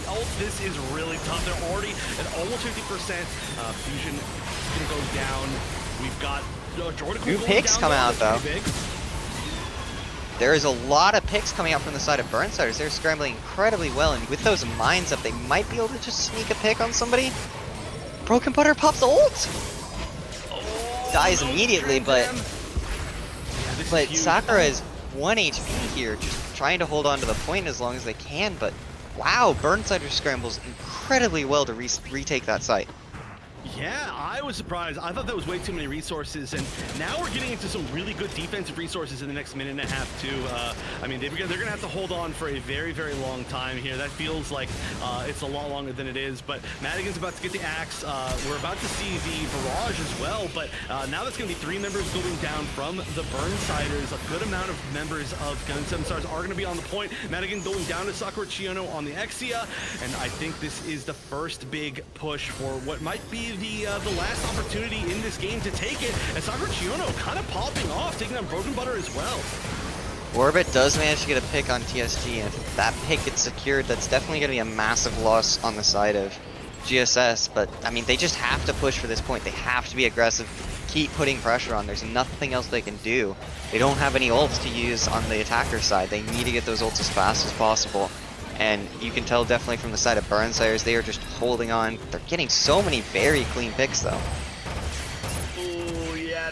ult. This is really tough. They're already at almost 50%. Fusion is going to go down. We've got New picks come out though. There is a lot of picks coming out from the side of Burnsiders. They're scrambling incredibly well, and with those mines up, they might be able to just sneak a pick on somebody. Broken Butter pops ult! Dies immediately, but Sakura is 1 HP here, just trying to hold on to the point as long as they can, but wow, Burnsiders scrambles incredibly well to retake that site. Yeah, I was surprised. I thought that was way too many resources, and now we're getting into some really good defensive resources in the next minute and a half too. I mean, they're going to have to hold on for a very, very long time here. That feels like it's a lot longer than it is, but Madigan's about to get the axe. We're about to see the barrage as well, but now that's going to be 3 members going down from the Burnsiders. A good amount of members of Gundam 7 Stars are going to be on the point. Madigan going down to Sakura Chiono on the Exia, and I think this is the first big push for what might be the last opportunity in this game to take it, and Sakura Chiono kind of popping off, taking on Broken Butter as well. Orbit does manage to get a pick on TSG, and if that pick gets secured, that's definitely going to be a massive loss on the side of GSS, but I mean, they just have to push for this point. They have to be aggressive, keep putting pressure on. There's nothing else they can do. They don't have any ults to use on the attacker side. They need to get those ults as fast as possible. And you can tell definitely from the side of Burnsiders, they are just holding on. They're getting so many very clean picks though.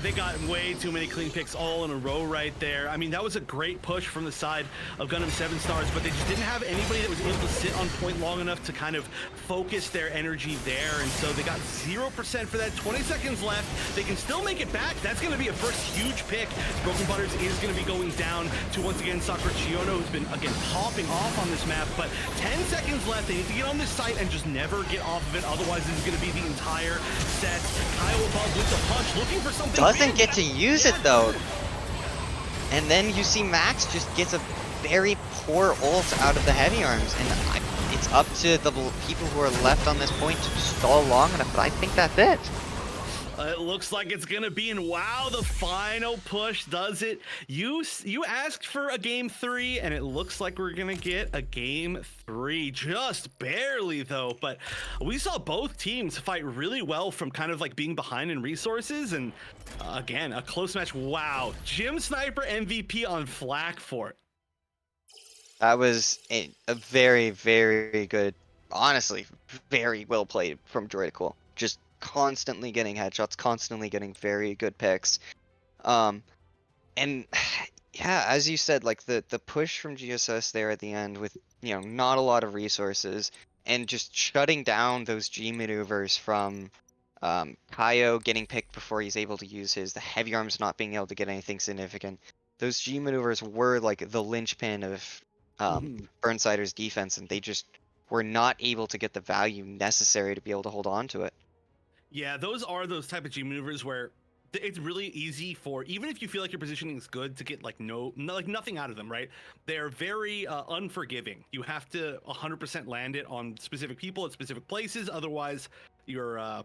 They got way too many clean picks all in a row right there. I mean, that was a great push from the side of Gundam 7 Stars, but they just didn't have anybody that was able to sit on point long enough to kind of focus their energy there, and so they got 0% for that. 20 seconds left. They can still make it back. That's going to be a first huge pick. Broken Butters is going to be going down to, once again, Sakura Chiono, who's been, again, popping off on this map, but 10 seconds left. They need to get on this site and just never get off of it. Otherwise, this is going to be the entire set. Kyle above with the punch, looking for something. Doesn't get to use it though. And then you see Max just gets a very poor ult out of the heavy arms, and it's up to the people who are left on this point to stall long enough, but I think that's it. It looks like it's gonna be, and wow, the final push does it. You asked for a game 3, and it looks like we're gonna get a game 3, just barely though. But we saw both teams fight really well from kind of like being behind in resources, and again, a close match. Wow, Gym Sniper MVP on Flak for it. That was a very, very good, honestly, very well played from Droidical. Just constantly getting headshots, constantly getting very good picks. And yeah, as you said, like the push from GSS there at the end with, you know, not a lot of resources and just shutting down those G maneuvers from Kaio getting picked before he's able to use the heavy arms not being able to get anything significant. Those G maneuvers were like the linchpin of Burnsiders' defense, and they just were not able to get the value necessary to be able to hold on to it. Yeah, those are those type of G maneuvers where it's really easy for, even if you feel like your positioning is good, to get like nothing out of them, right? They're very unforgiving. You have to 100% land it on specific people at specific places, otherwise you're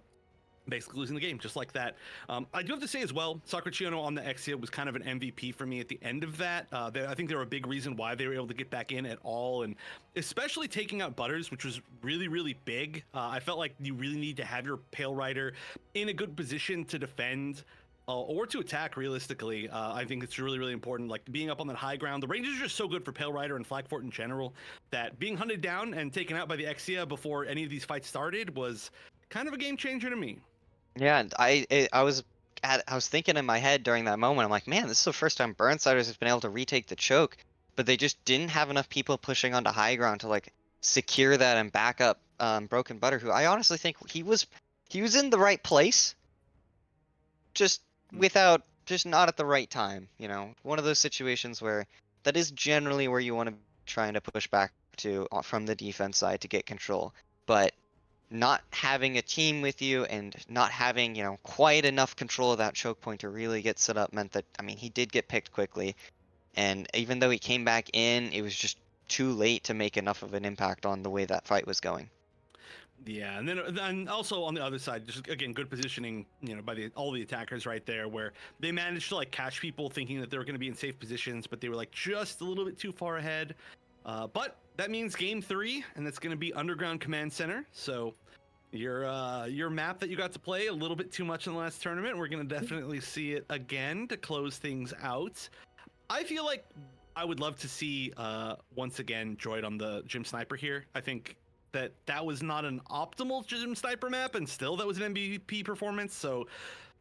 basically losing the game, just like that. I do have to say as well, Sakura Chiono on the Exia was kind of an MVP for me at the end of that. I think they were a big reason why they were able to get back in at all, and especially taking out Butters, which was really, really big. I felt like you really need to have your Pale Rider in a good position to defend or to attack realistically. I think it's really, really important, like being up on that high ground. The ranges are just so good for Pale Rider and Flak Fort in general that being hunted down and taken out by the Exia before any of these fights started was kind of a game changer to me. Yeah, and I was thinking in my head during that moment, I'm like, man, this is the first time Burnsiders has been able to retake the choke, but they just didn't have enough people pushing onto high ground to like secure that and back up Broken Butter, who I honestly think he was in the right place, just not at the right time. You know, one of those situations where that is generally where you want to be trying to push back to from the defense side to get control, but not having a team with you and not having, you know, quite enough control of that choke point to really get set up meant that, I mean, he did get picked quickly, and even though he came back in, it was just too late to make enough of an impact on the way that fight was going. Yeah, and then also on the other side, just again, good positioning, you know, by all the attackers right there, where they managed to like catch people thinking that they were going to be in safe positions, but they were like just a little bit too far ahead. But that means game 3, and that's going to be Underground Command Center. So your map that you got to play a little bit too much in the last tournament, we're going to definitely see it again to close things out. I feel like I would love to see once again Droid on the Gym Sniper here. I think that was not an optimal Gym Sniper map, and still that was an MVP performance. So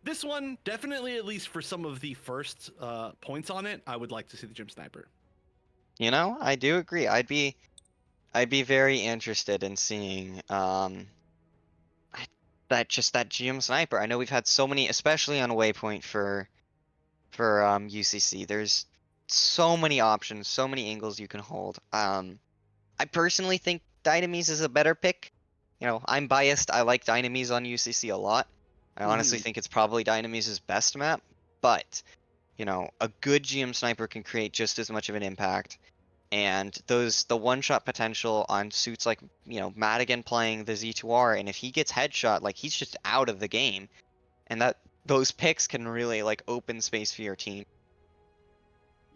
this one, definitely, at least for some of the first points on it, I would like to see the Gym Sniper. You know, I do agree. I'd be very interested in seeing that GM Sniper. I know we've had so many, especially on Waypoint for UCC. There's so many options, so many angles you can hold. I personally think Dynamis is a better pick. You know, I'm biased. I like Dynamis on UCC a lot. I honestly think it's probably Dynamis' best map, but you know, a good GM Sniper can create just as much of an impact. and the one-shot potential on suits like, Madigan playing the Z2R, and if he gets headshot, like, he's just out of the game. And those picks can really, like, open space for your team.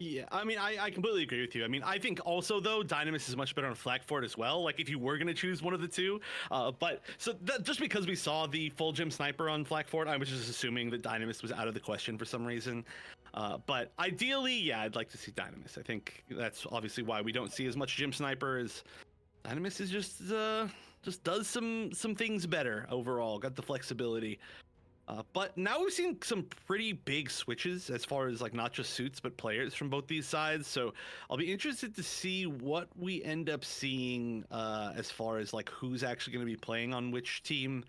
Yeah, I mean, I completely agree with you. I mean, I think also, though, Dynamis is much better on Flakfort as well, like, if you were going to choose one of the two. Just because we saw the full gym sniper on Flakfort, I was just assuming that Dynamis was out of the question for some reason. But ideally, yeah, I'd like to see Dynamis. I think that's obviously why we don't see as much gym sniper, as Dynamis is just does some things better overall, got the flexibility. But now we've seen some pretty big switches as far as, like, not just suits but players from both these sides. So I'll be interested to see what we end up seeing as far as, like, who's actually going to be playing on which team.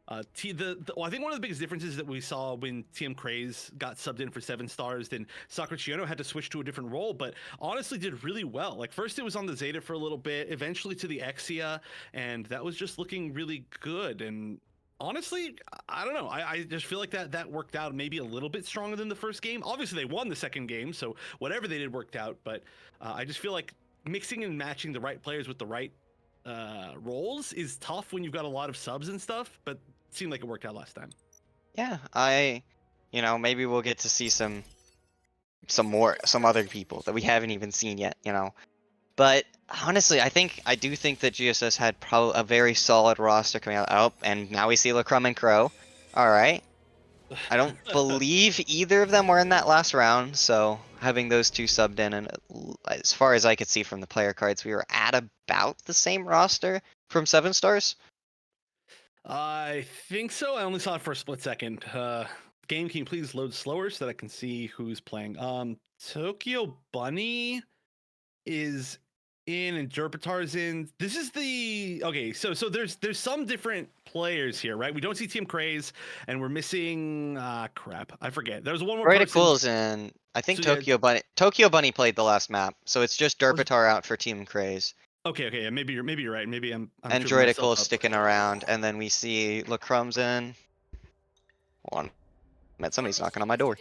I think one of the biggest differences that we saw when TM Craze got subbed in for 7 stars, then Sakurchiano had to switch to a different role, but honestly did really well. Like, first it was on the Zeta for a little bit, eventually to the Exia, and that was just looking really good. And honestly, I don't know. I just feel like that worked out maybe a little bit stronger than the first game. Obviously, they won the second game, so whatever they did worked out. But I just feel like mixing and matching the right players with the right roles is tough when you've got a lot of subs and stuff. But it seemed like it worked out last time. Yeah, maybe we'll get to see some other people that we haven't even seen yet, But honestly, I do think that GSS had probably a very solid roster coming out. Oh, and now we see Lacrum and Crow. All right. I don't believe either of them were in that last round, so having those two subbed in, and as far as I could see from the player cards, we were at about the same roster from 7 stars. I think so. I only saw it for a split second. Game, can you please load slower so that I can see who's playing? Tokyo Bunny is in and Derpitar's in. This is okay, so there's some different players here, right? We don't see Team Craze, and we're missing crap, I forget. There's one more Right, person. Cool's in. I think so, Tokyo Bunny played the last map, so it's just Derpitar out for Team Craze. Okay, yeah, maybe you're right. Maybe I'm and Droidical sticking around, and then we see Lacrum's in. Hold on. Somebody's knocking on my door.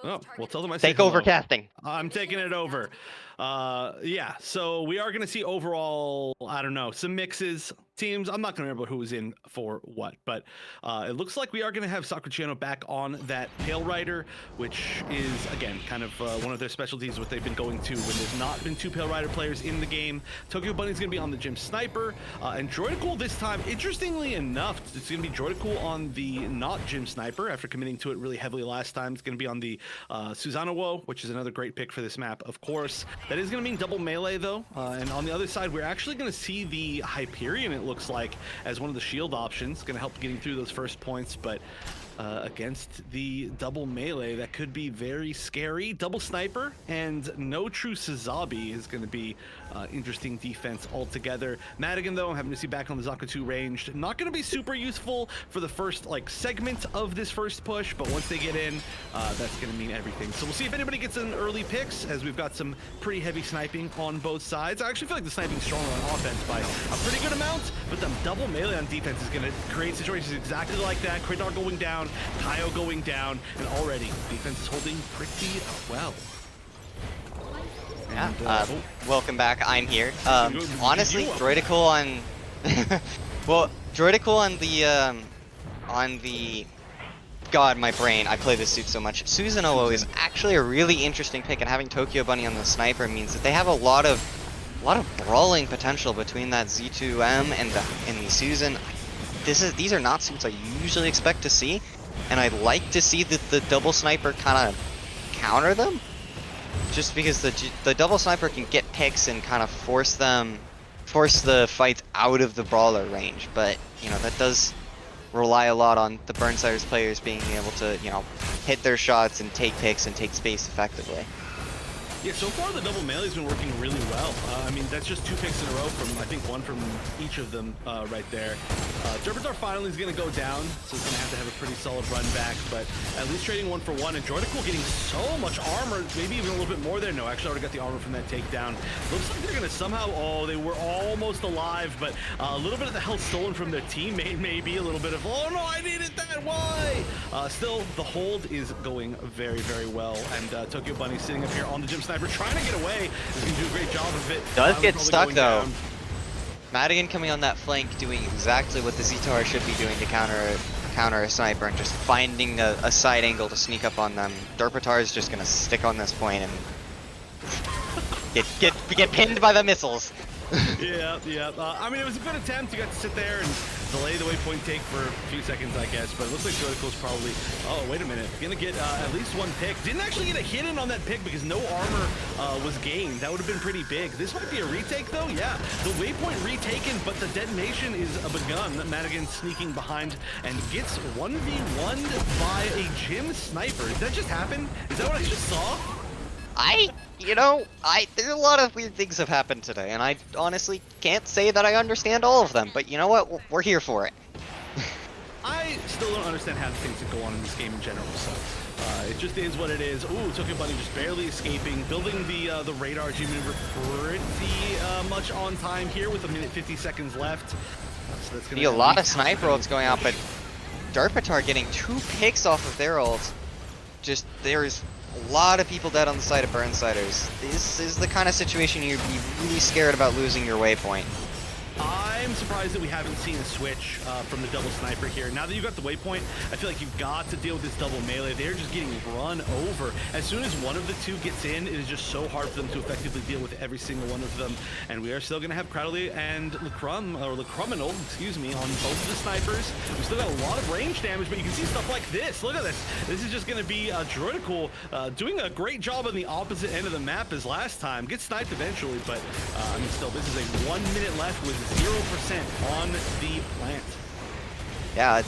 Oh, well, tell them I said Take over casting. I'm taking it over. Yeah, so we are going to see overall, I don't know, some mixes. Teams, I'm not going to remember who was in for what, but it looks like we are going to have Sakurchiano back on that Pale Rider, which is, again, kind of one of their specialties, what they've been going to when there's not been 2 Pale Rider players in the game. Tokyo Bunny's going to be on the Gym Sniper, and Droidical this time, interestingly enough, it's going to be Droidical on the not Gym Sniper after committing to it really heavily last time. It's going to be on the Susanoo, which is another great pick for this map, of course. That is going to mean double melee, though, and on the other side, we're actually going to see the Hyperion, it looks like, as one of the shield options. Going to help getting through those first points, but against the double melee, that could be very scary. Double sniper and no true Sazabi is going to be interesting defense altogether. Madigan, though, I'm having to see back on the Zaka 2 ranged. Not going to be super useful for the first segment of this first push, but once they get in, that's going to mean everything. So we'll see if anybody gets in early picks, as we've got some pretty heavy sniping on both sides. I actually feel like the sniping's stronger on offense by a pretty good amount, but the double melee on defense is going to create situations exactly like that. Kridar going down, Kaio going down, and already defense is holding pretty well. Yeah, welcome back, I'm here. Honestly, Droidical on... well, Droidical on the... God, my brain, I play this suit so much. Susanoo is actually a really interesting pick, and having Tokyo Bunny on the sniper means that they have a lot of brawling potential between that Z2M and the Susan. These are not suits I usually expect to see, and I'd like to see the double sniper kind of counter them, just because the double sniper can get picks and kind of force the fights out of the brawler range. But that does rely a lot on the Burnsiders players being able to hit their shots and take picks and take space effectively. Yeah, so far the double melee's been working really well. I mean, that's just 2 picks in a row from, I think, 1 from each of them right there. Derpitar finally is going to go down, so he's going to have a pretty solid run back, but at least trading 1 for 1, and Droidical getting so much armor, maybe even a little bit more there. No, actually, I already got the armor from that takedown. Looks like they're going to somehow, they were almost alive, but a little bit of the health stolen from their teammate, maybe a little bit of, oh no, I needed that, why? Still, the hold is going very, very well, and Tokyo Bunny sitting up here on the gym Sniper trying to get away. He's going to do a great job of it. Does get Probably stuck going though. down. Madigan coming on that flank, doing exactly what the Z-Tower should be doing to counter a sniper, and just finding a side angle to sneak up on them. Derpatar is just gonna stick on this point and get pinned by the missiles. Yeah. I mean, it was a good attempt. You got to sit there and delay the waypoint take for a few seconds, I guess. But it looks like Joytical's probably... Oh, wait a minute. Gonna get at least one pick. Didn't actually get a hit in on that pick because no armor was gained. That would have been pretty big. This might be a retake, though. Yeah, the waypoint retaken, but the detonation is begun. Madigan sneaking behind and gets 1v1'd by a gym sniper. Did that just happen? Is that what I just saw? There's a lot of weird things have happened today, and I honestly can't say that I understand all of them, but you know what? We're here for it. I still don't understand how the things that go on in this game in general, so it just is what it is. Ooh, Tokyo Bunny just barely escaping, building the radar G maneuver pretty much on time here with 1:50 seconds left. So that's gonna Be a lot of sniper ults going out, but Derpatar getting 2 picks off of their ult. Just, there's a lot of people dead on the side of Burnsiders. This is the kind of situation you'd be really scared about losing your waypoint. I'm surprised that we haven't seen a switch from the double sniper here. Now that you've got the waypoint, I feel like you've got to deal with this double melee. They're just getting run over. As soon as one of the two gets in, it is just so hard for them to effectively deal with every single one of them. And we are still going to have Crowley and Lecruminal, excuse me, on both of the snipers. We've still got a lot of range damage, but you can see stuff like this. Look at this. This is just going to be Droidical doing a great job on the opposite end of the map as last time. Gets sniped eventually, but I mean, still, this is a 1 minute left with 0% on the plant. Yeah,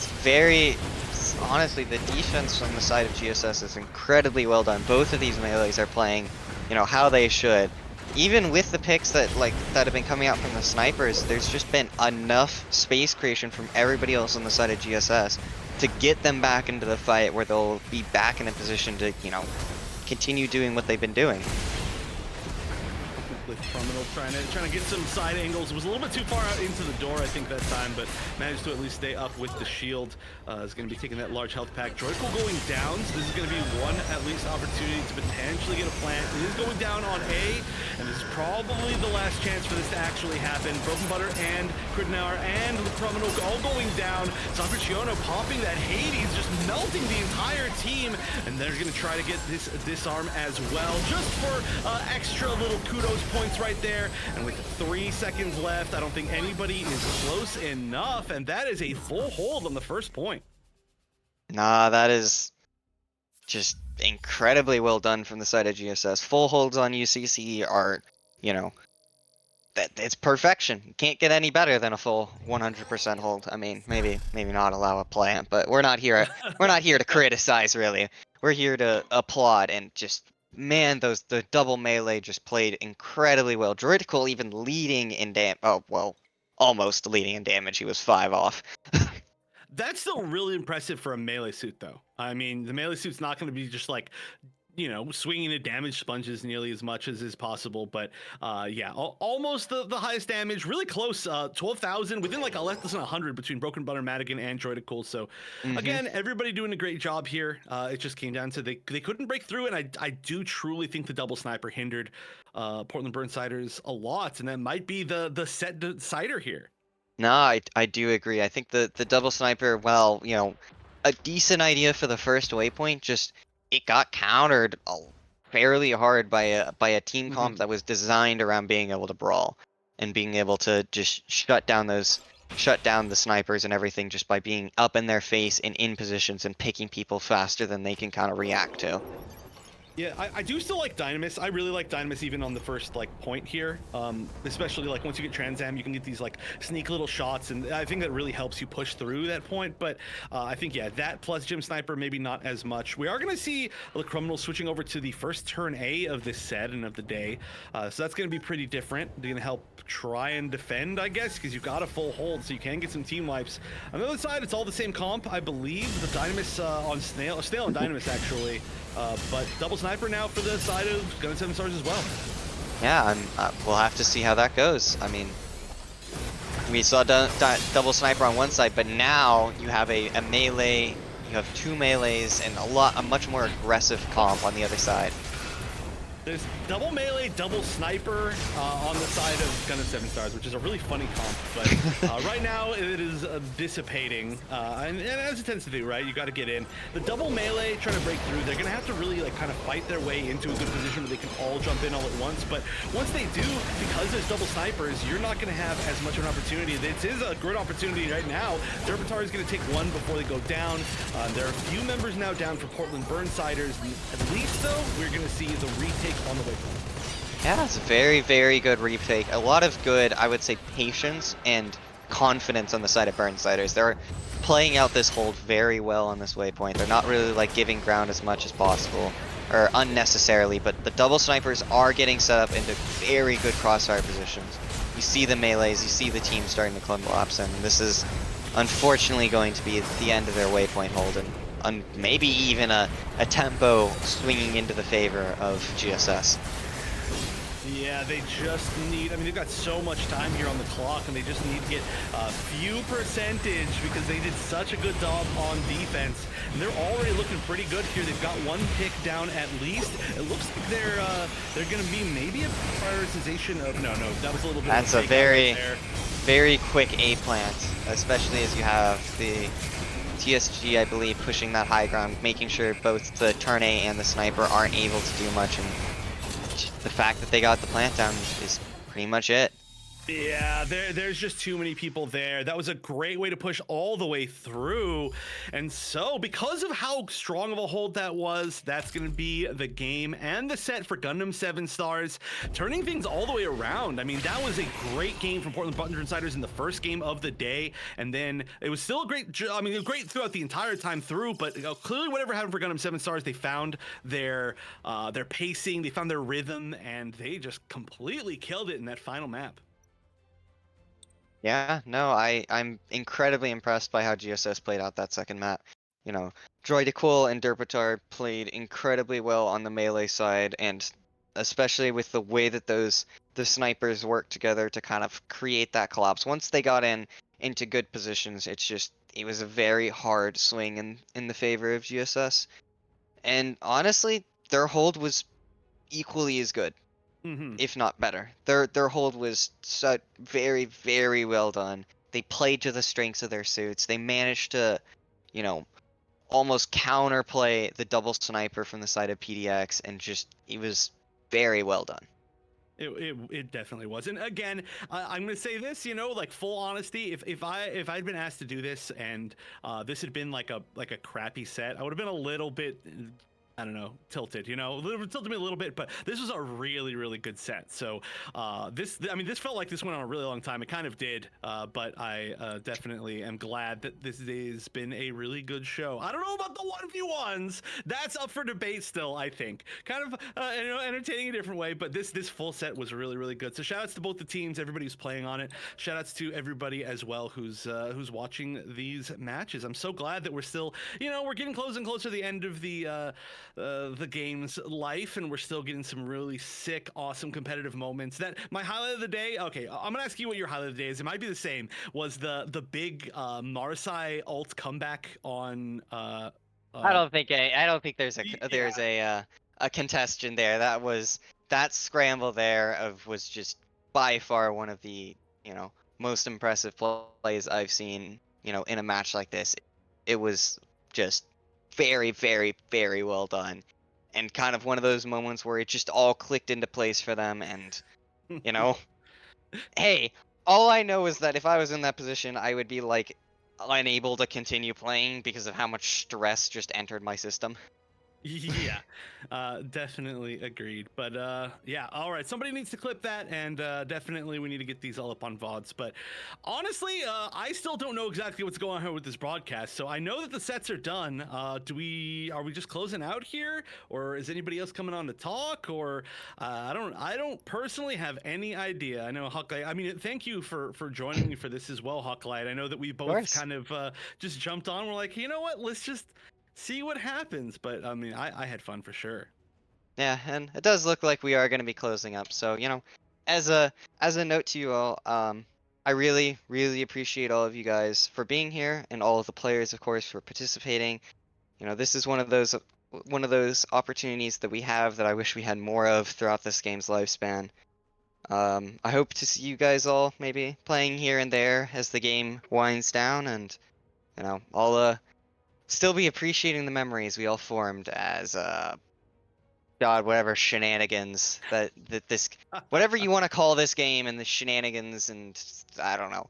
honestly, the defense on the side of GSS is incredibly well done. Both of these melees are playing, how they should. Even with the picks that have been coming out from the snipers, there's just been enough space creation from everybody else on the side of GSS to get them back into the fight where they'll be back in a position to, continue doing what they've been doing. Criminal trying to get some side angles. Was a little bit too far out into the door, I think, that time, but managed to at least stay up with the shield. Is going to be taking that large health pack. Droidcal going down, so this is going to be one at least opportunity to potentially get a plant. It is going down on A, and this is probably the last chance for this to actually happen. Broken Butter and Cridnauer and Criminal all going down. Sanfricciano popping that Hades, just melting the entire team, and they're going to try to get this disarm as well, just for extra little kudos points right there. And with 3 seconds left, I don't think anybody is close enough, and that is a full hold on the first point. Nah, that is just incredibly well done from the side of GSS. Full holds on UCC are, it's perfection. You can't get any better than a full 100% hold. I mean, maybe not allow a plant, but we're not here to criticize, really. We're here to applaud and just, man, the double melee just played incredibly well. Droidical even leading in almost leading in damage. He was 5 off. That's still really impressive for a melee suit, though. I mean, the melee suit's not going to be just like, swinging the damage sponges nearly as much as is possible. But yeah, almost the highest damage, really close, 12,000, within like less than 100 between Broken Butter, Madigan, and Droidical. So again, everybody doing a great job here. It just came down to they couldn't break through, and I do truly think the double sniper hindered Portland Burnsiders a lot, and that might be the set decider here. No, I do agree. I think the double sniper, well, a decent idea for the first waypoint, just it got countered fairly hard by a team comp that was designed around being able to brawl and being able to just shut down the snipers and everything just by being up in their face and in positions and picking people faster than they can kind of react to. Yeah, I do still like Dynamis. I really like Dynamis even on the first point here. Especially once you get Transam, you can get these sneak little shots, and I think that really helps you push through that point. But I think, yeah, that plus Gym Sniper, maybe not as much. We are going to see the Criminal switching over to the first turn A of this set and of the day. So that's going to be pretty different. They're going to help try and defend, I guess, because you've got a full hold, so you can get some team wipes. On the other side, it's all the same comp, I believe. The Dynamis on Snail and Dynamis, actually. But double sniper now for the side of Gun 7 Stars as well. Yeah, we'll have to see how that goes. I mean, we saw double sniper on one side, but now you have a melee, you have 2 melees, and a much more aggressive comp on the other side. There's double melee, double sniper on the side of Gundam 7 Stars, which is a really funny comp. But right now it is dissipating, and as it tends to do, right? You got to get in. The double melee trying to break through. They're gonna have to really like kind of fight their way into a good position where they can all jump in all at once. But once they do, because there's double snipers, you're not gonna have as much of an opportunity. This is a good opportunity right now. Derbitar is gonna take one before they go down. There are a few members now down for Portland Burnsiders. At least though, we're gonna see the retake on the way forward. Yeah, it's a very, very good retake. A lot of good, I would say, patience and confidence on the side of Burnsiders. They're playing out this hold very well on this waypoint. They're not really like giving ground as much as possible, or unnecessarily, but the double snipers are getting set up into very good crossfire positions. You see the melees, you see the team starting to collapse in, and this is unfortunately going to be the end of their waypoint hold, and maybe even a tempo swinging into the favor of GSS. Yeah, they just need, I mean, they've got so much time here on the clock, and they just need to get a few percentage because they did such a good job on defense. And they're already looking pretty good here. They've got one pick down at least. It looks like they're going to be maybe a prioritization of, no, that was a little bit That's of a very, very quick A plant, especially as you have the TSG, I believe, pushing that high ground, making sure both the turn A and the sniper aren't able to do much, and the fact that they got the plant down is pretty much it. Yeah, there's just too many people there. That was a great way to push all the way through. And so, because of how strong of a hold that was, that's going to be the game and the set for Gundam 7 Stars, turning things all the way around. I mean, that was a great game from Portland Burnsiders in the first game of the day. And then it was still a great, I mean, great throughout the entire time through. But clearly, whatever happened for Gundam 7 Stars, they found their pacing, they found their rhythm, and they just completely killed it in that final map. Yeah, no, I'm incredibly impressed by how GSS played out that second map. You know, Droidical and Derpitar played incredibly well on the melee side, and especially with the way that the snipers worked together to kind of create that collapse. Once they got into good positions, it was a very hard swing in the favor of GSS. And honestly, their hold was equally as good, if not better. Their hold was very, very well done. They played to the strengths of their suits. They managed to, you know, almost counterplay the double sniper from the side of PDX, and it was very well done. It definitely was. And again, I'm gonna say this, you know, like full honesty, if I'd been asked to do this and this had been like a crappy set, I would have been a little bit, I don't know, tilted, you know, tilted me a little bit, but this was a really, really good set. So this felt like this went on a really long time. It kind of did, but I definitely am glad that this has been a really good show. I don't know about the 1v1s. That's up for debate still, I think. Kind of, you know, entertaining a different way, but this full set was really, really good. So shout outs to both the teams, everybody who's playing on it. Shout outs to everybody as well who's watching these matches. I'm so glad that we're still, you know, we're getting closer and closer to the end of the game's life, and we're still getting some really sick, awesome competitive moments. That my highlight of the day, okay, I'm gonna ask you what your highlight of the day is. It might be the same. Was the big Marsai ult comeback on I don't think there's a contestation there. That scramble there was just by far one of the, you know, most impressive plays I've seen, you know, in a match like this. It was just very, very, very well done, and kind of one of those moments where it just all clicked into place for them. And you know, hey, all I know is that if I was in that position, I would be like unable to continue playing because of how much stress just entered my system. Yeah, definitely agreed. But yeah, all right, somebody needs to clip that, and definitely we need to get these all up on VODs. But honestly, I still don't know exactly what's going on here with this broadcast. So I know that the sets are done. Are we just closing out here, or is anybody else coming on to talk? Or I don't personally have any idea. I know Hucklight. I mean, thank you for joining me for this as well, Hucklight. I know that we both kind of just jumped on. We're like, you know what? Let's just see what happens. But I mean, I had fun for sure. Yeah, and it does look like we are going to be closing up. So, you know, as a note to you all, I really, really appreciate all of you guys for being here, and all of the players, of course, for participating. You know, this is one of those one of those opportunities that we have that I wish we had more of throughout this game's lifespan. I hope to see you guys all maybe playing here and there as the game winds down, and I'll still be appreciating the memories we all formed as God, whatever shenanigans that this whatever you want to call this game and the shenanigans and I don't know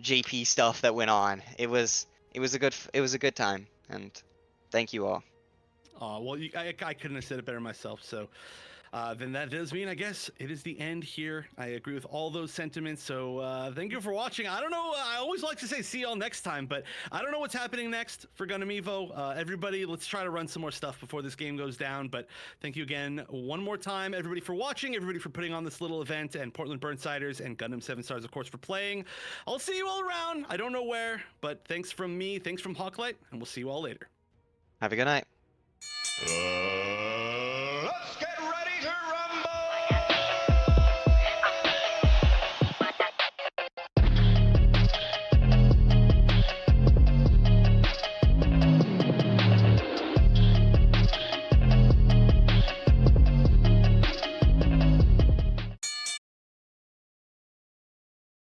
JP stuff that went on. It was a good time, and thank you all. Well, I couldn't have said it better myself. So then that does mean, I guess, it is the end here. I agree with all those sentiments. So thank you for watching. I don't know. I always like to say see y'all next time, but I don't know what's happening next for Gundam Evo. Everybody, let's try to run some more stuff before this game goes down. But thank you again one more time, everybody, for watching, everybody for putting on this little event, and Portland Burnsiders and Gundam 7 Stars, of course, for playing. I'll see you all around. I don't know where, but thanks from me, thanks from Hawklight, and we'll see you all later. Have a good night.